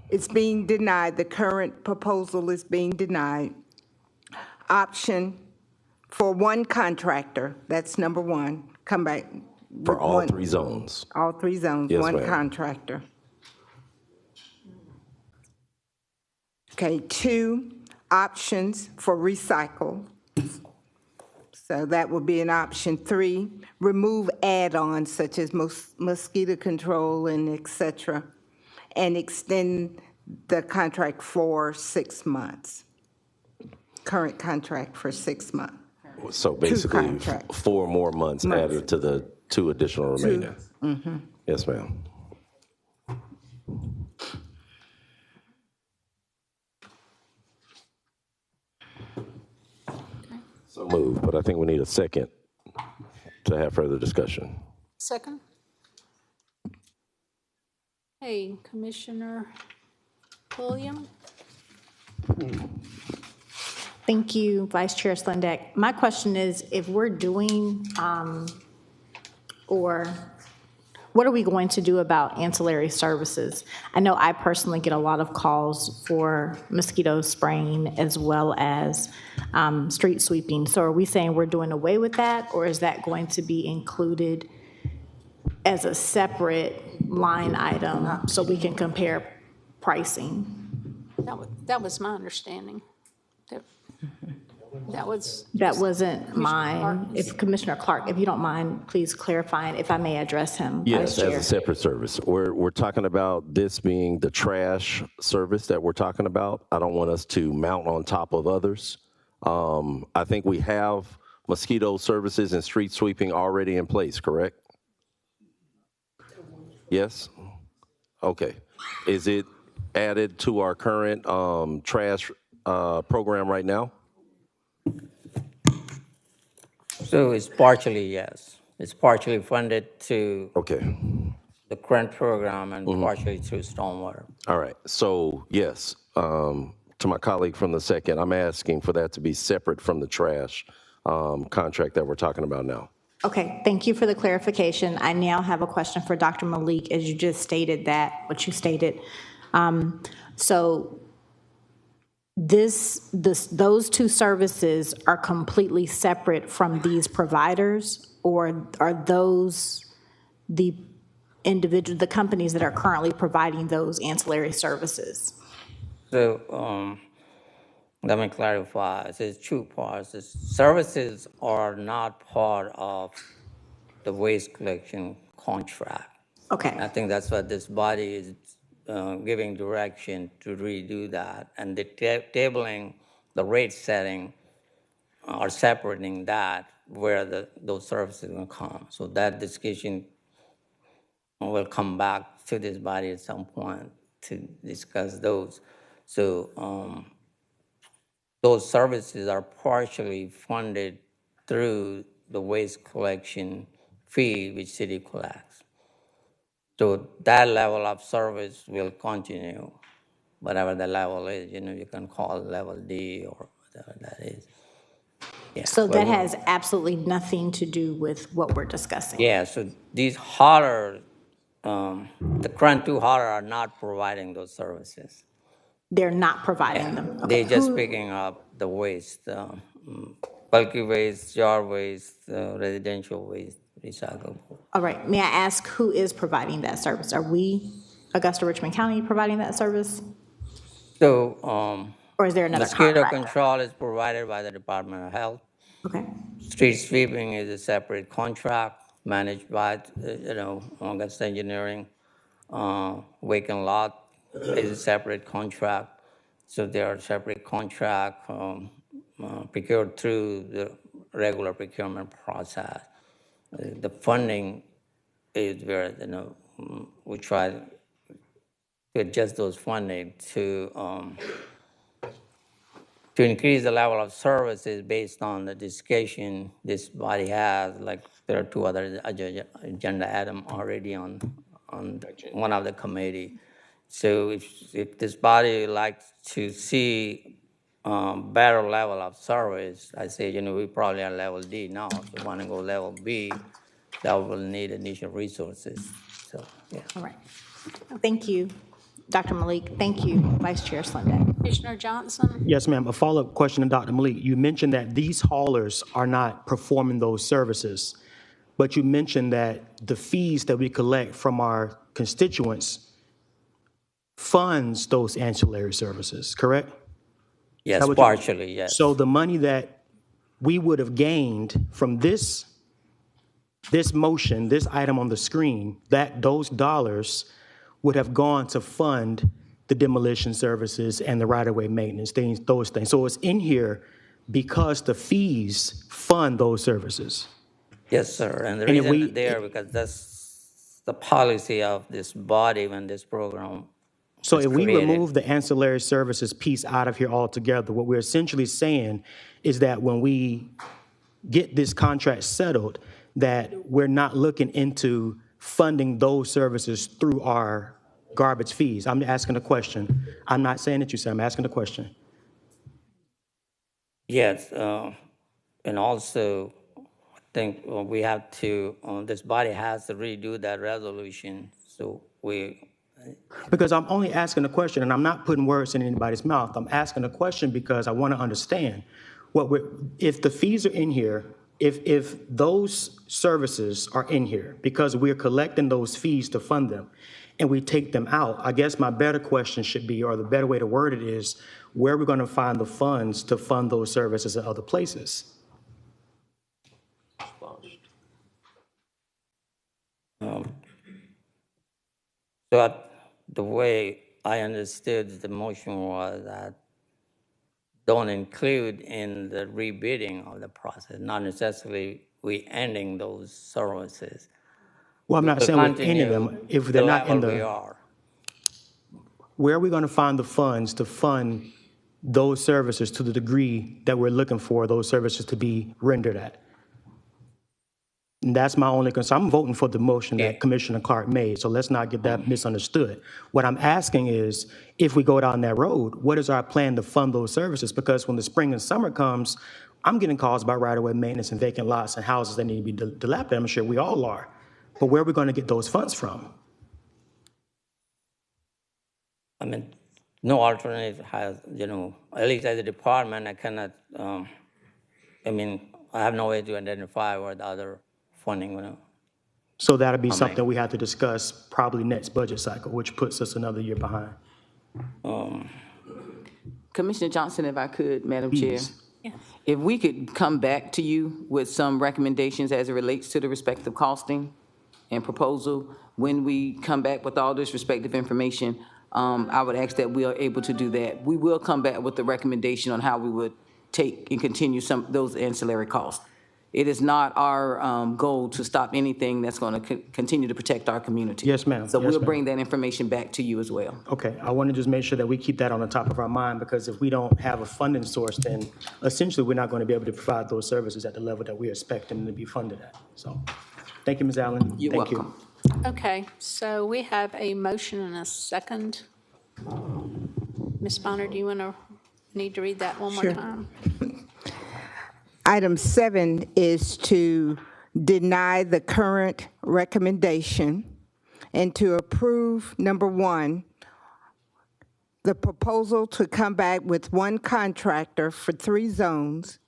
it's being denied, the current proposal is being denied. Option for 1 contractor, that's number 1, come back. For with all one- 3 zones. All 3 zones, Yes, 1 ma'am. contractor. Okay, 2 options for recycle. So that would be an option. 3, remove add-ons such as mosquito control and et cetera, and extend the contract for 6 months. Current contract for 6 months. So basically, contracts. 4 more months added to the 2 additional remaining. Yes, ma'am. So move, but I think we need a second to have further discussion. second. Hey, Commissioner William? Thank you, Vice Chair Slendek. My question is, if we're doing, or what are we going to do about ancillary services? I know I personally get a lot of calls for mosquito spraying as well as street sweeping. So are we saying we're doing away with that, or is that going to be included as a separate line item so we can compare pricing? That was my understanding. That was. That wasn't Commissioner mine. Clark. If Commissioner Clark, if you don't mind, please clarifying, if I may address him. Yes, Vice as Chair. a separate service. We're talking about this being the trash service that we're talking about. I don't want us to mount on top of others. I think we have mosquito services and street sweeping already in place, correct? Yes? Okay. Is it added to our current trash program right now? So it's partially, yes. It's partially funded to Okay. the current program and partially through stormwater. All right. So, yes, to my colleague from the second, I'm asking for that to be separate from the trash contract that we're talking about now. Okay, thank you for the clarification. I now have a question for Dr. Malik, as you just stated that, what you stated. So those two services are completely separate from these providers, or are those the the companies that are currently providing those ancillary services? So let me clarify. There's two parts. The services are not part of the waste collection contract. Okay. I think that's what this body is giving direction to redo that. And the tabling, the rate setting, are separating that where those services will come. So that discussion will come back to this body at some point to discuss those. So those services are partially funded through the waste collection fee which city collects. So that level of service will continue, whatever the level is. You can call it level D or whatever that is. Yeah. So that has absolutely nothing to do with what we're discussing? Yeah, so these haulers, the current two haulers are not providing those services. They're not providing them? Okay. They're just picking up the waste, bulky waste, yard waste, residential waste, recyclable. All right, may I ask who is providing that service? Are we, Augusta Richmond County, providing that service? So, or is there another mosquito contractor? control is provided by the Department of Health. Okay. Street sweeping is a separate contract managed by, Augusta Engineering. Wake and lot is a separate contract. So they are separate contract procured through the regular procurement process. The funding is where, we try to adjust those funding to increase the level of services based on the discussion this body has. Like there are two other agenda items already on one of the committee. So if this body likes to see better level of service, I say, we probably are level D now. If you want to go level B, that will need additional resources. So, yeah. All right. Thank you, Dr. Malik. Thank you, Vice Chair Slinday. Commissioner Johnson? Yes, ma'am. A follow-up question to Dr. Malik. You mentioned that these haulers are not performing those services, but you mentioned that the fees that we collect from our constituents funds those ancillary services, correct? Yes, partially, yes. So the money that we would have gained from this motion, this item on the screen, that those dollars would have gone to fund the demolition services and the right-of-way maintenance, those things. So it's in here because the fees fund those services. Yes, sir. And the reason it's there because that's the policy of this body when this program. So if we remove the ancillary services piece out of here altogether, what we're essentially saying is that when we get this contract settled, that we're not looking into funding those services through our garbage fees. I'm asking a question. I'm not saying that you said, I'm asking a question. Yes, and also I think we have to, this body has to redo that resolution. So because I'm only asking a question, and I'm not putting words in anybody's mouth. I'm asking a question because I want to understand if the fees are in here, if those services are in here, because we're collecting those fees to fund them, and we take them out, I guess my better question should be, or the better way to word it is, where are we going to find the funds to fund those services in other places? So the way I understood the motion was that don't include in the rebidding of the process, not necessarily we ending those services. Well, I'm not saying with any of them, if they're not in level we are. where are we going to find the funds to fund those services to the degree that we're looking for those services to be rendered at? And that's my only concern. I'm voting for the motion that Commissioner Clark made, so let's not get that misunderstood. What I'm asking is, if we go down that road, what is our plan to fund those services? Because when the spring and summer comes, I'm getting calls about right-of-way maintenance and vacant lots and houses that need to be dilapidated. I'm sure we all are. But where are we going to get those funds from? I mean, no alternative has, at least as a department, I cannot, I have no way to identify where the other funding will. So that'll be something we have to discuss probably next budget cycle, which puts us another year behind. Commissioner Johnson, if I could, Madam Chair. Yes. If we could come back to you with some recommendations as it relates to the respective costing and proposal, when we come back with all this respective information, I would ask that we are able to do that. We will come back with the recommendation on how we would take and continue some of those ancillary costs. It is not our goal to stop anything that's going to continue to protect our community. Yes, ma'am. So Yes, we'll ma'am. bring that information back to you as well. Okay, I want to just make sure that we keep that on the top of our mind, because if we don't have a funding source, then essentially we're not going to be able to provide those services at the level that we're expecting them to be funded at. So, thank you, Ms. Allen. You're Thank welcome. you. Okay, so we have a motion and a second. Ms. Bonner, do you need to read that one more Sure. time? Item 7 is to deny the current recommendation and to approve, number 1, the proposal to come back with one contractor for 3 zones.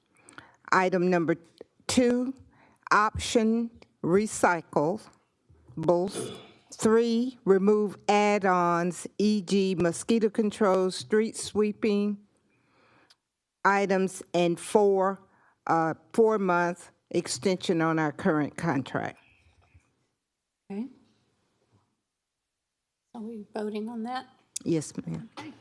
Item number 2, option recyclables. 3, remove add-ons, e.g. mosquito control, street sweeping items, and 4, 4-month extension on our current contract. Okay. Are we voting on that? Yes, ma'am. Okay.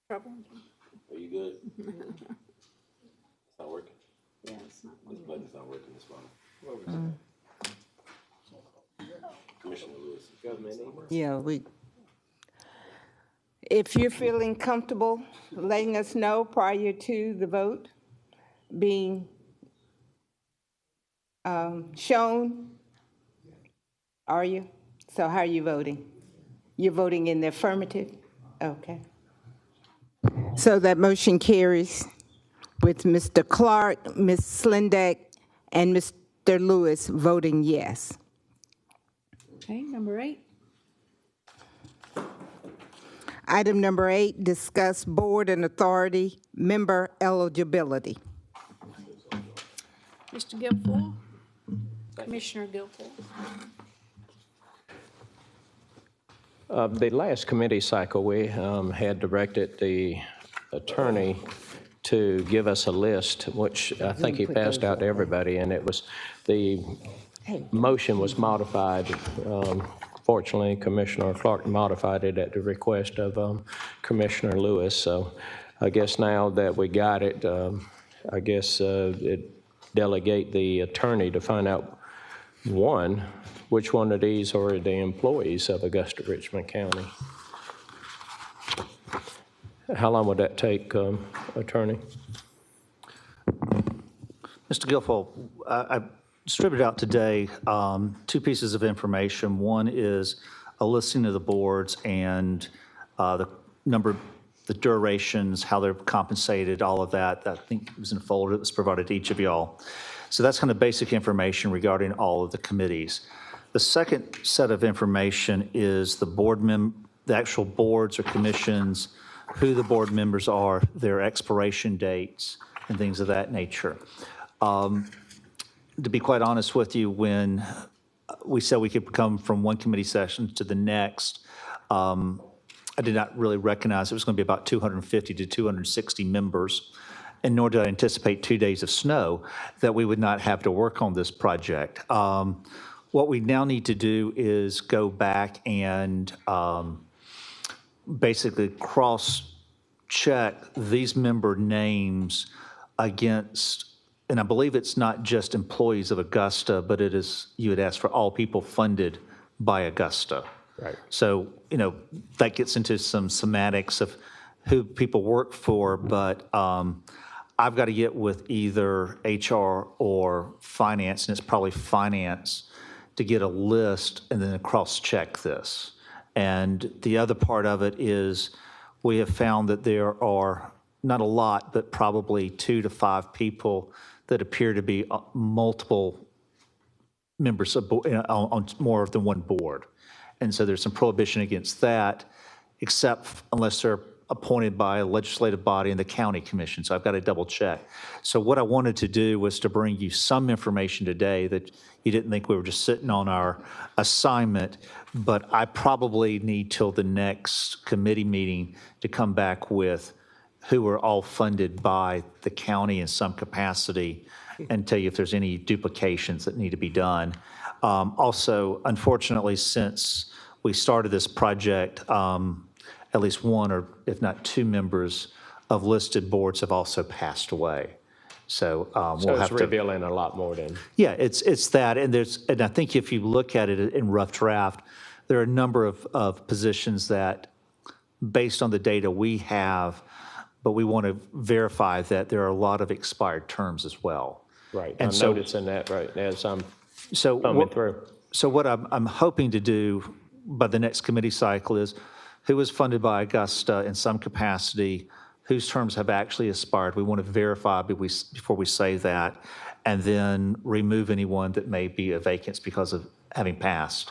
Trouble? Are you good? It's not working. Yeah, it's not. This button's not working this phone. Commissioner Lewis. Yeah, if you're feeling comfortable letting us know prior to the vote being shown, are you? So how are you voting? You're voting in the affirmative? Okay. So that motion carries with Mr. Clark, Ms. Slindeck, and Mr. Lewis voting yes. Okay, number 8. Item number 8, discuss board and authority member eligibility. Mr. Guilfoyle? Commissioner Guilfoyle? The last committee cycle, we had directed the attorney to give us a list, which I think he passed out to everybody, and it was, the motion was modified. Fortunately, Commissioner Clark modified it at the request of Commissioner Lewis. So I guess now that we got it, I guess it delegate the attorney to find out, one, which one of these are the employees of Augusta Richmond County. How long would that take, Attorney? Mr. Guilfoyle, I distributed out today 2 pieces of information. One is a listing of the boards and the number, the durations, how they're compensated, all of that. I think it was in a folder that was provided to each of y'all. So that's kind of basic information regarding all of the committees. The second set of information is the actual boards or commissions, who the board members are, their expiration dates, and things of that nature. To be quite honest with you, when we said we could come from one committee session to the next, I did not really recognize it was going to be about 250 to 260 members. and nor did I anticipate 2 days of snow, that we would not have to work on this project. What we now need to do is go back and basically cross-check these member names against, and I believe it's not just employees of Augusta, but it is, you had asked for all people funded by Augusta. Right. So, that gets into some semantics of who people work for, but I've got to get with either HR or finance, and it's probably finance, to get a list and then cross-check this. And the other part of it is we have found that there are, not a lot, but probably 2 to 5 people that appear to be multiple members of, on more than one board. And so there's some prohibition against that, except unless they're appointed by a legislative body and the county commission. So I've got to double check. So what I wanted to do was to bring you some information today that you didn't think we were just sitting on our assignment, but I probably need till the next committee meeting to come back with who are all funded by the county in some capacity and tell you if there's any duplications that need to be done. Also, unfortunately, since we started this project, at least one or if not 2 members of listed boards have also passed away. So we'll have it's to revealing a lot more than. Yeah, it's that, and I think if you look at it in rough draft, there are a number of positions that, based on the data we have, but we want to verify that there are a lot of expired terms as well. Right, And I'm so- noticing that right as I'm So thumbing through. So what I'm hoping to do by the next committee cycle is who is funded by Augusta in some capacity, whose terms have actually expired. We want to verify before we say that, and then remove anyone that may be a vacancy because of having passed.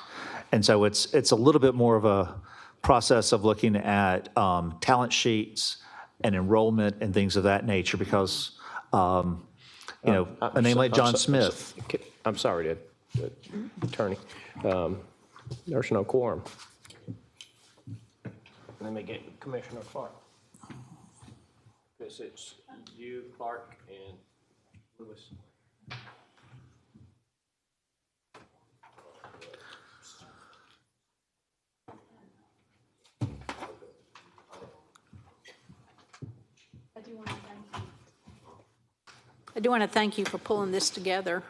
And so it's a little bit more of a process of looking at talent sheets and enrollment and things of that nature because, a name like John Smith. I'm sorry, Attorney. There's no quorum. Let me get Commissioner Clark. Because it's you, Clark, and Lewis. I do want to thank you for pulling this together,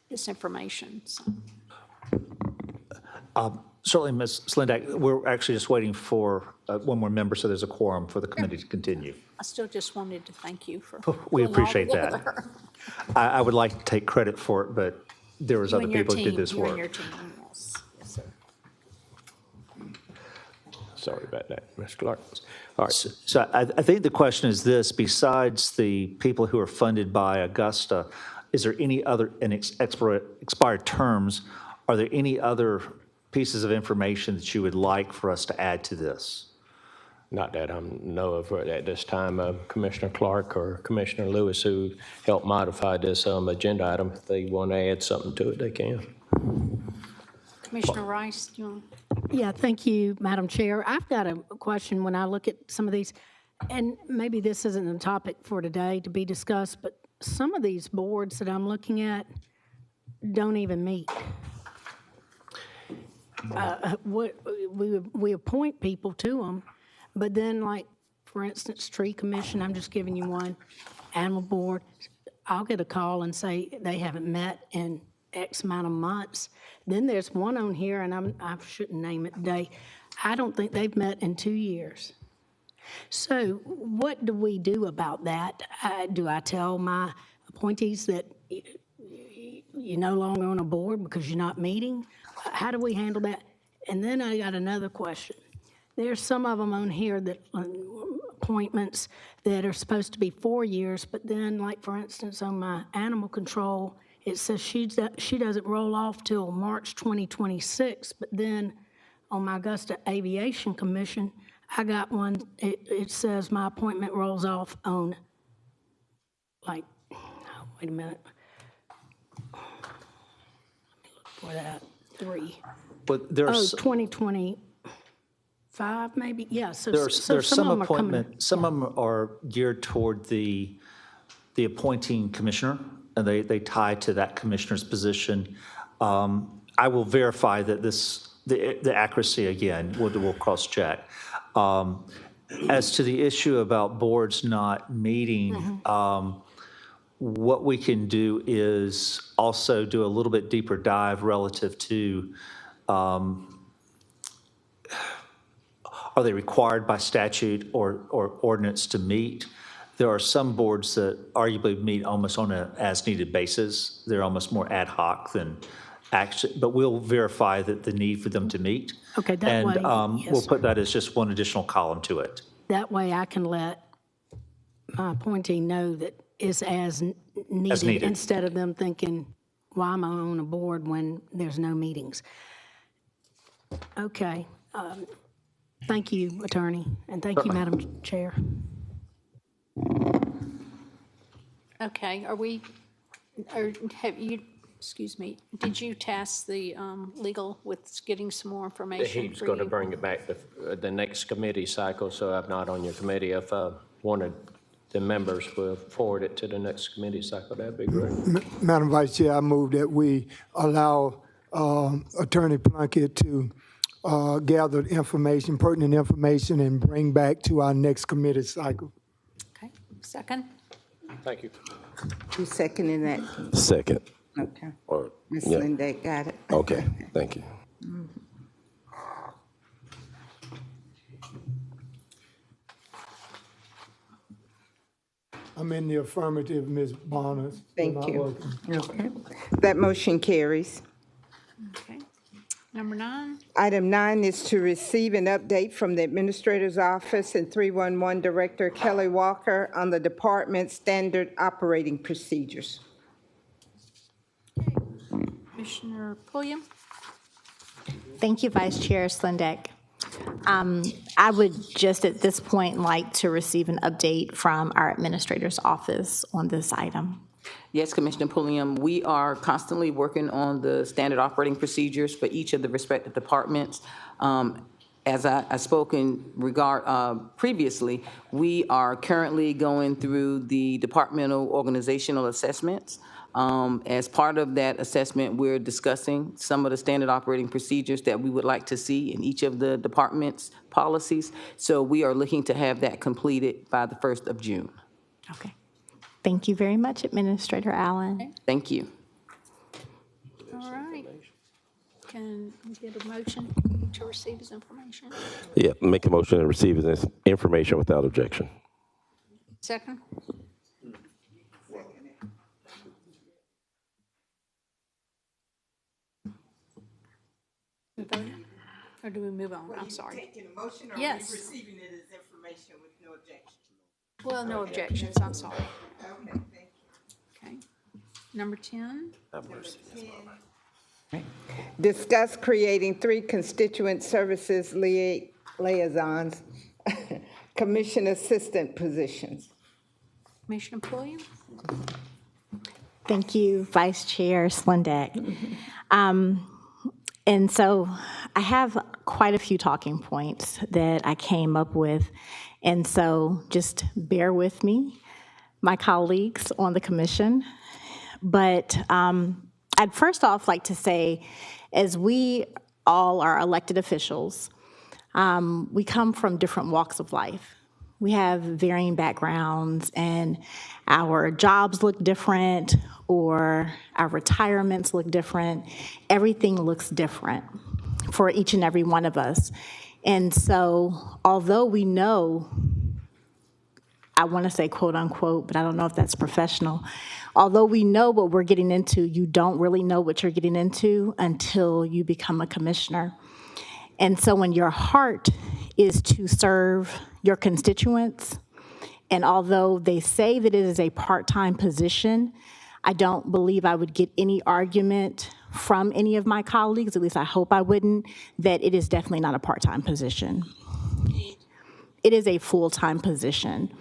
this information. So. Certainly, Ms. Slindak, we're actually just waiting for one more member, so there's a quorum for the committee to continue. I still just wanted to thank you for. We pulling all appreciate that. together. I would like to take credit for it, but there was You other and your people who did team, this you and work. your team, yes. Yes, sir. Sorry about that, Ms. Clark. All right. So I think the question is this: besides the people who are funded by Augusta, is there any other expired terms? Are there any other pieces of information that you would like for us to add to this? Not that I know of at this time. Commissioner Clark or Commissioner Lewis, who helped modify this agenda item, if they want to add something to it, they can. Commissioner Rice, do you want? Yeah, thank you, Madam Chair. I've got a question when I look at some of these, and maybe this isn't a topic for today to be discussed, but some of these boards that I'm looking at don't even meet. We appoint people to them, but then, like, for instance, Tree Commission, I'm just giving you one, Animal Board, I'll get a call and say they haven't met in X amount of months. Then there's one on here, and I shouldn't name it today, I don't think they've met in 2 years. So what do we do about that? Do I tell my appointees that you're no longer on a board because you're not meeting? How do we handle that? And then I got another question. There's some of them on here that appointments that are supposed to be 4 years, but then, like, for instance, on my animal control, it says she doesn't roll off till March 2026, but then on my Augusta Aviation Commission, I got one, it says my appointment rolls off on, like, wait a minute. Let me look for that, 3. But there's 2025 maybe? Yeah, so there's some of them are coming. appointment, some of them are geared toward the the appointing commissioner, and they tie to that commissioner's position. I will verify that the accuracy again, we'll cross-check. As to the issue about boards not meeting, what we can do is also do a little bit deeper dive relative to, are they required by statute or ordinance to meet? There are some boards that arguably meet almost on an as-needed basis. They're almost more ad hoc than action, but we'll verify that the need for them to meet. Okay, that way, And yes, we'll sir. put that as just one additional column to it. That way I can let my appointee know that it's as needed, needed. instead of them thinking, why am I on a board when there's no meetings? Okay. Thank you, Attorney, and thank you, Madam Chair. Okay, or have you, excuse me, did you task the legal with getting some more information He's for going to you? bring it back to the next committee cycle, so I'm not on your committee. If one of the members will forward it to the next committee cycle, that'd be great. Madam Vice Chair, I move that we allow Attorney Plunkett to gather information, pertinent information, and bring back to our next committee cycle. Okay, second? Thank you. You seconding that? Second. Okay. Or, Ms. yeah. Linda got it. Okay, thank you. I'm in the affirmative, Ms. Bonner. Thank you. Okay. That motion carries. Okay. Number 9? Item 9 is to receive an update from the Administrator's Office and 311 Director Kelly Walker on the department's standard operating procedures. Commissioner Pulliam? Thank you, Vice Chair Slendek. I would just at this point like to receive an update from our Administrator's Office on this item. Yes, Commissioner Pulliam, we are constantly working on the standard operating procedures for each of the respective departments. As I spoke in regard previously, we are currently going through the departmental organizational assessments. As part of that assessment, we're discussing some of the standard operating procedures that we would like to see in each of the departments' policies. So we are looking to have that completed by the 1st of June. Okay. Thank you very much, Administrator Allen. Thank you. All right. Can we get a motion to receive his information? Yeah, make a motion to receive this information without objection. Second? Or do we move on? I'm sorry. Taking a motion or Yes. receiving it as information with no objection? Well, no objections, I'm sorry. Okay, thank you. Okay. Number 10? Discuss creating 3 constituent services liaisons, commission assistant positions. Commissioner Pulliam? Thank you, Vice Chair Slendek. And so I have quite a few talking points that I came up with. And so just bear with me, my colleagues on the commission. But I'd first off like to say, as we all are elected officials, we come from different walks of life. We have varying backgrounds, and our jobs look different, or our retirements look different. Everything looks different for each and every one of us. And so, although we know, I want to say quote unquote, but I don't know if that's professional. Although we know what we're getting into, you don't really know what you're getting into until you become a commissioner. And so when your heart is to serve your constituents, and although they say that it is a part-time position, I don't believe I would get any argument from any of my colleagues, at least I hope I wouldn't, that it is definitely not a part-time position. It is a full-time position.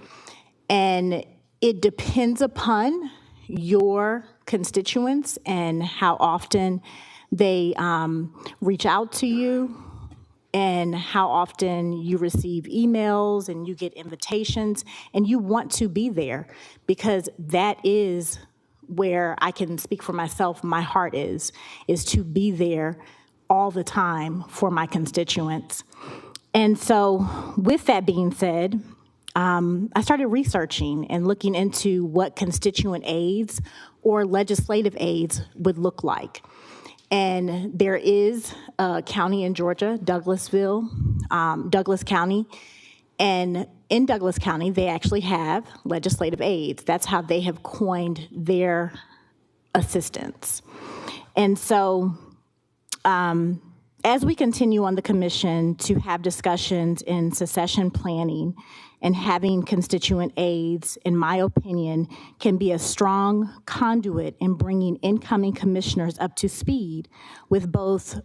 And it depends upon your constituents and how often they reach out to you and how often you receive emails and you get invitations, and you want to be there because that is where I can speak for myself, my heart is to be there all the time for my constituents. And so with that being said, I started researching and looking into what constituent aids or legislative aids would look like. And there is a county in Georgia, Douglas County. And in Douglas County, they actually have legislative aids. That's how they have coined their assistance. And so as we continue on the commission to have discussions in succession planning and having constituent aids, in my opinion, can be a strong conduit in bringing incoming commissioners up to speed with both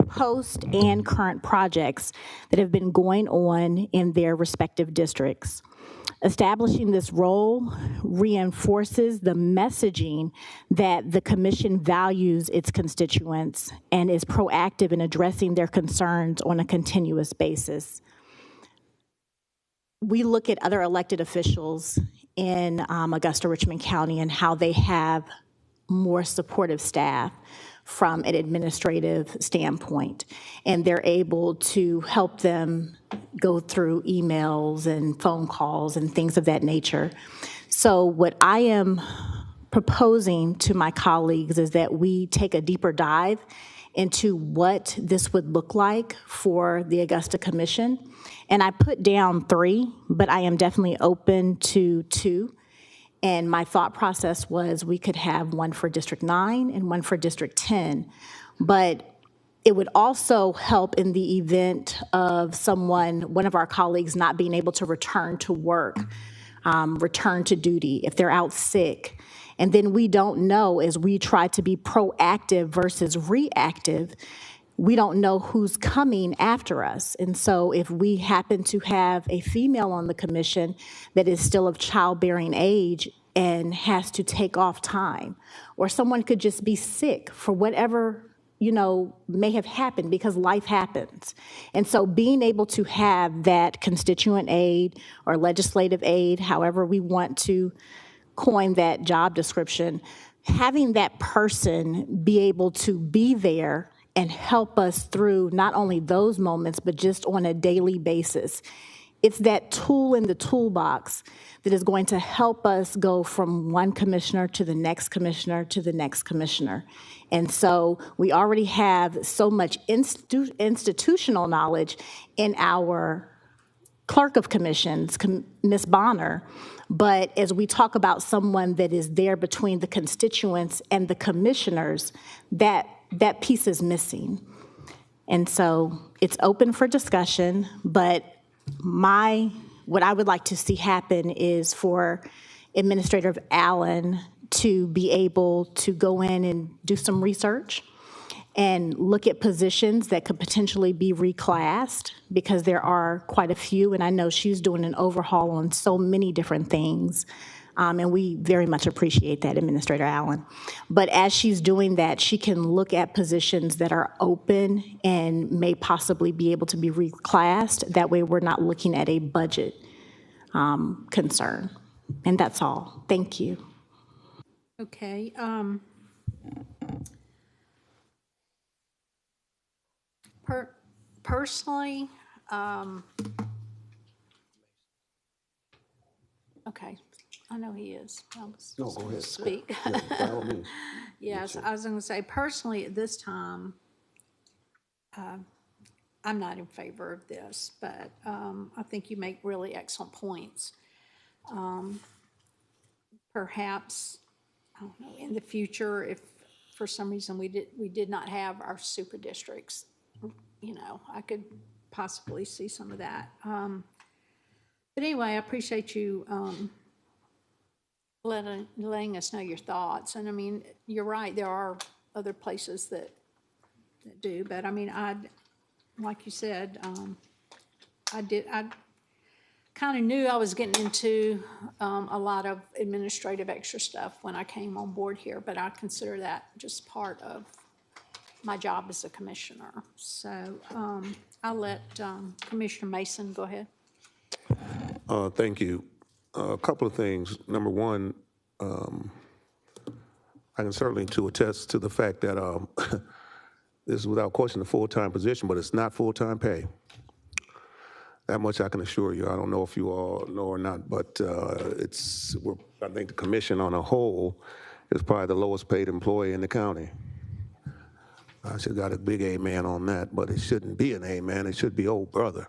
post and current projects that have been going on in their respective districts. Establishing this role reinforces the messaging that the commission values its constituents and is proactive in addressing their concerns on a continuous basis. We look at other elected officials in Augusta, Richmond County and how they have more supportive staff from an administrative standpoint, and they're able to help them go through emails and phone calls and things of that nature. So what I am proposing to my colleagues is that we take a deeper dive into what this would look like for the Augusta Commission. And I put down 3, but I am definitely open to 2. And my thought process was we could have one for District 9 and one for District 10. But it would also help in the event of one of our colleagues not being able to return to work, return to duty, if they're out sick. And then we don't know, as we try to be proactive versus reactive, we don't know who's coming after us. And so if we happen to have a female on the commission that is still of childbearing age and has to take off time, or someone could just be sick for whatever, may have happened because life happens. And so being able to have that constituent aid or legislative aid, however we want to coin that job description, having that person be able to be there and help us through not only those moments, but just on a daily basis. It's that tool in the toolbox that is going to help us go from one commissioner to the next commissioner to the next commissioner. And so we already have so much institutional knowledge in our clerk of commissions, Ms. Bonner, but as we talk about someone that is there between the constituents and the commissioners, that piece is missing. And so it's open for discussion, but what I would like to see happen is for Administrator Allen to be able to go in and do some research and look at positions that could potentially be reclassed, because there are quite a few, and I know she's doing an overhaul on so many different things. And we very much appreciate that, Administrator Allen. But as she's doing that, she can look at positions that are open and may possibly be able to be reclassed. That way we're not looking at a budget concern. And that's all. Thank you. Okay. Personally, okay, I know he is. No, go ahead. Speak. Yeah, by all means. Yes, I was going to say, personally, at this time, I'm not in favor of this, but I think you make really excellent points. Perhaps, I don't know, in the future, if for some reason we did not have our super districts, I could possibly see some of that. But anyway, I appreciate you letting us know your thoughts. And I mean, you're right, there are other places that do, but I mean, like you said, I kind of knew I was getting into a lot of administrative extra stuff when I came on board here, but I consider that just part of my job as a commissioner. So I'll let Commissioner Mason go ahead. Thank you. A couple of things. Number one, I can certainly attest to the fact that this is without question a full-time position, but it's not full-time pay. That much I can assure you. I don't know if you all know or not, but I think the commission on a whole is probably the lowest paid employee in the county. I should have got a big amen on that, but it shouldn't be an amen. It should be old brother.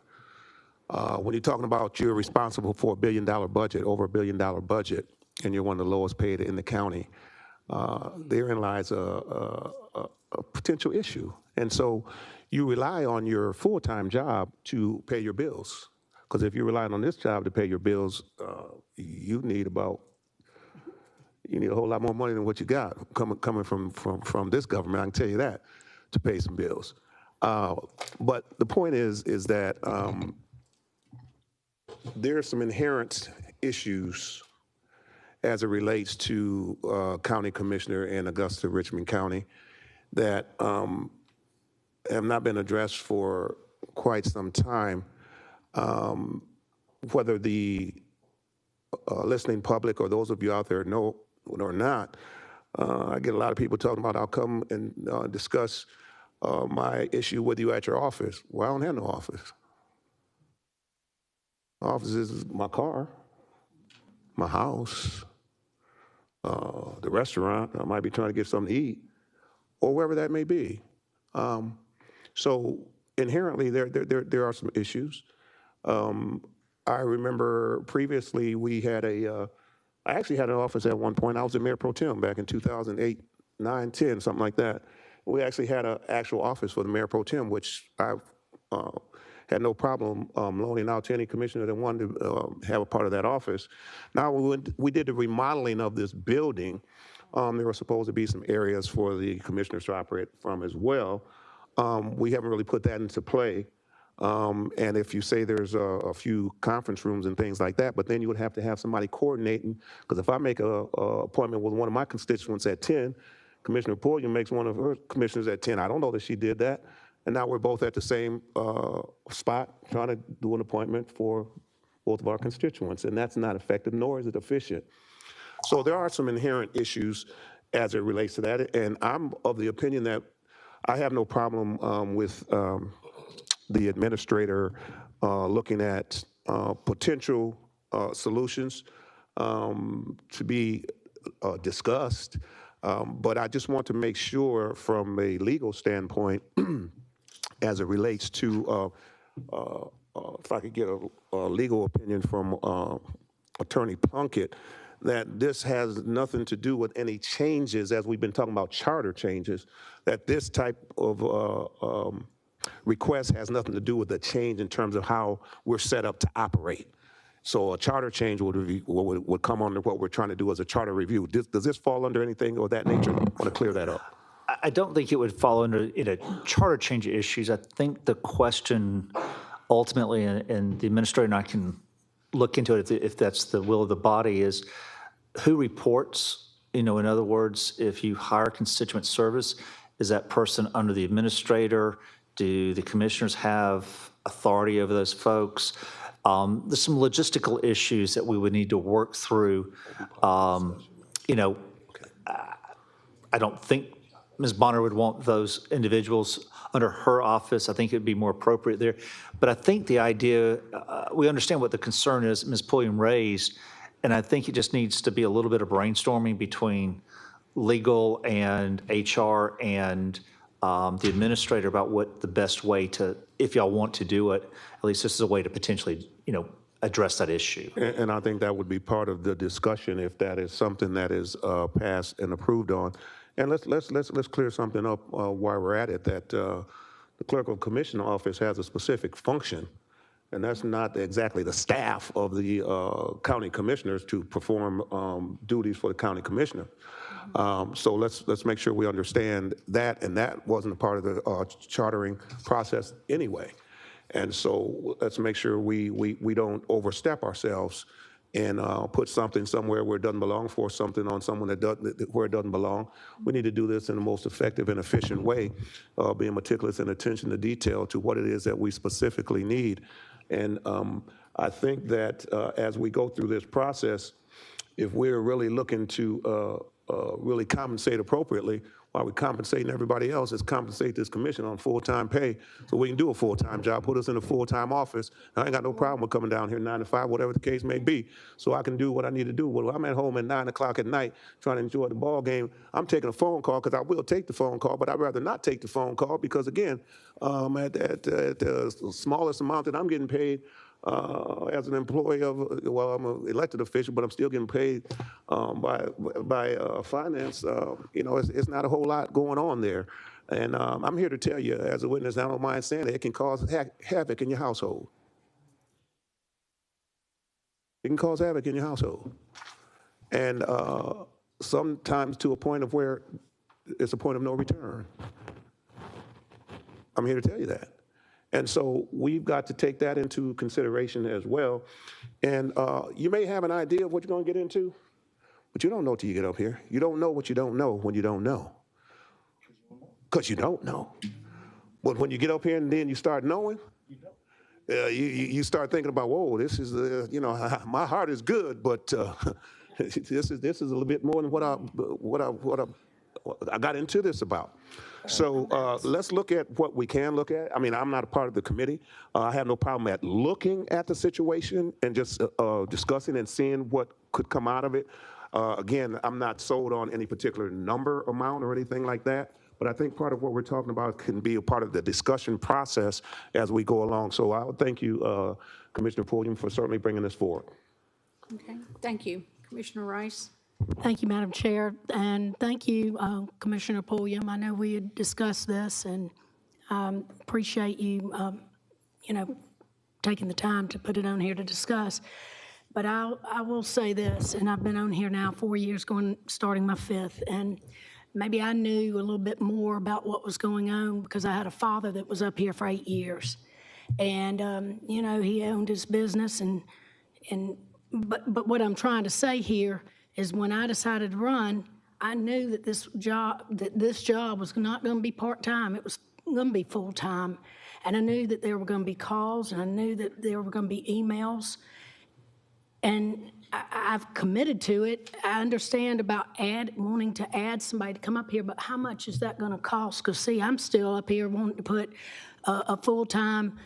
When you're talking about you're responsible for $1 billion budget, over $1 billion budget, and you're one of the lowest paid in the county, therein lies a potential issue. And so you rely on your full-time job to pay your bills. Because if you're relying on this job to pay your bills, you need a whole lot more money than what you got coming from this government, I can tell you that, to pay some bills. But the point is that there are some inherent issues as it relates to county commissioner in Augusta, Richmond County that have not been addressed for quite some time. Whether the listening public or those of you out there know or not, I get a lot of people talking about I'll come and discuss my issue with you at your office. Well, I don't have no office. My office is my car, my house, the restaurant. I might be trying to get something to eat, or wherever that may be. So inherently, there are some issues. I remember previously we had I actually had an office at one point. I was a mayor pro tem back in 2008, 9, 10, something like that. We actually had an actual office for the mayor pro tem, which I had no problem loaning out to any commissioner that wanted to have a part of that office. Now, we did the remodeling of this building. There were supposed to be some areas for the commissioners to operate from as well. We haven't really put that into play. And if you say there's a few conference rooms and things like that, but then you would have to have somebody coordinating, because if I make an appointment with one of my constituents at 10, Commissioner Pulliam makes one of her commissioners at 10. I don't know that she did that. And now we're both at the same spot trying to do an appointment for both of our constituents. And that's not effective, nor is it efficient. So there are some inherent issues as it relates to that. And I'm of the opinion that I have no problem with the administrator looking at potential solutions to be discussed. But I just want to make sure from a legal standpoint, as it relates to, if I could get a legal opinion from Attorney Plunkett, that this has nothing to do with any changes, as we've been talking about charter changes, that this type of request has nothing to do with the change in terms of how we're set up to operate. So a charter change would come under what we're trying to do as a charter review. Does this fall under anything of that nature? I want to clear that up. I don't think it would fall under charter change issues. I think the question ultimately, and the administrator and I can look into it if that's the will of the body, is who reports. In other words, if you hire constituent service, is that person under the administrator? Do the commissioners have authority over those folks? There's some logistical issues that we would need to work through. I don't think Ms. Bonner would want those individuals under her office. I think it'd be more appropriate there. But I think the idea, we understand what the concern is Ms. Pulliam raised, and I think it just needs to be a little bit of brainstorming between legal and HR and the administrator about what the best way to, if y'all want to do it, at least this is a way to potentially, address that issue. And I think that would be part of the discussion if that is something that is passed and approved on. And let's clear something up while we're at it, that the clerical commission office has a specific function, and that's not exactly the staff of the county commissioners to perform duties for the county commissioner. So let's make sure we understand that, and that wasn't a part of the chartering process anyway. And so let's make sure we don't overstep ourselves and put something somewhere where it doesn't belong, force something on someone where it doesn't belong. We need to do this in the most effective and efficient way, being meticulous and attention to detail to what it is that we specifically need. And I think that as we go through this process, if we're really looking to really compensate appropriately, while we're compensating everybody else, is compensate this commission on full-time pay so we can do a full-time job, put us in a full-time office. I ain't got no problem with coming down here 9 to 5, whatever the case may be, so I can do what I need to do. Well, I'm at home at 9 o'clock at night trying to enjoy the ball game. I'm taking a phone call because I will take the phone call, but I'd rather not take the phone call because, again, at the smallest amount that I'm getting paid, as an employee of, well, I'm an elected official, but I'm still getting paid by finance. You know, it's not a whole lot going on there. And I'm here to tell you, as a witness, I don't mind saying it can cause havoc in your household. It can cause havoc in your household. And sometimes to a point of where it's a point of no return. I'm here to tell you that. And so we've got to take that into consideration as well. And you may have an idea of what you're going to get into, but you don't know till you get up here. You don't know what you don't know when you don't know. Because you don't know. But when you get up here and then you start knowing, you start thinking about, whoa, this is, you know, my heart is good, but this is a little bit more than what I got into this about. So let's look at what we can look at. I mean, I'm not a part of the committee. I have no problem at looking at the situation and just discussing and seeing what could come out of it. Again, I'm not sold on any particular number amount or anything like that, but I think part of what we're talking about can be a part of the discussion process as we go along. So I would thank you, Commissioner Pulliam, for certainly bringing this forward. Okay, thank you. Commissioner Rice? Thank you, Madam Chair, and thank you, Commissioner Pulliam. I know we had discussed this, and appreciate you, you know, taking the time to put it on here to discuss. But I will say this, and I've been on here now 4 years, starting my 5th, and maybe I knew a little bit more about what was going on because I had a father that was up here for 8 years, and you know, he owned his business, but what I'm trying to say here is when I decided to run, I knew that this job was not going to be part-time. It was going to be full-time. And I knew that there were going to be calls, and I knew that there were going to be emails. And I've committed to it. I understand about wanting to add somebody to come up here, but how much is that going to cost? Because, see, I'm still up here wanting to put a full-time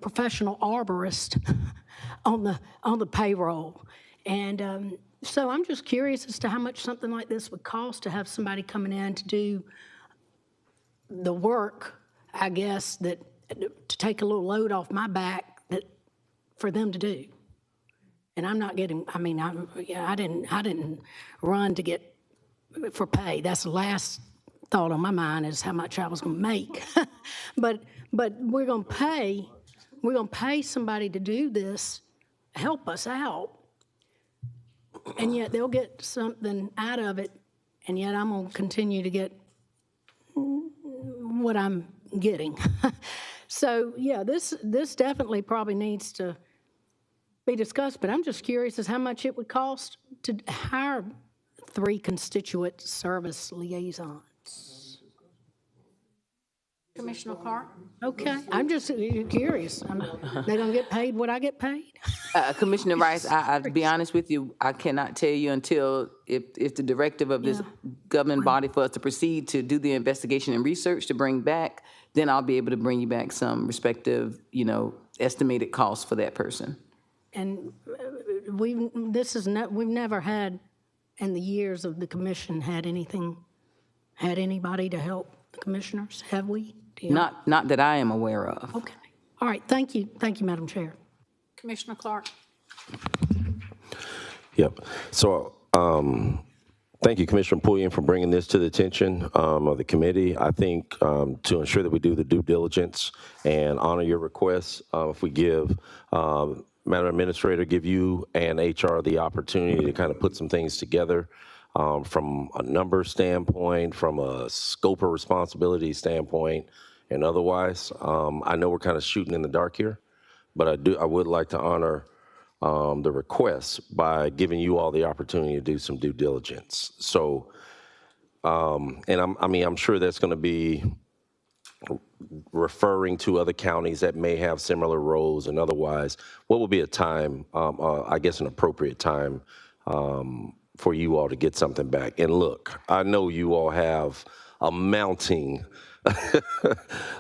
professional arborist on the payroll. And so I'm just curious as to how much something like this would cost to have somebody coming in to do the work, I guess, that to take a little load off my back for them to do. And I'm not getting, I mean, I didn't run to get for pay. That's the last thought on my mind is how much I was going to make. but we're going to pay somebody to do this, help us out. And yet they'll get something out of it, and yet I'm going to continue to get what I'm getting. So, yeah, this definitely probably needs to be discussed, but I'm just curious as how much it would cost to hire 3 constituent service liaisons. Commissioner Clark? Okay, I'm just curious. They're going to get paid what I get paid? Commissioner Rice, I'll be honest with you, I cannot tell you until if the directive of this governing body for us to proceed to do the investigation and research to bring back, then I'll be able to bring you back some respective, you know, estimated costs for that person. And we've never had, in the years of the commission, had anybody to help the commissioners, have we? Not that I am aware of. Okay. All right. Thank you, Madam Chair. Commissioner Clark? Yep. So thank you, Commissioner Pulliam, for bringing this to the attention of the committee. I think to ensure that we do the due diligence and honor your requests, if we give Madam Administrator, give you and HR the opportunity to kind of put some things together from a number standpoint, from a scope of responsibility standpoint, and otherwise. I know we're kind of shooting in the dark here, but I would like to honor the request by giving you all the opportunity to do some due diligence. So, and I'm sure that's going to be referring to other counties that may have similar roles, and otherwise, what would be a time, I guess an appropriate time for you all to get something back? And look, I know you all have a mounting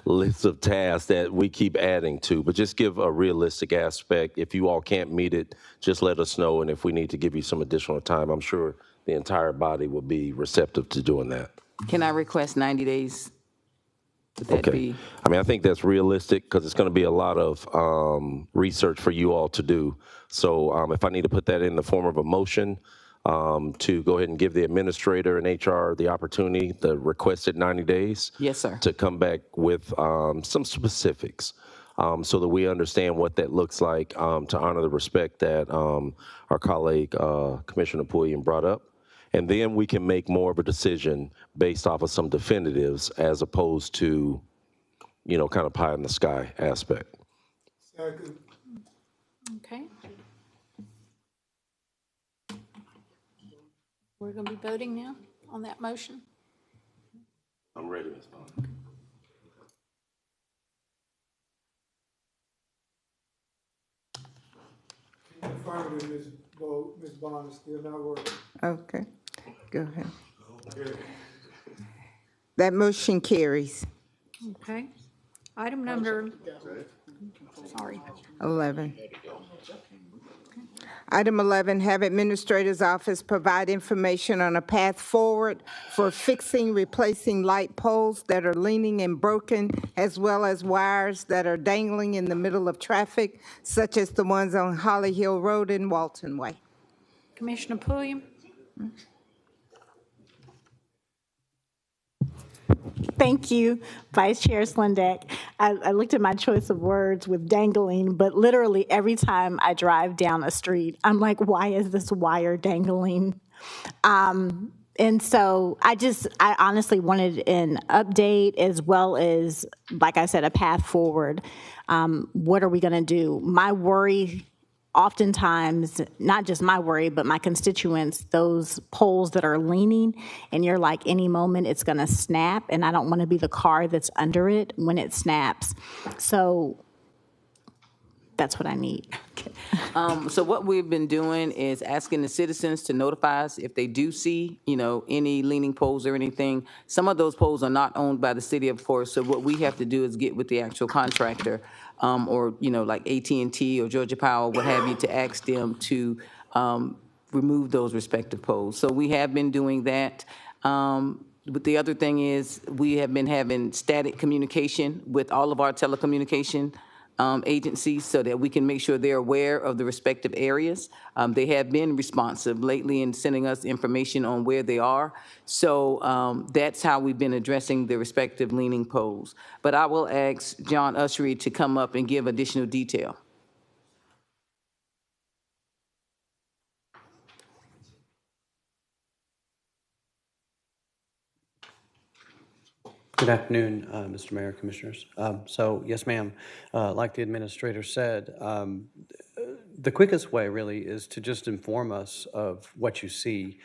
list of tasks that we keep adding to, but just give a realistic aspect. If you all can't meet it, just let us know, and if we need to give you some additional time, I'm sure the entire body will be receptive to doing that. Can I request 90 days? Would that Okay. be? I mean, I think that's realistic because it's going to be a lot of research for you all to do. So if I need to put that in the form of a motion to go ahead and give the administrator and HR the opportunity, the requested 90 days. Yes, sir. To come back with some specifics so that we understand what that looks like to honor the respect that our colleague, Commissioner Pulliam, brought up. And then we can make more of a decision based off of some definitives as opposed to, kind of pie in the sky aspect. Okay. We're going to be voting now on that motion. I'm ready, Ms. Bond. Affirmative, Ms. Bond is still not working. Okay, go ahead. That motion carries. Okay. Item number, sorry. 11. Item 11, have Administrator's Office provide information on a path forward for fixing, replacing light poles that are leaning and broken, as well as wires that are dangling in the middle of traffic, such as the ones on Holly Hill Road and Walton Way. Commissioner Pulliam? Thank you, Vice Chair Slindeck. I looked at my choice of words with dangling, but literally every time I drive down a street, I'm like, why is this wire dangling? And so I honestly wanted an update as well as, like I said, a path forward. What are we going to do? My worry, oftentimes, not just my worry, but my constituents, those poles that are leaning, and you're like, any moment it's going to snap, and I don't want to be the car that's under it when it snaps. So that's what I need. So what we've been doing is asking the citizens to notify us if they do see, any leaning poles or anything. Some of those poles are not owned by the city, of course, so what we have to do is get with the actual contractor, or, like AT&T or Georgia Power, what have you, to ask them to remove those respective poles. So we have been doing that. But the other thing is, we have been having static communication with all of our telecommunication agencies so that we can make sure they're aware of the respective areas. They have been responsive lately in sending us information on where they are. So that's how we've been addressing the respective leaning poles. But I will ask John Ushery to come up and give additional detail. Good afternoon, Mr. Mayor, Commissioners. So, yes, ma'am, like the administrator said, the quickest way really is to just inform us of what you see.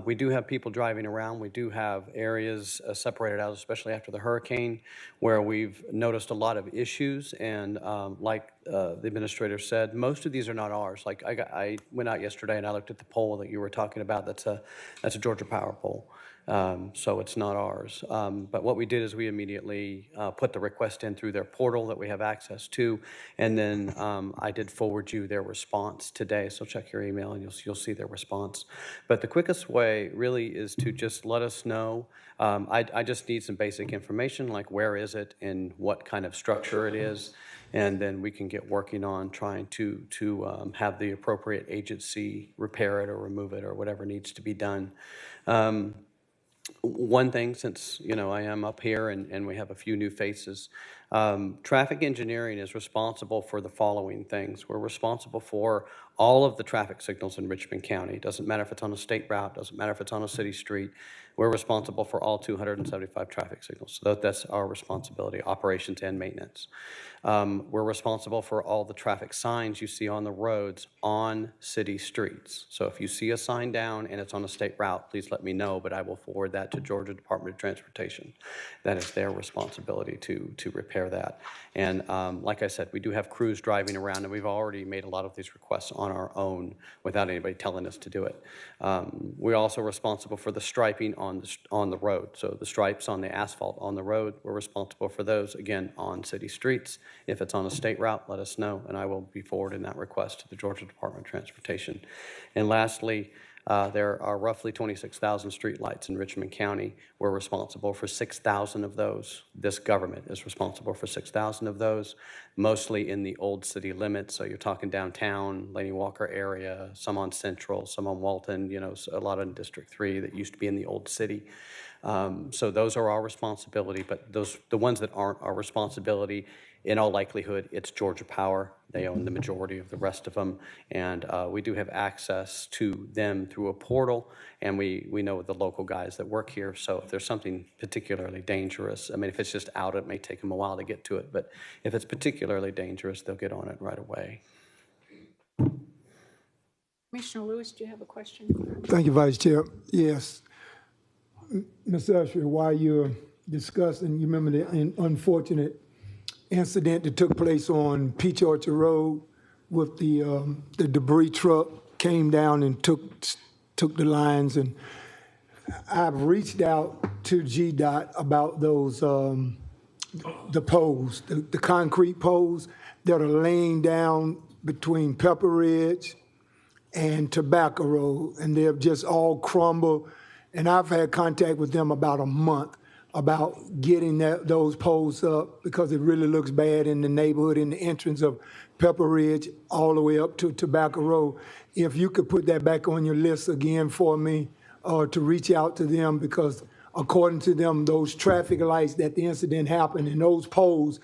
We do have people driving around. We do have areas separated out, especially after the hurricane, where we've noticed a lot of issues. And like the administrator said, most of these are not ours. Like I went out yesterday and I looked at the pole that you were talking about. That's a Georgia Power pole. So it's not ours. But what we did is we immediately put the request in through their portal that we have access to, and then I did forward you their response today, so check your email and you'll see their response. But the quickest way really is to just let us know. I just need some basic information, like where is it and what kind of structure it is, and then we can get working on trying to have the appropriate agency repair it or remove it or whatever needs to be done. One thing, since I am up here and we have a few new faces, traffic engineering is responsible for the following things. We're responsible for all of the traffic signals in Richmond County. Doesn't matter if it's on a state route, doesn't matter if it's on a city street. We're responsible for all 275 traffic signals. So that's our responsibility, operations and maintenance. We're responsible for all the traffic signs you see on the roads on city streets. So if you see a sign down and it's on a state route, please let me know, but I will forward that to Georgia Department of Transportation. That is their responsibility to repair that. And like I said, we do have crews driving around, and we've already made a lot of these requests on our own without anybody telling us to do it. We're also responsible for the striping on the road. So the stripes on the asphalt on the road, we're responsible for those, again, on city streets. If it's on a state route, let us know, and I will be forwarding that request to the Georgia Department of Transportation. And lastly, there are roughly 26,000 streetlights in Richmond County. We're responsible for 6,000 of those. This government is responsible for 6,000 of those, mostly in the old city limits. So you're talking downtown, Laney Walker area, some on Central, some on Walton, you know, a lot in District 3 that used to be in the old city. So those are our responsibility, but the ones that aren't our responsibility, in all likelihood, it's Georgia Power. They own the majority of the rest of them, and we do have access to them through a portal, and we know the local guys that work here, so if there's something particularly dangerous, I mean, if it's just out, it may take them a while to get to it, but if it's particularly dangerous, they'll get on it right away. Commissioner Lewis, do you have a question? Thank you, Vice Chair. Yes. Ms. Usher, while you're discussing, you remember the unfortunate incident that took place on Peach Orchard Road with the debris truck came down and took the lines, and I've reached out to GDOT about those the poles, the concrete poles that are laying down between Pepper Ridge and Tobacco Road, and they've just all crumbled. And I've had contact with them about a month about getting those poles up, because it really looks bad in the neighborhood, in the entrance of Pepper Ridge all the way up to Tobacco Road. If you could put that back on your list again for me, to reach out to them, because according to them, those traffic lights that the incident happened and those poles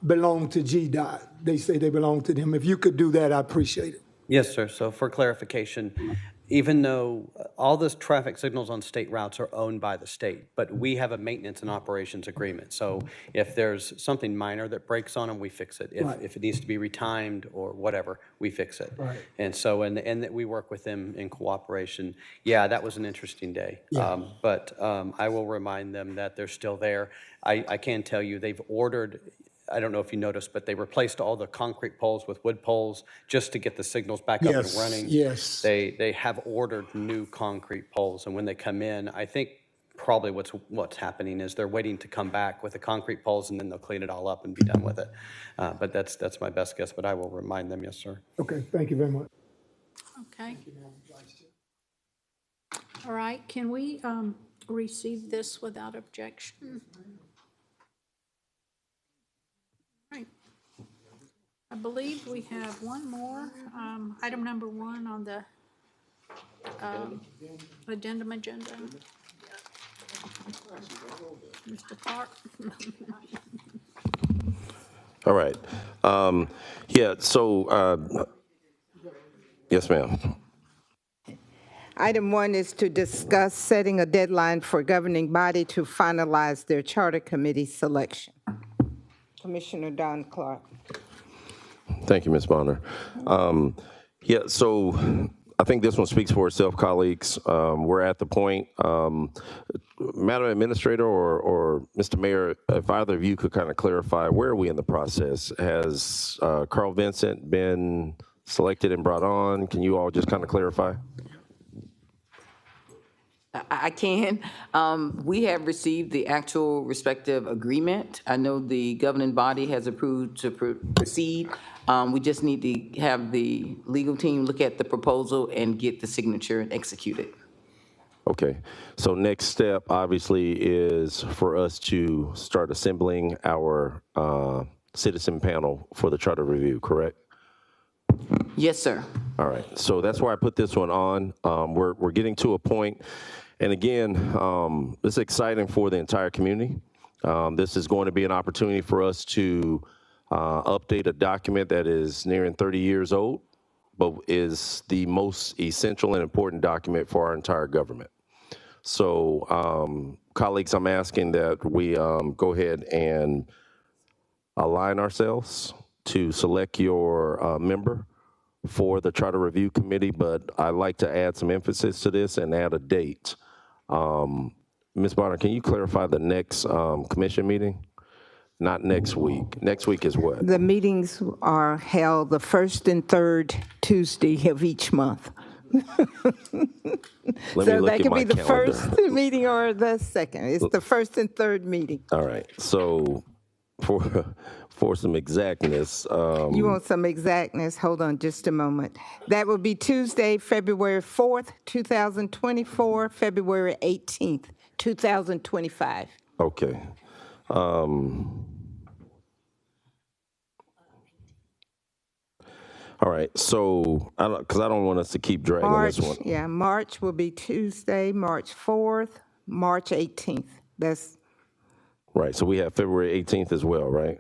belong to GDOT. They say they belong to them. If you could do that, I appreciate it. Yes, sir. So for clarification, even though all those traffic signals on state routes are owned by the state, but we have a maintenance and operations agreement. So if there's something minor that breaks on them, we fix it. If it needs to be retimed or whatever, we fix it. Right. And so, and that we work with them in cooperation. Yeah, that was an interesting day. Yeah. But I will remind them that they're still there. I can tell you they've ordered, I don't know if you noticed, but they replaced all the concrete poles with wood poles just to get the signals back up and running. Yes. They have ordered new concrete poles, and when they come in, I think probably what's happening is they're waiting to come back with the concrete poles, and then they'll clean it all up and be done with it. But that's my best guess, but I will remind them, yes, sir. Okay, thank you very much. Okay. All right, can we receive this without objection? Right. I believe we have one more, item number 1 on the addendum agenda. Mr. Clark. All right. Yeah, so, yes, ma'am. Item 1 is to discuss setting a deadline for governing body to finalize their charter committee selection. Commissioner Don Clark. Thank you, Ms. Bonner. Yeah, so I think this one speaks for itself, colleagues. We're at the point, Madam Administrator or Mr. Mayor, if either of you could kind of clarify, where are we in the process? Has Carl Vincent been selected and brought on? Can you all just kind of clarify? I can. We have received the actual respective agreement. I know the governing body has approved to proceed. We just need to have the legal team look at the proposal and get the signature and execute it. Okay, so next step obviously is for us to start assembling our citizen panel for the charter review, correct? Yes, sir. All right, so that's why I put this one on. We're getting to a point, and again, this is exciting for the entire community. This is going to be an opportunity for us to update a document that is nearing 30 years old. but is the most essential and important document for our entire government. So, colleagues, I'm asking that we go ahead and align ourselves to select your member for the Charter Review Committee, but I'd like to add some emphasis to this and add a date. Ms. Bonner, can you clarify the next commission meeting? Not next week. Next week is what? The meetings are held the first and third Tuesday of each month. Let me So look that at could my be the calendar. first meeting or the second. It's the first and third meeting. All right. So for some exactness, You want some exactness? Hold on just a moment. That will be Tuesday, February 4th, 2024, February 18th, 2025. okay. All right. So, because I don't want us to keep dragging March, this one. yeah, March will be Tuesday, March 4th, March 18th. That's, Right. So we have February 18th as well, right?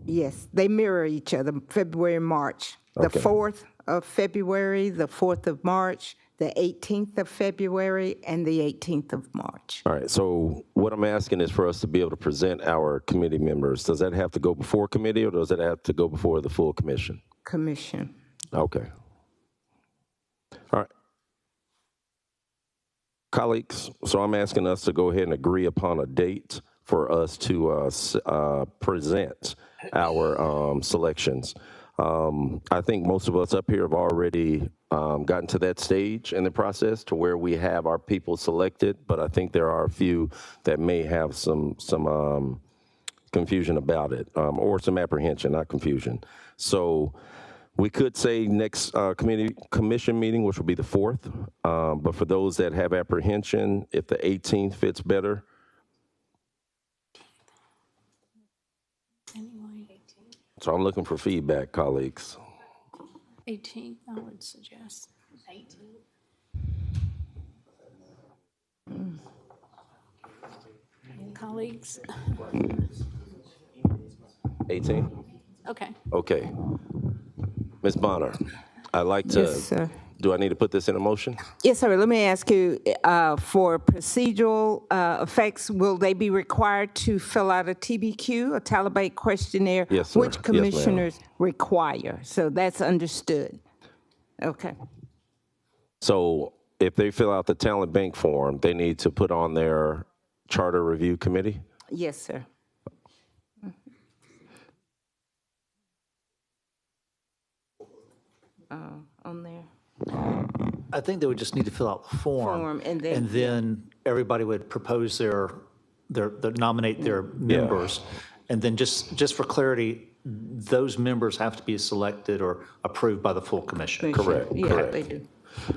yes, they mirror each other, February and March. The Okay. 4th of February, the 4th of March, the 18th of February, and the 18th of March. All right. So what I'm asking is for us to be able to present our committee members. Does that have to go before committee or does it have to go before the full commission? Commission. Okay. All right. Colleagues, so I'm asking us to go ahead and agree upon a date for us to present our selections. I think most of us up here have already gotten to that stage in the process to where we have our people selected, but I think there are a few that may have some confusion about it, or some apprehension, not confusion. So we could say next commission meeting, which will be the 4th, but for those that have apprehension, if the 18th fits better. Anyway, So I'm looking for feedback, colleagues. 18th, I would suggest. 18th. Colleagues, 18? okay. Okay. Ms. Bonner, I'd like to. Yes, sir. Do I need to put this in a motion? Yes, sir. Let me ask you, for procedural effects, will they be required to fill out a TBQ, a Taliban questionnaire? Yes, sir. Which Yes, ma'am. commissioners require? So that's understood. Okay. So if they fill out the talent bank form, they need to put on their charter review committee? Yes, sir. On there. I think they would just need to fill out the form. And then- Everybody would propose their nominate their members. And then just for clarity, those members have to be selected or approved by the full commission. Correct, Yeah, correct. they do.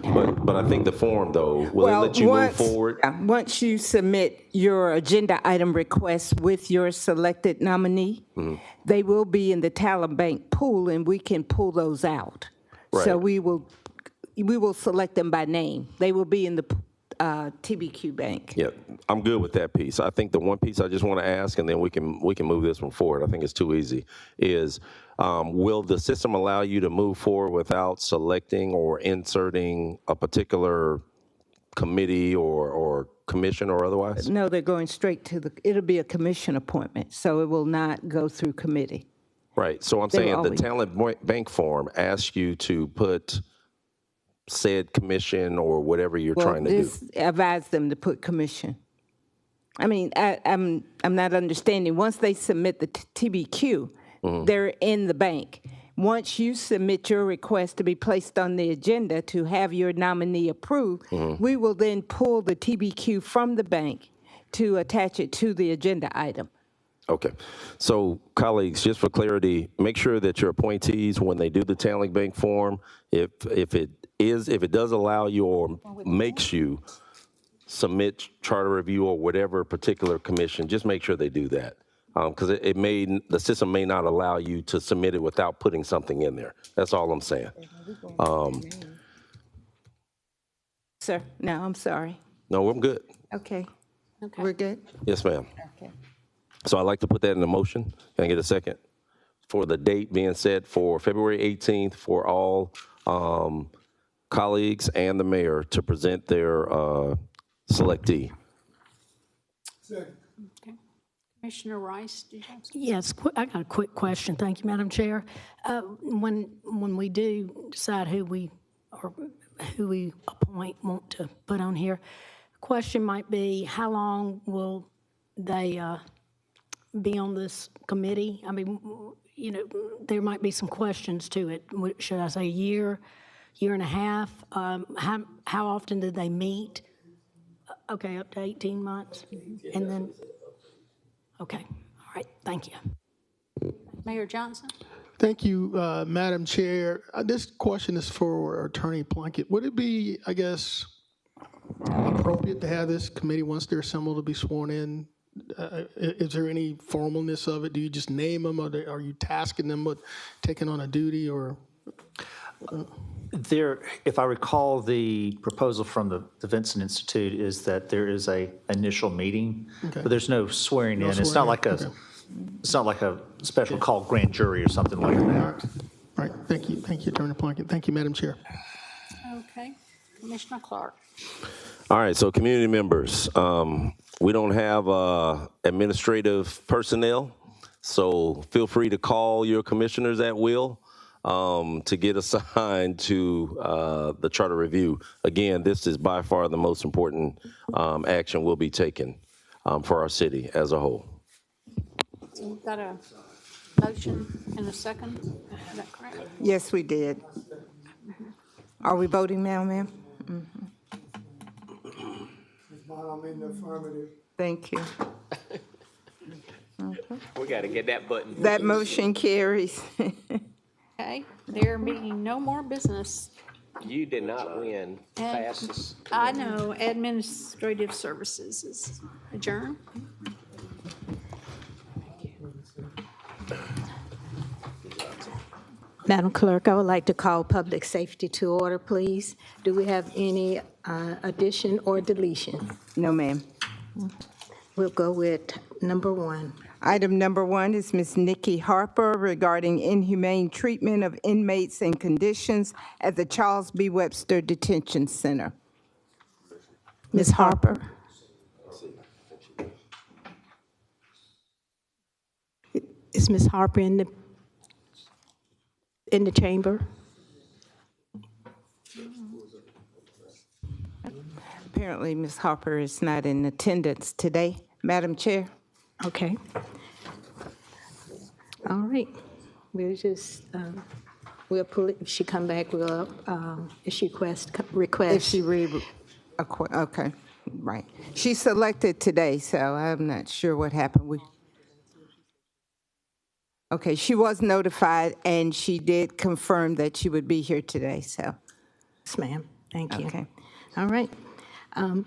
But I think the form, though, will it let you move forward? Once you submit your agenda item request with your selected nominee, Mm-hmm. they will be in the talent bank pool, and we can pull those out. So Right. we will select them by name. They will be in the TBQ bank. Yeah, I'm good with that piece. I think the one piece I just want to ask, and then we can move this one forward. I think it's too easy. Is will the system allow you to move forward without selecting or inserting a particular committee or commission or otherwise? No, they're going straight to it'll be a commission appointment, so it will not go through committee. Right. So I'm They will saying the always- talent bank form asks you to put said commission or whatever you're trying to do. This advise them to put commission. I mean, I'm not understanding. Once they submit the TBQ, Mm-hmm. they're in the bank. Once you submit your request to be placed on the agenda to have your nominee approved, Mm-hmm. we will then pull the TBQ from the bank to attach it to the agenda item. Okay. So, colleagues, just for clarity, make sure that your appointees, when they do the talent bank form, if it does allow you or makes you submit charter review or whatever particular commission, just make sure they do that. Because the system may not allow you to submit it without putting something in there. That's all I'm saying. Sir, no, I'm sorry. No, I'm good. Okay. We're good? Yes, ma'am. Okay. So I'd like to put that in the motion. Can I get a second? For the date being set for February 18th for all colleagues and the mayor to present their selectee. Okay. Commissioner Rice, did you have something? Yes, I got a quick question. Thank you, Madam Chair. When we do decide who we appoint, want to put on here, question might be, how long will they be on this committee? I mean, you know, there might be some questions to it. Should I say a year, year and a half? How often do they meet? Okay, up to 18 months? And then, okay, all right, thank you. Mayor Johnson? Thank you, Madam Chair. This question is for Attorney Plunkett. Would it be, I guess, appropriate to have this committee, once they're assembled, to be sworn in? Is there any formalness of it? Do you just name them, or are you tasking them with taking on a duty, or? If I recall, the proposal from the Vincent Institute is that there is a initial meeting, Okay. but there's no swearing in. It's swearing not in, like okay. it's not like a special called grand jury or something like that. All right, thank you, Attorney Plunkett. Thank you, Madam Chair. Okay. Commissioner Clark? All right, so community members, we don't have administrative personnel, so feel free to call your commissioners at will to get assigned to the charter review. Again, this is by far the most important action we'll be taking for our city as a whole. So we've got a motion and a second, is that correct? Yes, we did. Are we voting now, ma'am? I'm in the affirmative. Thank you. We got to get that button. That motion carries. Okay, there being no more business. You did not win fastest. I know, administrative services is adjourned. Madam Clerk, I would like to call public safety to order, please. Do we have any addition or deletion? No, ma'am. We'll go with number 1. Item number 1 is Ms. Nikki Harper regarding inhumane treatment of inmates and conditions at the Charles B. Webster Detention Center. Ms. Harper? Is Ms. Harper in the chamber? Apparently, Ms. Harper is not in attendance today. Madam Chair? Okay. All right. We'll just, we'll pull it. If she come back, we'll issue request. If she okay, right. She selected today, so I'm not sure what happened. Okay, she was notified, and she did confirm that she would be here today, so. Yes, ma'am. Thank you. Okay. All right. I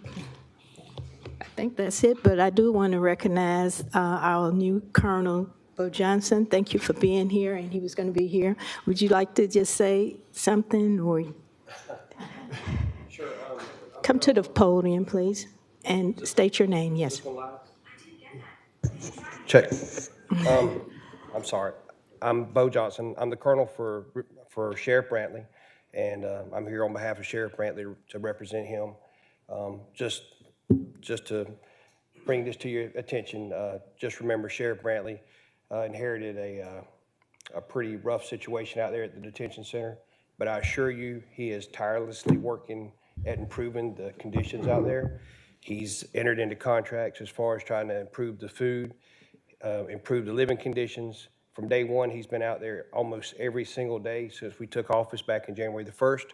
think that's it, but I do want to recognize our new Colonel Bo Johnson. Thank you for being here, and he was going to be here. Would you like to just say something, or? Sure. Come to the podium, please, and state your name, yes. Check. I'm sorry. I'm Bo Johnson. I'm the colonel for Sheriff Brantley, and I'm here on behalf of Sheriff Brantley to represent him. Just to bring this to your attention, just remember Sheriff Brantley inherited a pretty rough situation out there at the detention center, but I assure you he is tirelessly working at improving the conditions out there. He's entered into contracts as far as trying to improve the food, improve the living conditions. From day one, he's been out there almost every single day since we took office back in January the 1st.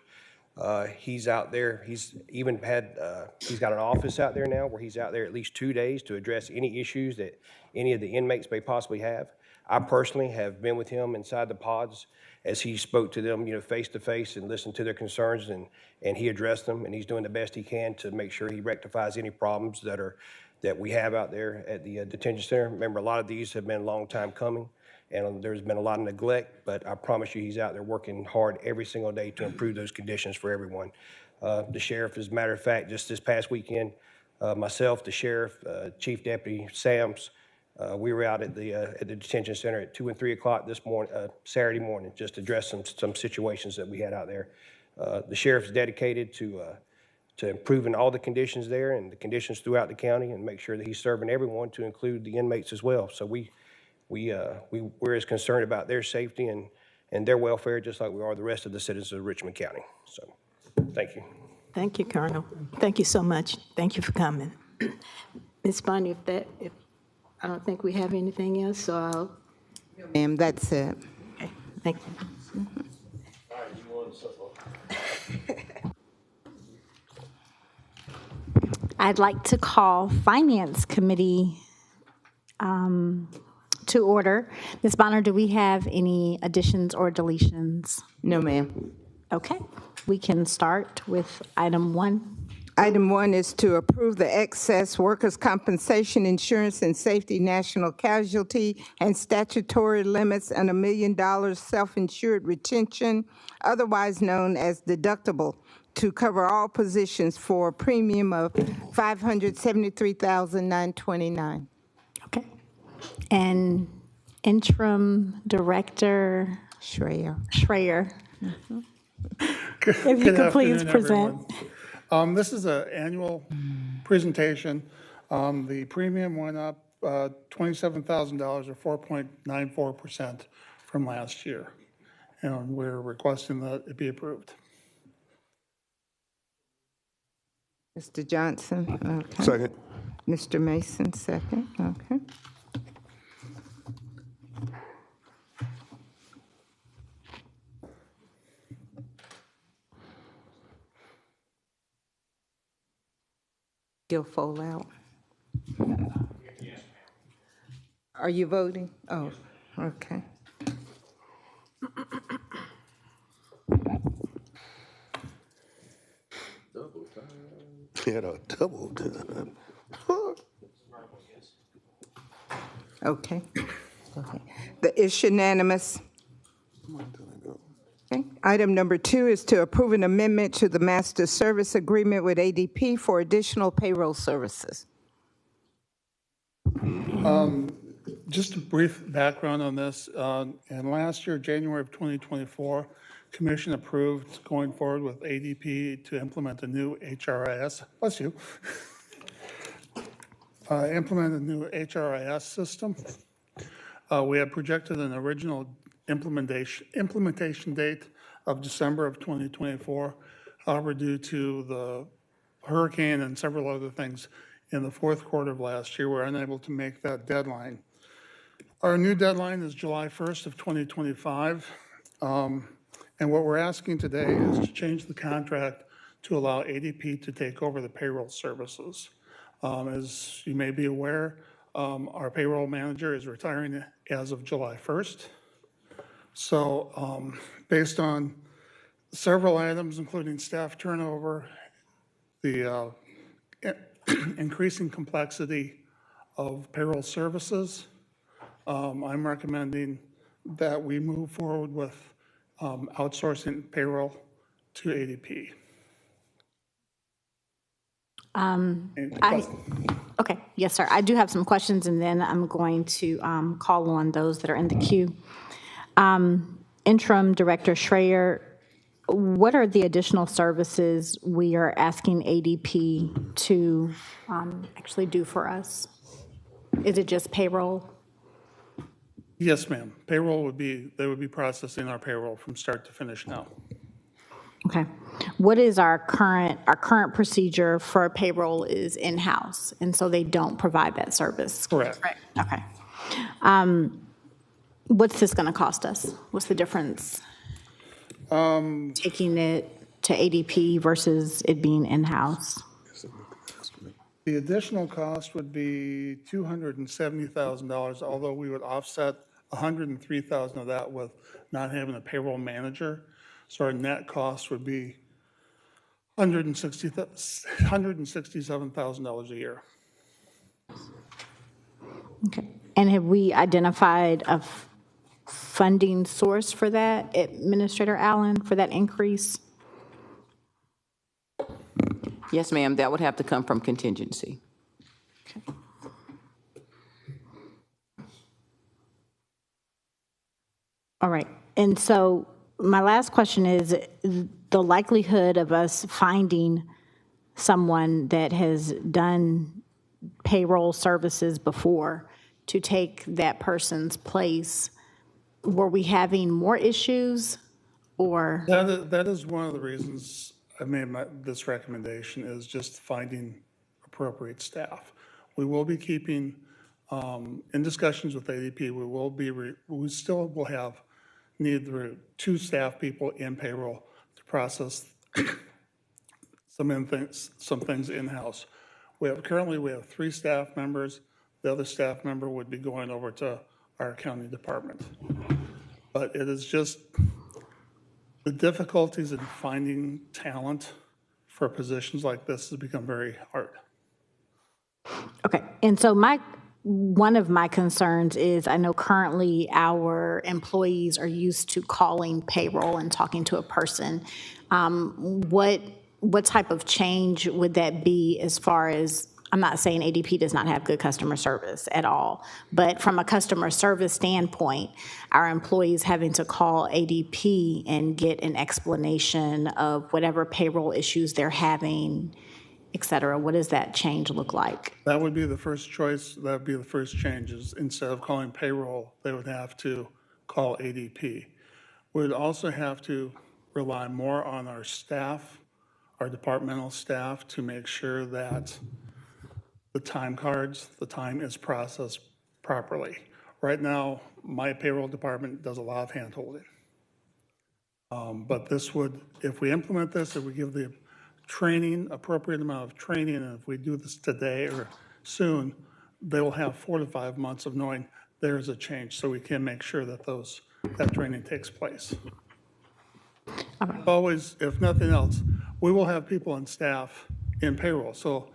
He's out there. He's even had, he's got an office out there now where he's out there at least 2 days to address any issues that any of the inmates may possibly have. I personally have been with him inside the pods as he spoke to them, face to face, and listened to their concerns, and he addressed them, and he's doing the best he can to make sure he rectifies any problems that we have out there at the detention center. Remember, a lot of these have been a long time coming, and there's been a lot of neglect, but I promise you he's out there working hard every single day to improve those conditions for everyone. The sheriff, as a matter of fact, just this past weekend, myself, the sheriff, Chief Deputy Sams, We were out at the detention center at 2 and 3 o'clock this morning, Saturday morning, just to address some situations that we had out there. The sheriff's dedicated to improving all the conditions there and the conditions throughout the county, and make sure that he's serving everyone, to include the inmates as well. So we're as concerned about their safety and their welfare just like we are the rest of the citizens of Richmond County. So, thank you. Thank you, Colonel. Thank you so much. Thank you for coming. Ms. Bonnie, if I don't think we have anything else, so I'll. Ma'am, that's it. Okay, thank you. I'd like to call Finance Committee to order. Ms. Bonner, do we have any additions or deletions? No, ma'am. Okay, we can start with item 1. Item 1 is to approve the excess workers' compensation insurance and safety national casualty and statutory limits and $1 million self-insured retention, otherwise known as deductible, to cover all positions for a premium of $573,929. Okay. And interim director Schreier. If you could please present. This is an annual presentation. The premium went up $27,000 or 4.94% from last year. And we're requesting that it be approved. Mr. Johnson? Okay. Second. Mr. Mason, second. Okay. Still fold out? Are you voting? Oh, okay. Had a double time. Okay. Okay. It's unanimous. Okay. Item number 2 is to approve an amendment to the master service agreement with ADP for additional payroll services. Just a brief background on this. And last year, January of 2024, Commission approved going forward with ADP to implement a new HRIS. Bless you. Implement a new HRIS system. We had projected an original implementation date of December of 2024. However, due to the hurricane and several other things in the fourth quarter of last year, we're unable to make that deadline. Our new deadline is July 1st of 2025. And what we're asking today is to change the contract to allow ADP to take over the payroll services. As you may be aware, our payroll manager is retiring as of July 1st. So based on several items, including staff turnover, the increasing complexity of payroll services, I'm recommending that we move forward with outsourcing payroll to ADP. Okay, yes, sir. I do have some questions, and then I'm going to call on those that are in the queue. Interim Director Schreier, what are the additional services we are asking ADP to actually do for us? Is it just payroll? Yes, ma'am. Payroll would be, they would be processing our payroll from start to finish now. Okay. What is our current procedure for payroll is in-house, and so they don't provide that service? Correct. Okay. What's this going to cost us? What's the difference? Taking it to ADP versus it being in-house? The additional cost would be $270,000, although we would offset $103,000 of that with not having a payroll manager. So our net cost would be $167,000 a year. Okay. And have we identified a funding source for that, Administrator Allen, for that increase? Yes, ma'am, that would have to come from contingency. All right. And so my last question is the likelihood of us finding someone that has done payroll services before to take that person's place. Were we having more issues or? That is one of the reasons I made this recommendation, is just finding appropriate staff. We will be keeping, in discussions with ADP, we still will have need 2 staff people in payroll to process some things in-house. Currently, we have 3 staff members. The other staff member would be going over to our county department. But it is just the difficulties in finding talent for positions like this has become very hard. Okay, and so one of my concerns is I know currently our employees are used to calling payroll and talking to a person. What type of change would that be as far as, I'm not saying ADP does not have good customer service at all, but from a customer service standpoint, our employees having to call ADP and get an explanation of whatever payroll issues they're having, et cetera, what does that change look like? That would be the first choice. That would be the first changes. Instead of calling payroll, they would have to call ADP. We would also have to rely more on our staff, our departmental staff, to make sure that the time is processed properly. Right now, my payroll department does a lot of hand-holding. But this would, if we implement this, if we give the training, appropriate amount of training, and if we do this today or soon, they will have 4 to 5 months of knowing there's a change, so we can make sure that that training takes place. Always, if nothing else, we will have people on staff in payroll. So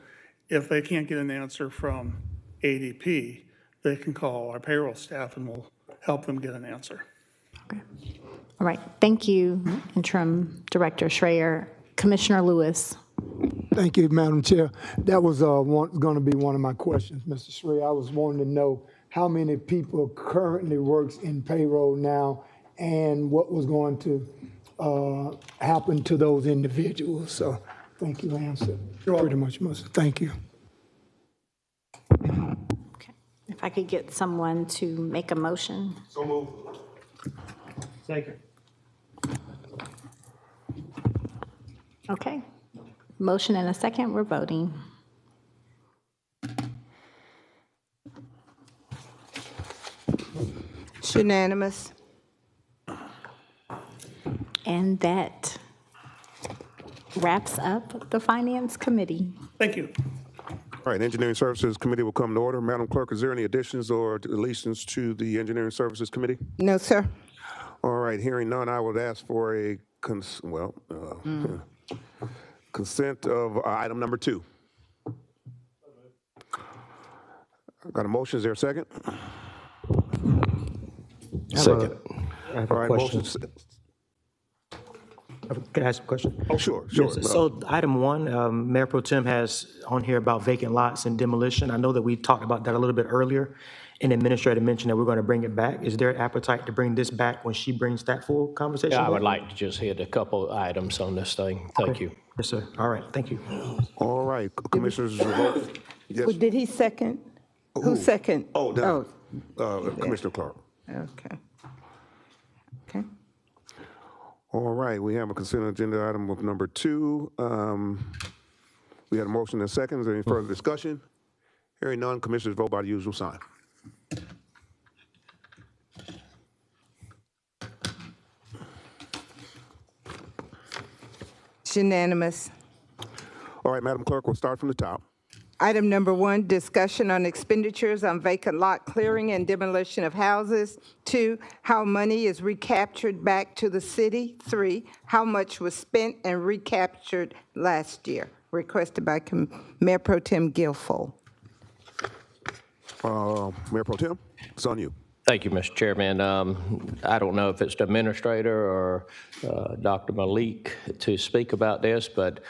if they can't get an answer from ADP, they can call our payroll staff and we'll help them get an answer. Okay. All right, thank you, Interim Director Schreier. Commissioner Lewis. Thank you, Madam Chair. That was going to be one of my questions, Mr. Schreier. I was wanting to know how many people currently works in payroll now and what was going to happen to those individuals. So thank you, answered pretty much most. Thank you. Okay. If I could get someone to make a motion. So moved. Second. Okay. Motion and a second, we're voting. It's unanimous. And that wraps up the Finance Committee. Thank you. All right, Engineering Services Committee will come to order. Madam Clerk, is there any additions or deletions to the Engineering Services Committee? No, sir. All right, hearing none, I would ask for a consent of item number 2. Got a motion, is there a second? Second. I have a question. Can I ask a question? Oh, sure. Yes, so item 1, Mayor Pro Tem has on here about vacant lots and demolition. I know that we talked about that a little bit earlier, and the administrator mentioned that we're going to bring it back. Is there an appetite to bring this back when she brings that full conversation? Yeah, I would back? like to just hit a couple of items on this thing. Thank you. Yes, sir. All right, thank you. All right, Commissioners. Yes. Did he second? Who second? Commissioner Clark. Okay. Okay. All right, we have a consent agenda item of number 2. We had a motion and a second. Is there any further discussion? Hearing none, Commissioners vote by the usual sign. It's unanimous. All right, Madam Clerk, we'll start from the top. Item number 1, discussion on expenditures on vacant lot clearing and demolition of houses. 2, how money is recaptured back to the city. 3, how much was spent and recaptured last year. Requested by Mayor Pro Tem Guilfoyle. Mayor Pro Tem, it's on you. Thank you, Mr. Chairman. I don't know if it's the administrator or Dr. Malik to speak about this, but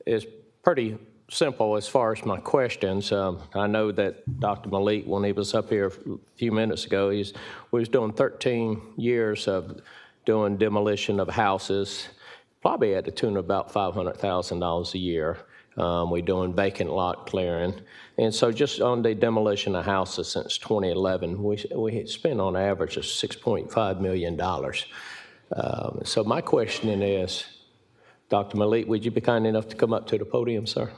it's pretty simple as far as my questions. I know that Dr. Malik, when he was up here a few minutes ago, we was doing 13 years of doing demolition of houses, probably at the tune of about $500,000 a year. We're doing vacant lot clearing. And so just on the demolition of houses since 2011, we spent on average of $6.5 million. So my question is, Dr. Malik, would you be kind enough to come up to the podium, sir?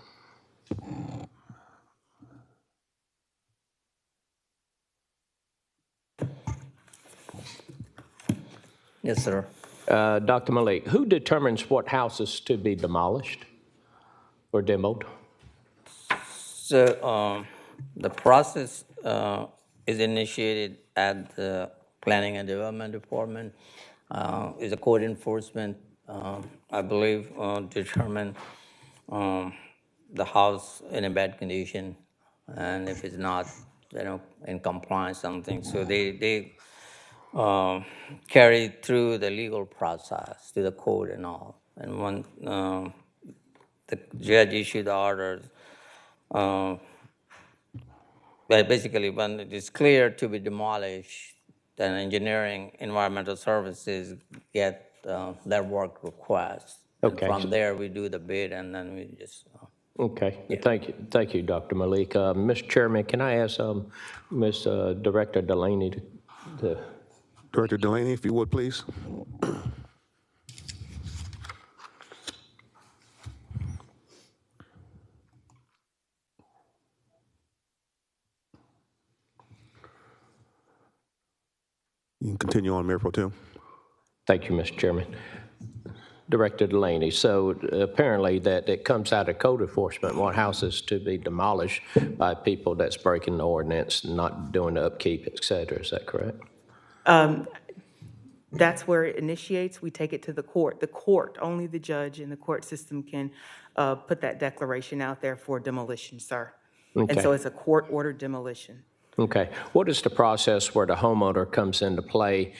Yes, sir. Dr. Malik, who determines what houses to be demolished or demoed? So the process is initiated at the Planning and Development Department. Is a code enforcement, I believe, determine the house in a bad condition, and if it's not, in compliance, something. So they carry through the legal process to the code and all. And when the judge issued the orders, but basically, when it is clear to be demolished, then engineering, environmental services get their work requests. Okay. And from there, we do the bid, and then we just. Okay. Yeah. Thank you, Dr. Malik. Mr. Chairman, can I ask Ms. Director Delaney to Director Delaney, if you would, please. You can continue on, Mayor Pro Tem. Thank you, Mr. Chairman. Director Delaney, so apparently that it comes out of code enforcement, what houses to be demolished by people that's breaking the ordinance, not doing the upkeep, et cetera. Is that correct? That's where it initiates. We take it to the court. The court, only the judge in the court system can put that declaration out there for demolition, sir. Okay. And so it's a court-ordered demolition. Okay. What is the process where the homeowner comes into play?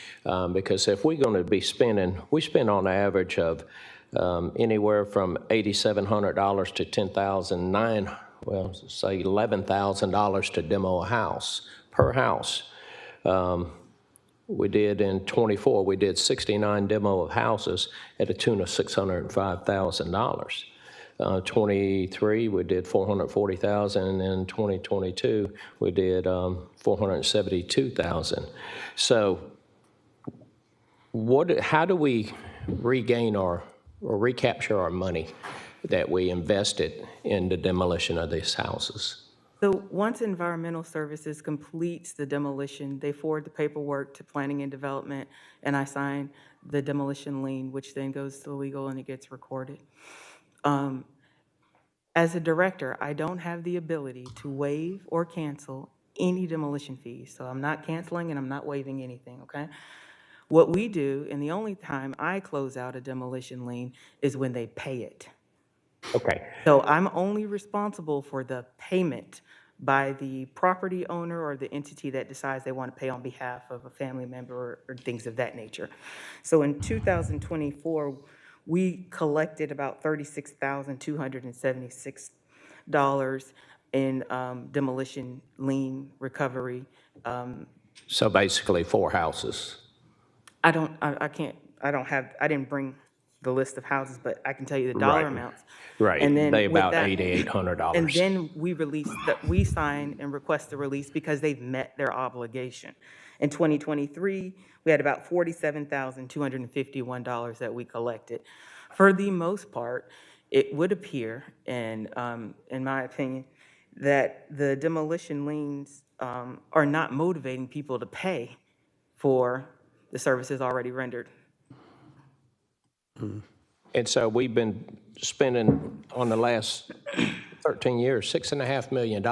Because if we're going to be spending, we spend on average of anywhere from $8,700 to $10,009, well, say $11,000 to demo a house, per house. We did in 24, we did 69 demo of houses at a tune of $605,000. 23, we did 440,000, and in 2022, we did 472,000. So how do we regain or recapture our money that we invested in the demolition of these houses? So once Environmental Services completes the demolition, they forward the paperwork to Planning and Development, and I sign the demolition lien, which then goes to legal and it gets recorded. As a director, I don't have the ability to waive or cancel any demolition fees. So I'm not canceling and I'm not waiving anything, okay? What we do, and the only time I close out a demolition lien is when they pay it. Okay. So I'm only responsible for the payment by the property owner or the entity that decides they want to pay on behalf of a family member or things of that nature. So in 2024, we collected about $36,276 in demolition lien recovery. So basically 4 houses. I didn't bring the list of houses, but I can tell you the dollar amounts. Right. And then they with about that, $8,800. And then we sign and request the release because they've met their obligation. In 2023, we had about $47,251 that we collected. For the most part, it would appear, and in my opinion, that the demolition liens are not motivating people to pay for the services already rendered. And so we've been spending on the last 13 years, $6.5 million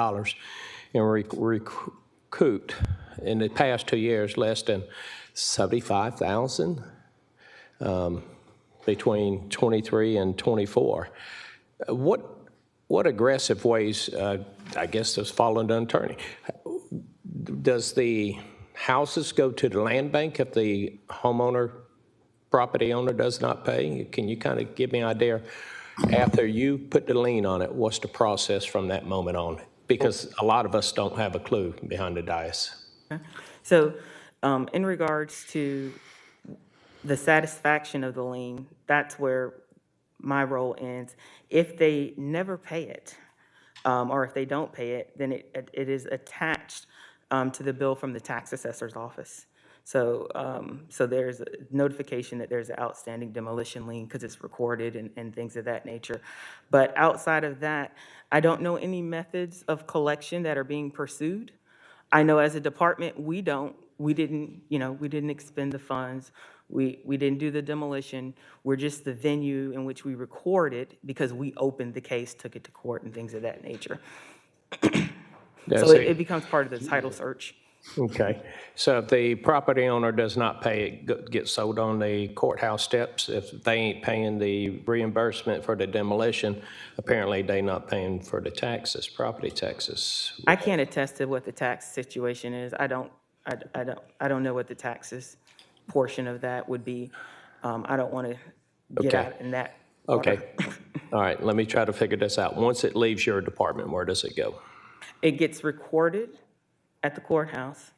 and recouped in the past 2 years less than $75,000 between 23 and 24. What aggressive ways, I guess this fall under attorney, does the houses go to the land bank if the property owner does not pay? Can you kind of give me an idea After you put the lien on it, what's the process from that moment on? Because a lot of us don't have a clue behind the dais. So, in regards to the satisfaction of the lien, that's where my role ends. If they never pay it, or if they don't pay it, then it is attached to the bill from the tax assessor's office. So, so there's a notification that there's an outstanding demolition lien because it's recorded and things of that nature. But outside of that, I don't know any methods of collection that are being pursued. I know as a department, we didn't expend the funds. We didn't do the demolition. We're just the venue in which we recorded because we opened the case, took it to court and things of that nature. So it becomes part of the title search. Okay. So if the property owner does not pay, it gets sold on the courthouse steps. If they ain't paying the reimbursement for the demolition, apparently they not paying for the taxes, property taxes. I can't attest to what the tax situation is. I don't know what the taxes portion of that would be. I don't want to get out in that. Okay. All right. Let me try to figure this out. Once it leaves your department, where does it go? It gets recorded at the courthouse,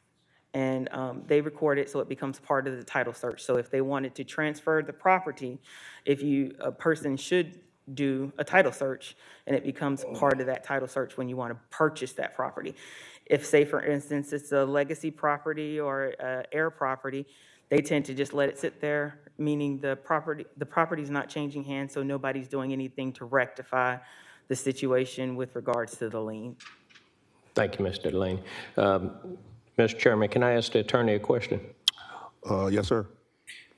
and they record it so it becomes part of the title search. So if they wanted to transfer the property, a person should do a title search, and it becomes part of that title search when you want to purchase that property. If, say, for instance, it's a legacy property or heir property, they tend to just let it sit there, meaning the property's not changing hands, so nobody's doing anything to rectify the situation with regards to the lien. Thank you, Mr. Delaney. Mr. Chairman, can I ask the attorney a question? Yes, sir.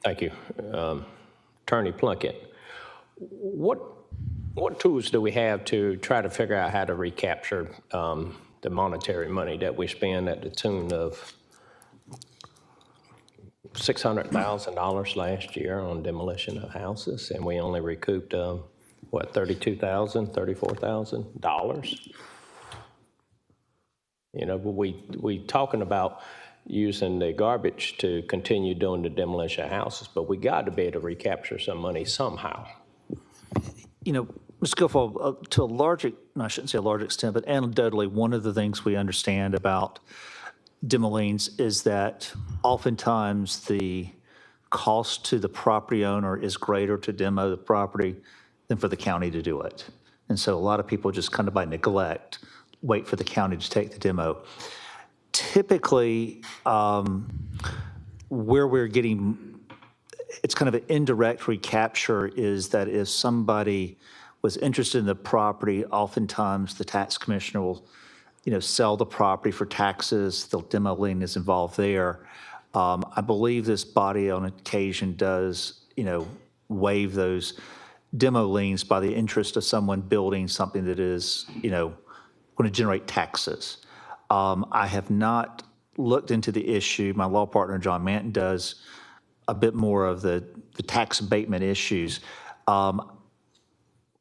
Thank you. Attorney Plunkett, what tools do we have to try to figure out how to recapture the monetary money that we spend at the tune of $600,000 last year on demolition of houses, and we only recouped, $32,000, $34,000? You know, but we talking about using the garbage to continue doing the demolition of houses, but we got to be able to recapture some money somehow. You know, Mr. Guilfoyle, to a large, I shouldn't say a large extent, but anecdotally, one of the things we understand about demolitions is that oftentimes the cost to the property owner is greater to demo the property than for the county to do it. And so a lot of people just kind of by neglect wait for the county to take the demo. Typically, where we're getting, it's kind of an indirect recapture is that if somebody was interested in the property, oftentimes the tax commissioner will, sell the property for taxes. The demo lien is involved there. I believe this body on occasion does, waive those demo liens by the interest of someone building something that is, going to generate taxes. I have not looked into the issue. My law partner, John Manton, does a bit more of the tax abatement issues.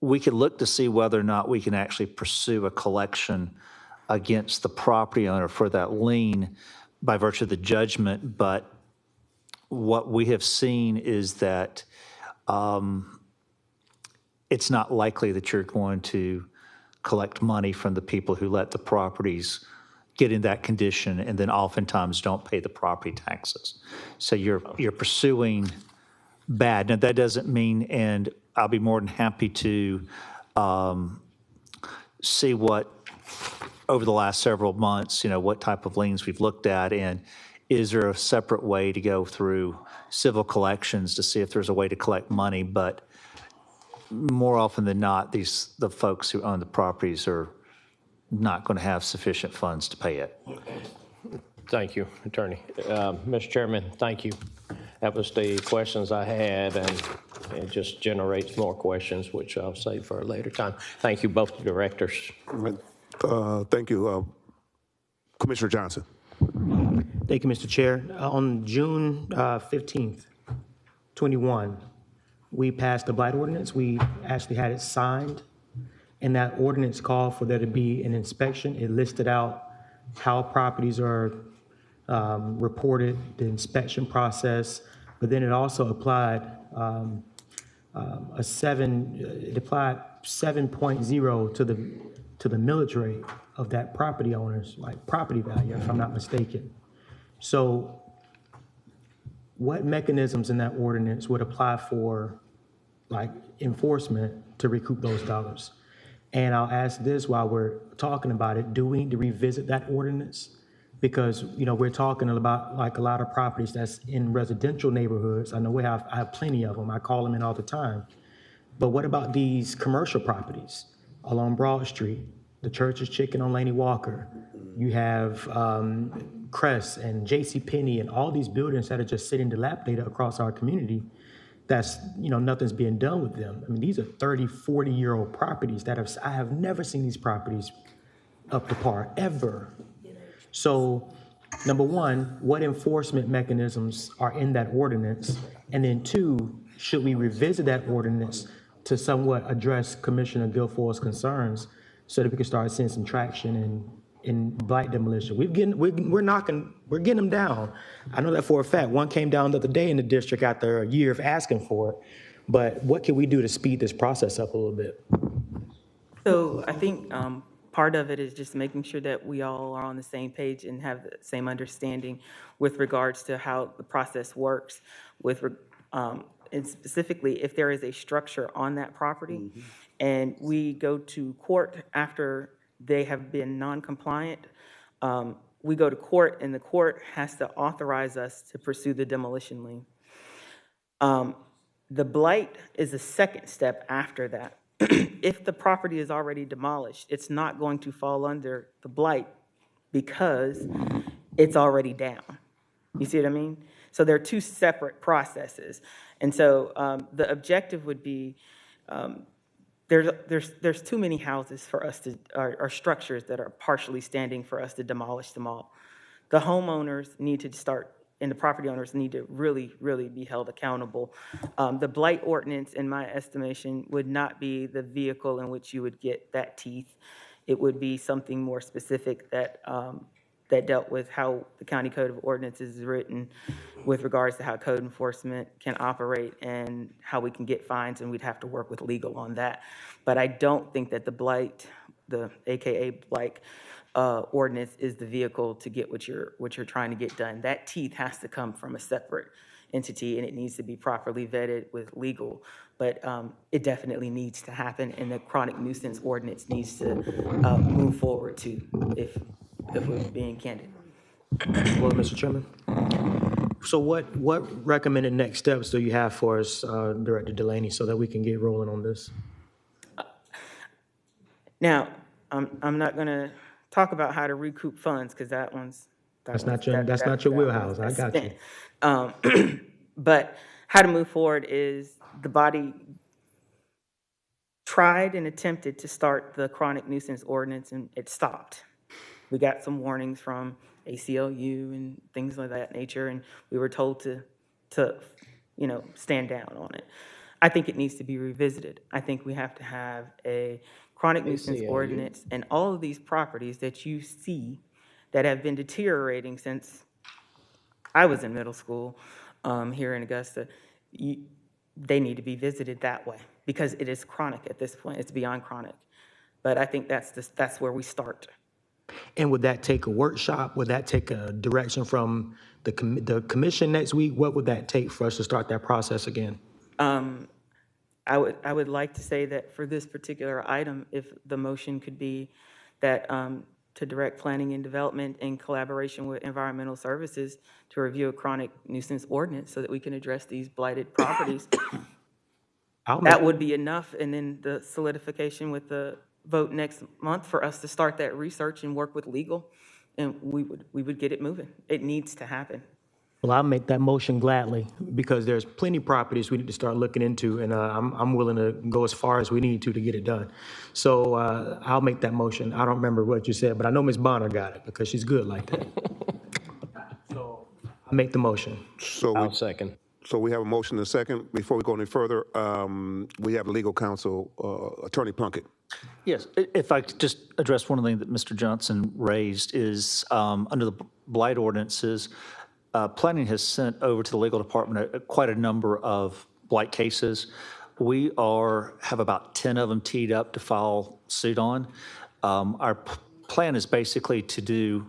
We could look to see whether or not we can actually pursue a collection against the property owner for that lien by virtue of the judgment, but what we have seen is that it's not likely that you're going to collect money from the people who let the properties get in that condition and then oftentimes don't pay the property taxes. So you're pursuing bad. Now, that doesn't mean, and I'll be more than happy to see what, over the last several months, what type of liens we've looked at, and is there a separate way to go through civil collections to see if there's a way to collect money, but more often than not, the folks who own the properties are not going to have sufficient funds to pay it. Thank you, Attorney. Mr. Chairman, thank you. That was the questions I had, and it just generates more questions, which I'll save for a later time. Thank you, both the directors. Thank you. Commissioner Johnson. Thank you, Mr. Chair. On June 15th, 21, we passed the blight ordinance. We actually had it signed, and that ordinance called for there to be an inspection. It listed out how properties are reported, the inspection process, but then it also applied it applied 7.0 to the millage rate of that property owner's like property value, if I'm not mistaken. So what mechanisms in that ordinance would apply for like enforcement to recoup those dollars? And I'll ask this while we're talking about it, do we need to revisit that ordinance? Because, you know, we're talking about like a lot of properties that's in residential neighborhoods. I know I have plenty of them. I call them in all the time. But what about these commercial properties along Broad Street? The Church's Chicken on Laney Walker. You have Crest and JCPenney and all these buildings that are just sitting dilapidated across our community. That's, you know, nothing's being done with them. I mean, these are 30, 40-year-old properties I have never seen these properties up to par, ever. So, number one, what enforcement mechanisms are in that ordinance? And then two, should we revisit that ordinance to somewhat address Commissioner Guilfoyle's concerns so that we can start seeing some traction in blight demolition? We're getting them down. I know that for a fact. One came down the other day in the district after a year of asking for it. But what can we do to speed this process up a little bit? So I think part of it is just making sure that we all are on the same page and have the same understanding with regards to how the process works, and specifically if there is a structure on that property and we go to court after they have been non-compliant, we go to court and the court has to authorize us to pursue the demolition lien. The blight is a second step after that. If the property is already demolished, it's not going to fall under the blight because it's already down. You see what I mean? So they're two separate processes. And so the objective would be, there's too many houses for us to, or structures that are partially standing for us to demolish them all. The homeowners need to start, and the property owners need to really, really be held accountable. The blight ordinance, in my estimation, would not be the vehicle in which you would get that teeth. It would be something more specific that dealt with how the County Code of Ordinances is written with regards to how code enforcement can operate and how we can get fines, and we'd have to work with legal on that. But I don't think that the blight, the AKA blight, ordinance is the vehicle to get what you're trying to get done. That teeth has to come from a separate entity, and it needs to be properly vetted with legal. But it definitely needs to happen, and the chronic nuisance ordinance needs to move forward too, if we're being candid. Well, Mr. Chairman. So what recommended next steps do you have for us, Director Delaney, so that we can get rolling on this? Now, I'm not going to talk about how to recoup funds because that's not your wheelhouse. I got you. But how to move forward is the body tried and attempted to start the chronic nuisance ordinance, and it stopped. We got some warnings from ACLU and things like that nature, and we were told to stand down on it. I think it needs to be revisited. I think we have to have a chronic nuisance ordinance, and all of these properties that you see that have been deteriorating since I was in middle school here in Augusta, they need to be visited that way because it is chronic at this point. It's beyond chronic. But I think that's where we start. And would that take a workshop? Would that take a direction from the commission next week? What would that take for us to start that process again? I would like to say that for this particular item, if the motion could be that to direct planning and development in collaboration with environmental services to review a chronic nuisance ordinance so that we can address these blighted properties. That would be enough, and then the solidification with the vote next month for us to start that research and work with legal, and we would get it moving. It needs to happen. Well, I'll make that motion gladly because there's plenty of properties we need to start looking into, and I'm willing to go as far as we need to get it done. So I'll make that motion. I don't remember what you said, but I know Ms. Bonner got it because she's good like that. So I'll make the motion. I'll second. So we have a motion and a second. Before we go any further, we have legal counsel, Attorney Plunkett. Yes, if I could just address one of the things that Mr. Johnson raised is under the blight ordinances, planning has sent over to the legal department quite a number of blight cases. We have about 10 of them teed up to file suit on. Our plan is basically to do,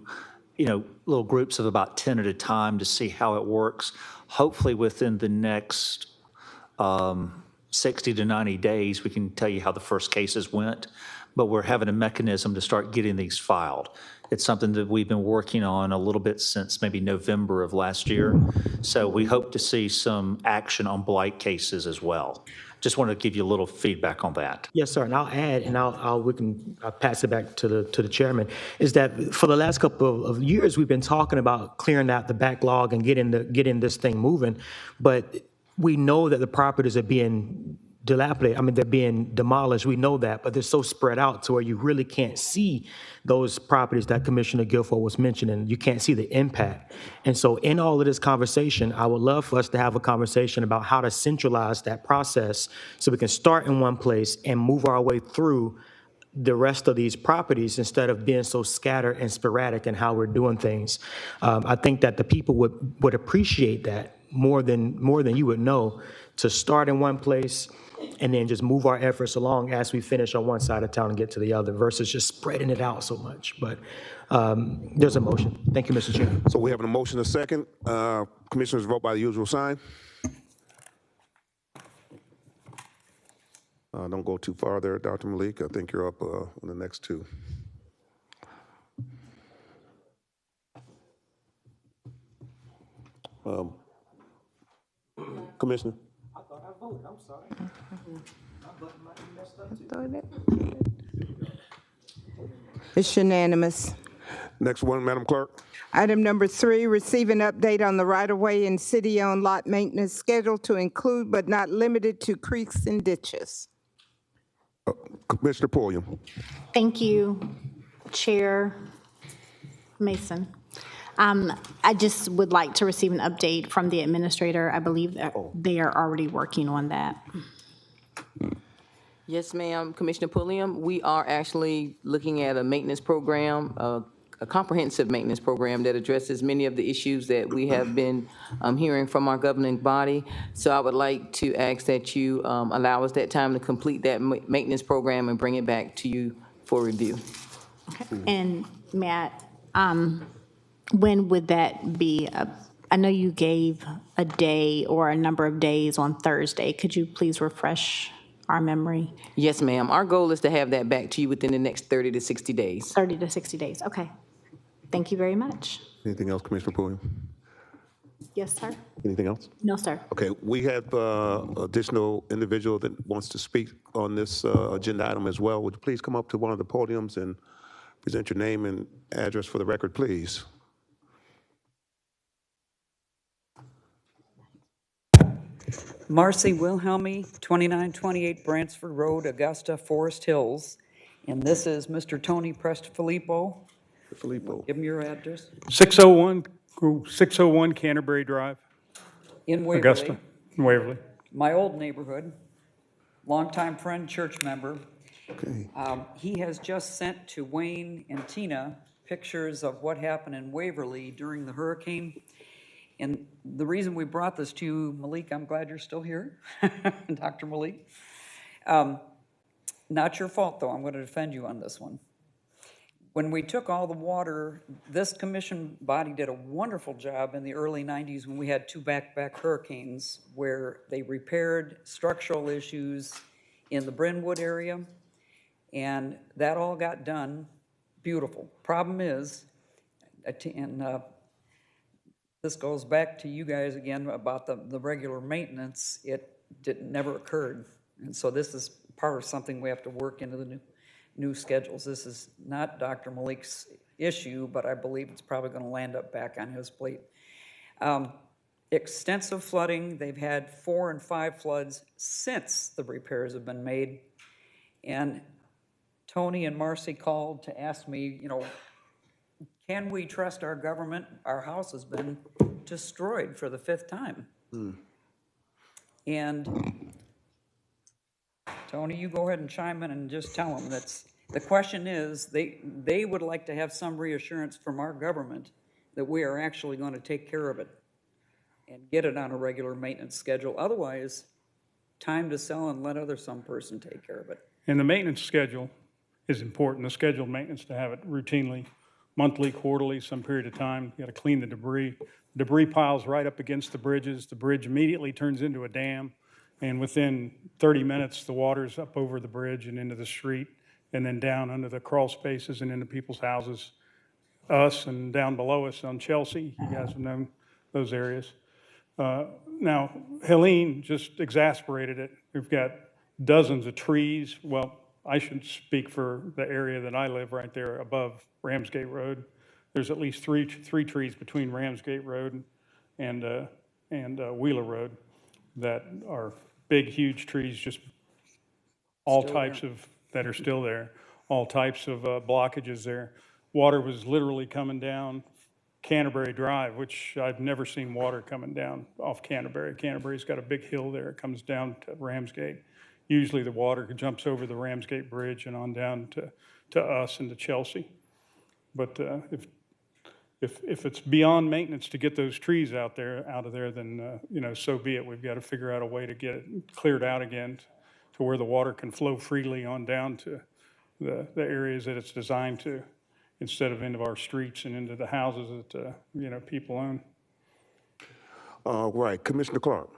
little groups of about 10 at a time to see how it works. Hopefully within the next 60 to 90 days, we can tell you how the first cases went, but we're having a mechanism to start getting these filed. It's something that we've been working on a little bit since maybe November of last year. So we hope to see some action on blight cases as well. Just wanted to give you a little feedback on that. Yes, sir, and I'll add, and I'll pass it back to the chairman, is that for the last couple of years, we've been talking about clearing out the backlog and getting this thing moving, but we know that the properties are being dilapidated. I mean, they're being demolished. We know that, but they're so spread out to where you really can't see those properties that Commissioner Guilford was mentioning. You can't see the impact. And so in all of this conversation, I would love for us to have a conversation about how to centralize that process so we can start in one place and move our way through the rest of these properties instead of being so scattered and sporadic in how we're doing things. I think that the people would appreciate that more than you would know, to start in one place and then just move our efforts along as we finish on one side of town and get to the other versus just spreading it out so much. But there's a motion. Thank you, Mr. Chairman. So we have a motion, a second. Commissioners vote by the usual sign. Don't go too far there, Dr. Malik. I think you're up on the next two. Commissioner? I thought I voted. I'm sorry. It's unanimous. Next one, Madam Clerk. Item number 3, receive an update on the right-of-way and city-owned lot maintenance schedule to include but not limited to creeks and ditches. Commissioner Pulliam. Thank you, Chair Mason. I just would like to receive an update from the administrator. I believe that they are already working on that. Yes, ma'am. Commissioner Pulliam, we are actually looking at a maintenance program, a comprehensive maintenance program that addresses many of the issues that we have been hearing from our governing body. So I would like to ask that you allow us that time to complete that maintenance program and bring it back to you for review. Okay. And Matt, when would that be? I know you gave a day or a number of days on Thursday. Could you please refresh our memory? Yes, ma'am. Our goal is to have that back to you within the next 30 to 60 days. 30 to 60 days. Okay. Thank you very much. Anything else, Commissioner Pulliam? Yes, sir. Anything else? No, sir. Okay, we have additional individual that wants to speak on this agenda item as well. Would you please come up to one of the podiums and present your name and address for the record, please? Marcy Wilhelmy, 2928 Bransford Road, Augusta, Forest Hills. And this is Mr. Tony Prestfilippo. Give him your address. 601 Canterbury Drive. In Waverly. Augusta, Waverly. My old neighborhood. Longtime friend, church member. Okay. He has just sent to Wayne and Tina pictures of what happened in Waverly during the hurricane. And the reason we brought this to you, Malik, I'm glad you're still here, Dr. Malik. Not your fault, though. I'm going to defend you on this one. When we took all the water, this commission body did a wonderful job in the early 90s when we had 2 back-to-back hurricanes where they repaired structural issues in the Brynwood area, and that all got done. Beautiful. Problem is, and this goes back to you guys again about the regular maintenance, it never occurred. And so this is part of something we have to work into the new schedules. This is not Dr. Malik's issue, but I believe it's probably going to land up back on his plate. Extensive flooding. They've had 4 and 5 floods since the repairs have been made. And Tony and Marcy called to ask me, can we trust our government? Our house has been destroyed for the 5th time. And Tony, you go ahead and chime in and just tell them the question is, they would like to have some reassurance from our government that we are actually going to take care of it and get it on a regular maintenance schedule. Otherwise, time to sell and let some person take care of it. And the maintenance schedule is important, the scheduled maintenance, to have it routinely, monthly, quarterly, some period of time. You got to clean the debris. Debris piles right up against the bridges. The bridge immediately turns into a dam. And within 30 minutes, the water's up over the bridge and into the street, and then down under the crawl spaces and into people's houses. Us and down below us on Chelsea, you guys have known those areas. Now, Helene just exasperated it. We've got dozens of trees. Well, I should speak for the area that I live right there above Ramsgate Road. There's at least three trees between Ramsgate Road and Wheeler Road that are big, huge trees, just all types of, that are still there, all types of blockages there. Water was literally coming down Canterbury Drive, which I've never seen water coming down off Canterbury. Canterbury's got a big hill there. It comes down to Ramsgate. Usually the water jumps over the Ramsgate Bridge and on down to us and to Chelsea. But if it's beyond maintenance to get those trees out of there, then so be it. We've got to figure out a way to get it cleared out again to where the water can flow freely on down to the areas that it's designed to, instead of into our streets and into the houses that people own. Right, Commissioner Clark.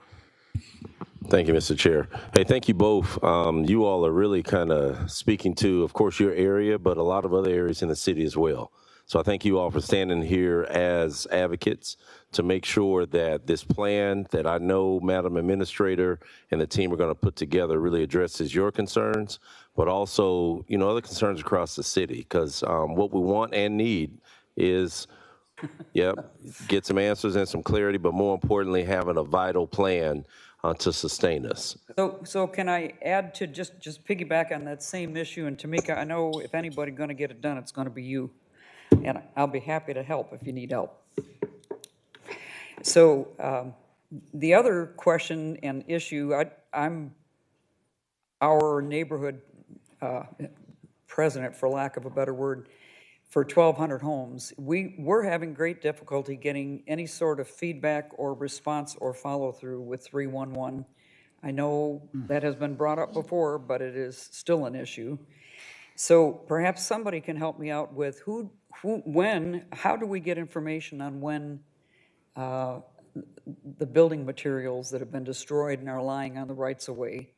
Thank you, Mr. Chair. Hey, thank you both. You all are really kind of speaking to, of course, your area, but a lot of other areas in the city as well. So I thank you all for standing here as advocates to make sure that this plan that I know Madam Administrator and the team are going to put together really addresses your concerns, but also, other concerns across the city, because what we want and need is, get some answers and some clarity, but more importantly, having a vital plan to sustain us. So can I add to just piggyback on that same issue? And Tamika, I know if anybody's going to get it done, it's going to be you. And I'll be happy to help if you need help. So the other question and issue, I'm our neighborhood president, for lack of a better word, for 1,200 homes. We're having great difficulty getting any sort of feedback or response or follow-through with 311. I know that has been brought up before, but it is still an issue. So perhaps somebody can help me out with how do we get information on when the building materials that have been destroyed and are lying on the rights-of-way?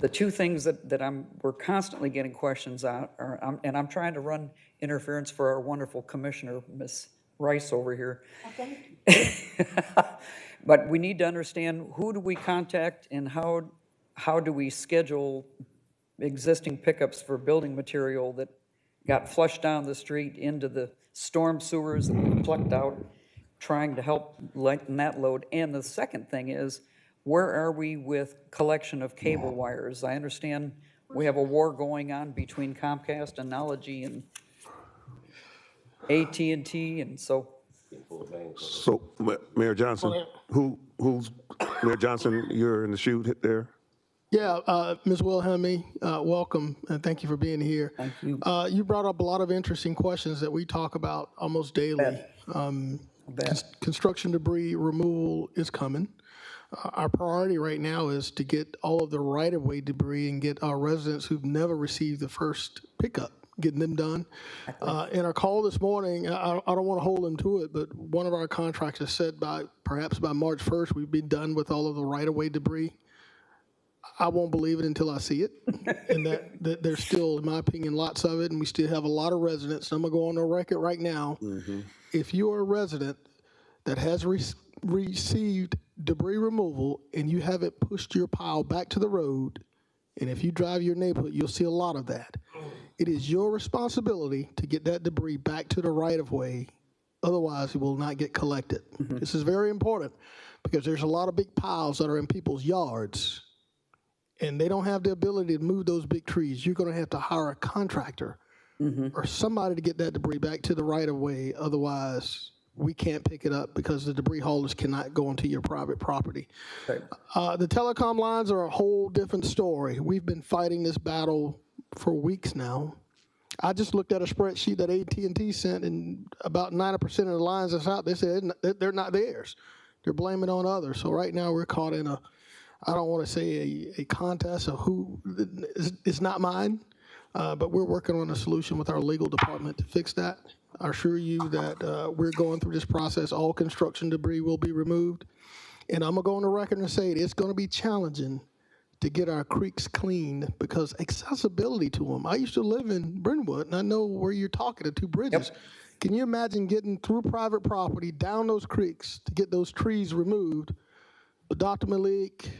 The two things that we're constantly getting questions on are, and I'm trying to run interference for our wonderful commissioner, Ms. Rice over here. Okay. But we need to understand, who do we contact and how do we schedule existing pickups for building material that got flushed down the street into the storm sewers that we plucked out, trying to help lighten that load. And the second thing is, where are we with collection of cable wires? I understand we have a war going on between Comcast and Nology and AT&T, and so. So, Mayor Johnson, Mayor Johnson, you're in the chute there? Yeah, Ms. Wilhelmy, welcome, and thank you for being here. Thank you. You brought up a lot of interesting questions that we talk about almost daily. Construction debris removal is coming. Our priority right now is to get all of the right-of-way debris and get our residents who've never received the first pickup, getting them done. In our call this morning, I don't want to hold them to it, but one of our contractors said perhaps by March 1st, we'd be done with all of the right-of-way debris. I won't believe it until I see it, and that there's still, in my opinion, lots of it, and we still have a lot of residents. I'm going to go on the record right now. Mm-hmm. If you are a resident that has received debris removal and you haven't pushed your pile back to the road, and if you drive your neighborhood, you'll see a lot of that. It is your responsibility to get that debris back to the right-of-way. Otherwise, it will not get collected. Mm-hmm. This is very important because there's a lot of big piles that are in people's yards, and they don't have the ability to move those big trees. You're going to have to hire a contractor or somebody to get that debris back to the right-of-way. Otherwise, we can't pick it up because the debris haulers cannot go onto your private property. Right. The telecom lines are a whole different story. We've been fighting this battle for weeks now. I just looked at a spreadsheet that AT&T sent, and about 90% of the lines that's out, they said they're not theirs. They're blaming it on others. So right now we're caught in I don't want to say a contest of who, it's not mine, but we're working on a solution with our legal department to fix that. I assure you that we're going through this process. All construction debris will be removed. And I'm going to go on the record and say it's going to be challenging to get our creeks cleaned because accessibility to them. I used to live in Brentwood, and I know where you're talking, the two bridges. Yep. Can you imagine getting through private property, down those creeks to get those trees removed? But Dr. Malik,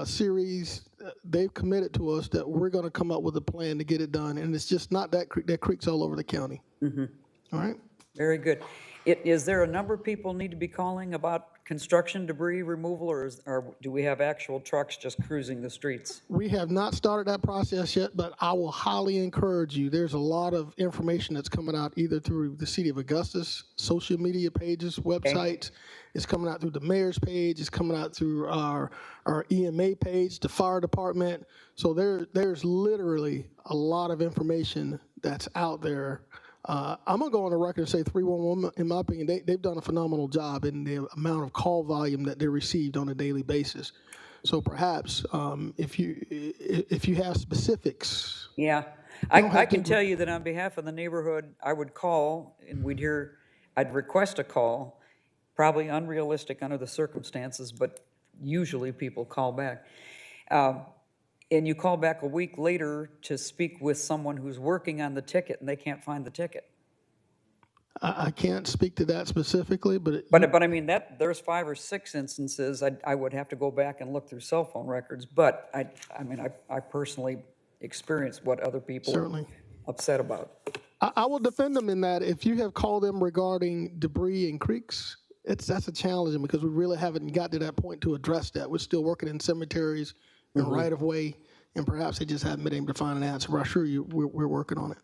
Series, they've committed to us that we're going to come up with a plan to get it done. And it's just not that creek. That creek's all over the county. Mm-hmm. All right? Very good. Is there a number of people need to be calling about construction debris removal, or do we have actual trucks just cruising the streets? We have not started that process yet, but I will highly encourage you. There's a lot of information that's coming out either through the City of Augusta's social media pages, websites. Okay. It's coming out through the mayor's page. It's coming out through our EMA page, the fire department. So there's literally a lot of information that's out there. I'm going to go on the record and say 311, in my opinion, they've done a phenomenal job in the amount of call volume that they received on a daily basis. So perhaps if you have specifics. Yeah, I can tell you that on behalf of the neighborhood, I would call and I'd request a call, probably unrealistic under the circumstances, but usually people call back. And you call back a week later to speak with someone who's working on the ticket and they can't find the ticket. I can't speak to that specifically, but I mean there's 5 or 6 instances. I would have to go back and look through cell phone records, but I personally experienced what other people are upset about. I will defend them in that if you have called them regarding debris in creeks, that's a challenge because we really haven't got to that point to address that. We're still working in cemeteries. Mm-hmm. Right of way, and perhaps they just haven't been able to find an answer. But I assure you, we're working on it.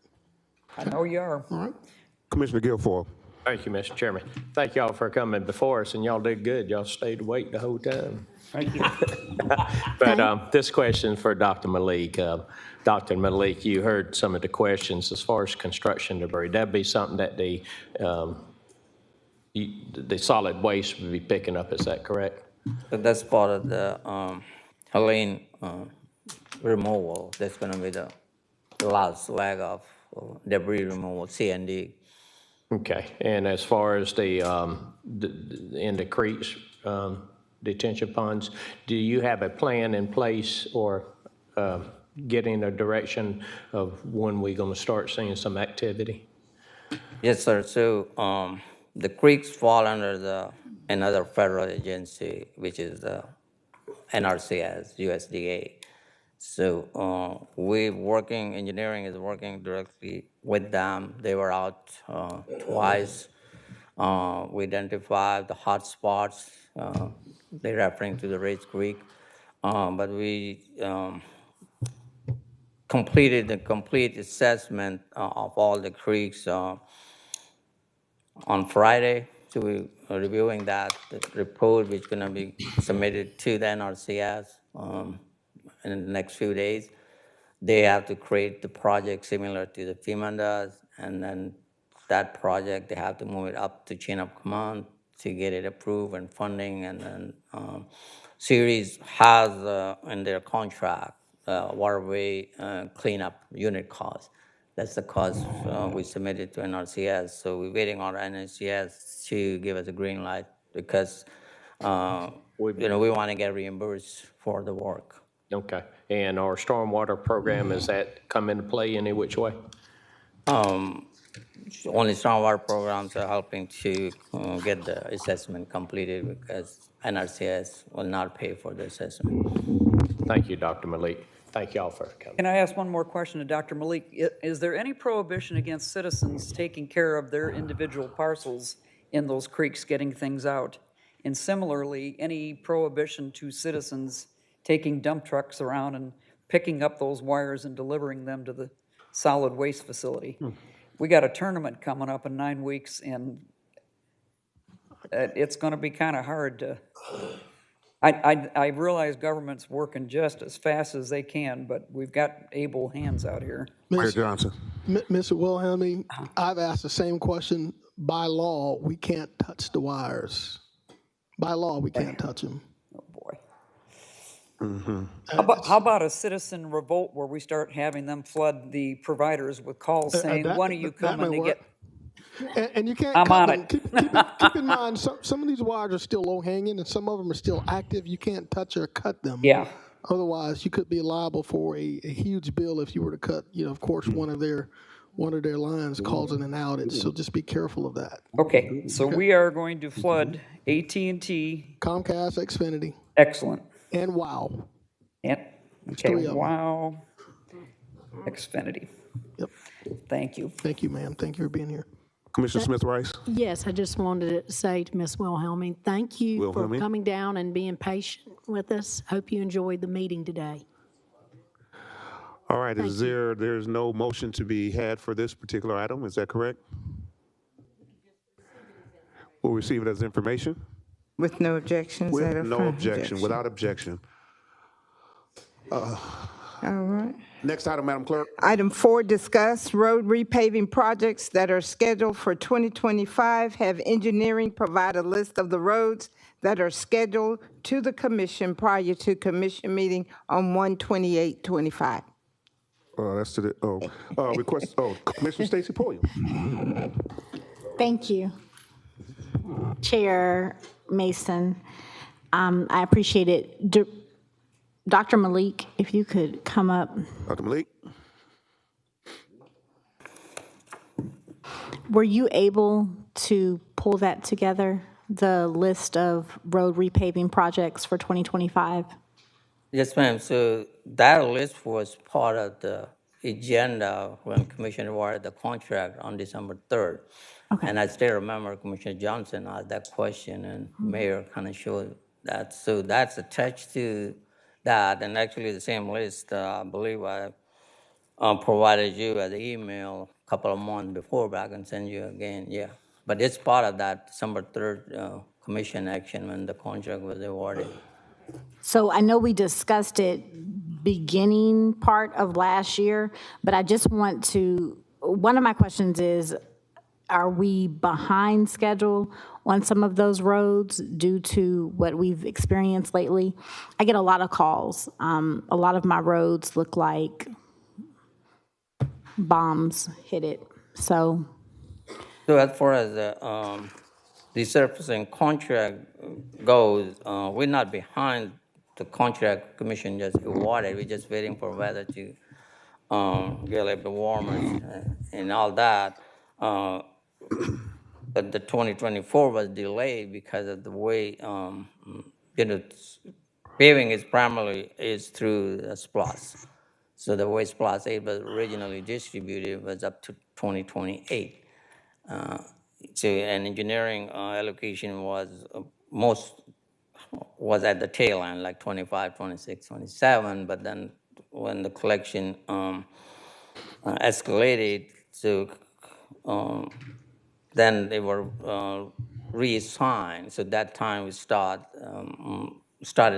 I know you are. All right. Commissioner Guilfoyle. Thank you, Mr. Chairman. Thank y'all for coming before us, and y'all did good. Y'all stayed awake the whole time. Thank you. But this question for Dr. Malik. Dr. Malik, you heard some of the questions as far as construction debris. That'd be something that the solid waste would be picking up. Is that correct? That's part of the Helene removal. That's going to be the last leg of debris removal, C&D. Okay, and as far as in the creeks, detention ponds, do you have a plan in place or getting a direction of when we're going to start seeing some activity? Yes, sir. So the creeks fall under another federal agency, which is the NRCS, USDA. So engineering is working directly with them. They were out twice. We identified the hot spots. They're referring to the Rage Creek. But we completed the complete assessment of all the creeks on Friday. So we're reviewing the report, which is going to be submitted to the NRCS in the next few days. They have to create the project similar to the FEMA does, and then that project, they have to move it up to chain of command to get it approved and funding, and then Series has in their contract waterway cleanup unit cost. That's the cost we submitted to NRCS. So we're waiting on NRCS to give us a green light because we want to get reimbursed for the work. Okay, and our stormwater program, is that come into play any which way? Only stormwater programs are helping to get the assessment completed because NRCS will not pay for the assessment. Thank you, Dr. Malik. Thank y'all for coming. Can I ask one more question to Dr. Malik? Is there any prohibition against citizens taking care of their individual parcels in those creeks, getting things out? And similarly, any prohibition to citizens taking dump trucks around and picking up those wires and delivering them to the solid waste facility? We got a tournament coming up in 9 weeks, and it's going to be kind of hard to... I realize government's working just as fast as they can, but we've got able hands out here. Mayor Johnson. Mr. Wilhelmy, I've asked the same question. By law, we can't touch the wires. By law, we can't touch them. Oh, boy. How about a citizen revolt where we start having them flood the providers with calls saying, when are you That may coming to work. get? And you can't I'm cut on them. it. Keep in mind, some of these wires are still low hanging, and some of them are still active. You can't touch or cut them. Yeah. Otherwise, you could be liable for a huge bill if you were to cut, of course, one of their lines, causing an outage. So just be careful of that. Okay, so we are going to flood AT&T. Comcast, Xfinity, Excellent. and WOW. And, okay, three of 'em. wow. Xfinity. Yep. Thank you. Thank you, ma'am. Thank you for being here. Commissioner Smith Rice? Yes, I just wanted to say to Ms. Wilhelmine, thank you for Wilhelmine? coming down and being patient with us. Hope you enjoyed the meeting today. All right, there's no motion to be had for this particular item, is that correct? We'll receive it as information? With no objections. With no objection, without objection. All right. Next item, Madam Clerk. Item 4, discuss road repaving projects that are scheduled for 2025. Have engineering provide a list of the roads that are scheduled to the commission prior to commission meeting on 1/28/25. That's to the, request, Commissioner Stacy Poyle. Thank you, Chair Mason. I appreciate it. Dr. Malik, if you could come up. Dr. Malik? Were you able to pull that together, the list of road repaving projects for 2025? Yes, ma'am. So that list was part of the agenda when Commissioner awarded the contract on December 3rd. Okay. And I still remember Commissioner Johnson asked that question, and Mayor kind of showed that. So that's attached to that, and actually the same list, I believe I provided you as an email a couple of months before, but I can send you again, yeah. But it's part of that December 3rd commission action when the contract was awarded. So I know we discussed it beginning part of last year, but I just want to, one of my questions is, are we behind schedule on some of those roads due to what we've experienced lately? I get a lot of calls. A lot of my roads look like bombs hit it, so. So as far as the resurfacing contract goes, we're not behind the contract commission just awarded. We're just waiting for weather to get a little bit warmer and all that. But the 2024 was delayed because of the way, paving is primarily through the SPLOST. So the way SPLOST 8 was originally distributed was up to 2028. So an engineering allocation was was at the tail end, like 25, 26, 27. But then when the collection escalated, so then they were reassigned. So that time we started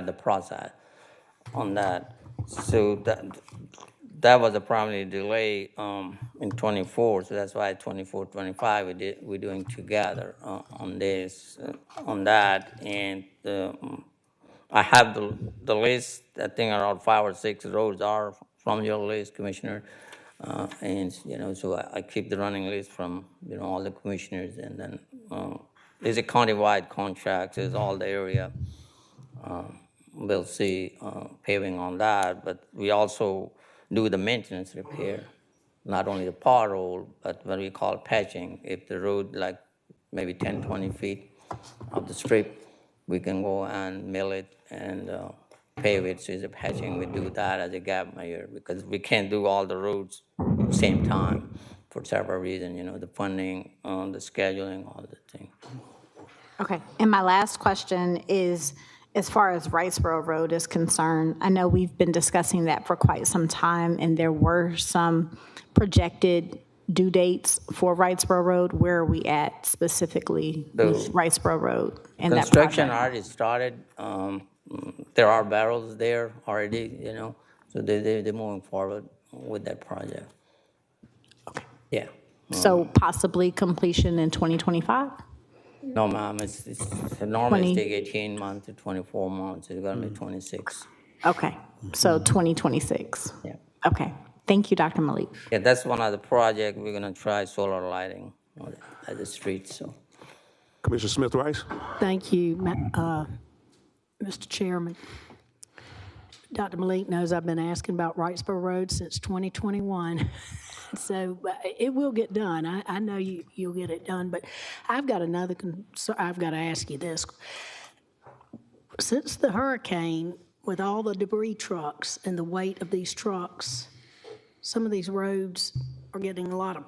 the process on that. So that was a primary delay in 24. So that's why 24, 25 we're doing together on this, on that. And I have the list. I think around 5 or 6 roads are from your list, Commissioner. And so I keep the running list from all the commissioners, and then there's a countywide contract. There's all the area. We'll see paving on that, but we also do the maintenance repair, not only the pothole, but what we call patching. If the road like maybe 10, 20 feet of the strip, we can go and mill it and pave it. So it's a patching. We do that as a gap measure because we can't do all the roads at the same time for several reasons, the funding, the scheduling, all the things. Okay, and my last question is, as far as Riceboro Road is concerned, I know we've been discussing that for quite some time, and there were some projected due dates for Riceboro Road. Where are we at specifically with Riceboro Road and that construction project? already started. There are barrels there already, so they're moving forward with that project. Okay. Yeah. So possibly completion in 2025? No, ma'am, it's normally take 18 months to 24 months. It's gonna be 26. Okay, so 2026. Yeah. Okay, thank you, Dr. Malik. Yeah, that's one of the project, we're gonna try solar lighting at the streets, so. Commissioner Smith Rice? Thank you, Mr. Chairman. Dr. Malik knows I've been asking about Wrightsboro Road since 2021. So it will get done. I know you'll get it done, but I've got another concern. I've got to ask you this. Since the hurricane, with all the debris trucks and the weight of these trucks, some of these roads are getting a lot of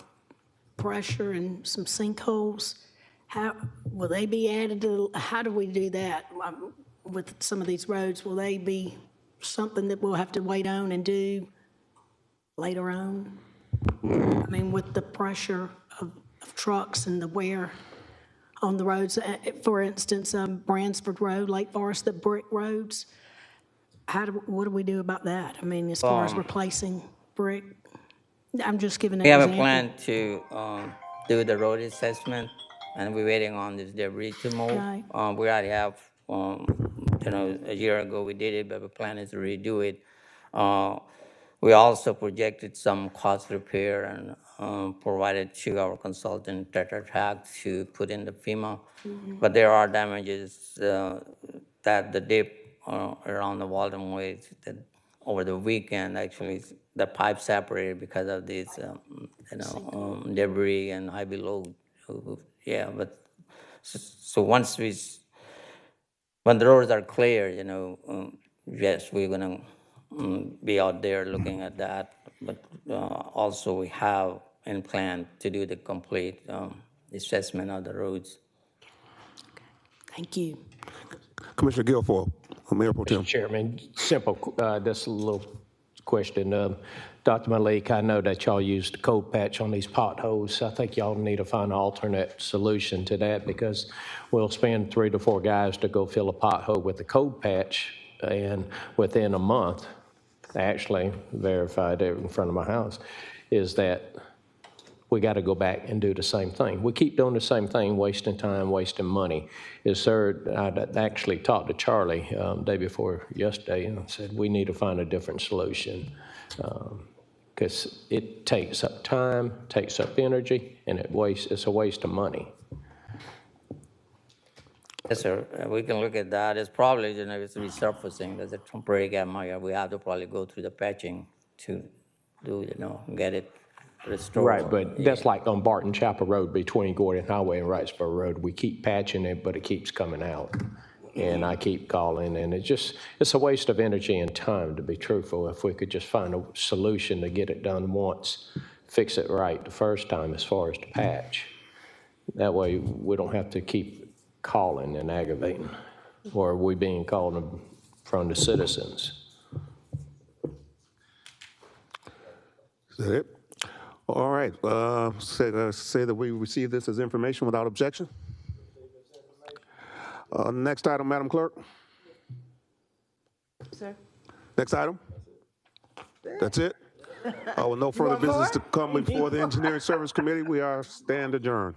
pressure and some sinkholes. How will they be added to? How do we do that with some of these roads? Will they be something that we'll have to wait on and do later on? I mean, with the pressure of trucks and the wear on the roads, for instance, Bransford Road, Lake Forest, the brick roads, what do we do about that? I mean, as far as replacing brick? I'm just giving an We have example. a plan to do the road assessment, and we're waiting on this debris to move. Right. We already have, a year ago we did it, but the plan is to redo it. We also projected some cost repair and provided to our consultant, Tetra Tech, to put in the FEMA. But there are damages that the dip around the Walden Way that over the weekend, actually, the pipe separated because of this, debris and heavy load. Yeah, but so once when the roads are clear, yes, we're gonna be out there looking at that. But also we have in plan to do the complete assessment of the roads. Thank you. Commissioner Guilfoyle, Mayor Pro Tem. Mr. Chairman, simple, just a little question. Dr. Malik, I know that y'all used the cold patch on these potholes. I think y'all need to find an alternate solution to that because we'll spend 3 to 4 guys to go fill a pothole with the cold patch, and within a month, actually verified it in front of my house, is that we got to go back and do the same thing. We keep doing the same thing, wasting time, wasting money. I actually talked to Charlie day before yesterday and said we need to find a different solution because it takes up time, takes up energy, and it's a waste of money. Yes, sir. We can look at that. It's probably, it's resurfacing. There's a temporary gap. We have to probably go through the patching to do, get it restored. Right, but that's like on Barton Chapel Road between Gordon Highway and Wrightsboro Road. We keep patching it, but it keeps coming out. And I keep calling, and it's a waste of energy and time, to be truthful. If we could just find a solution to get it done once, fix it right the first time as far as the patch. That way we don't have to keep calling and aggravating, or we being called from the citizens. Is that it? All right. Say that we receive this as information without objection. Next item, Madam Clerk. Sir? Next item? That's it? With no further business to come before the Engineering Service Committee, we are stand adjourned.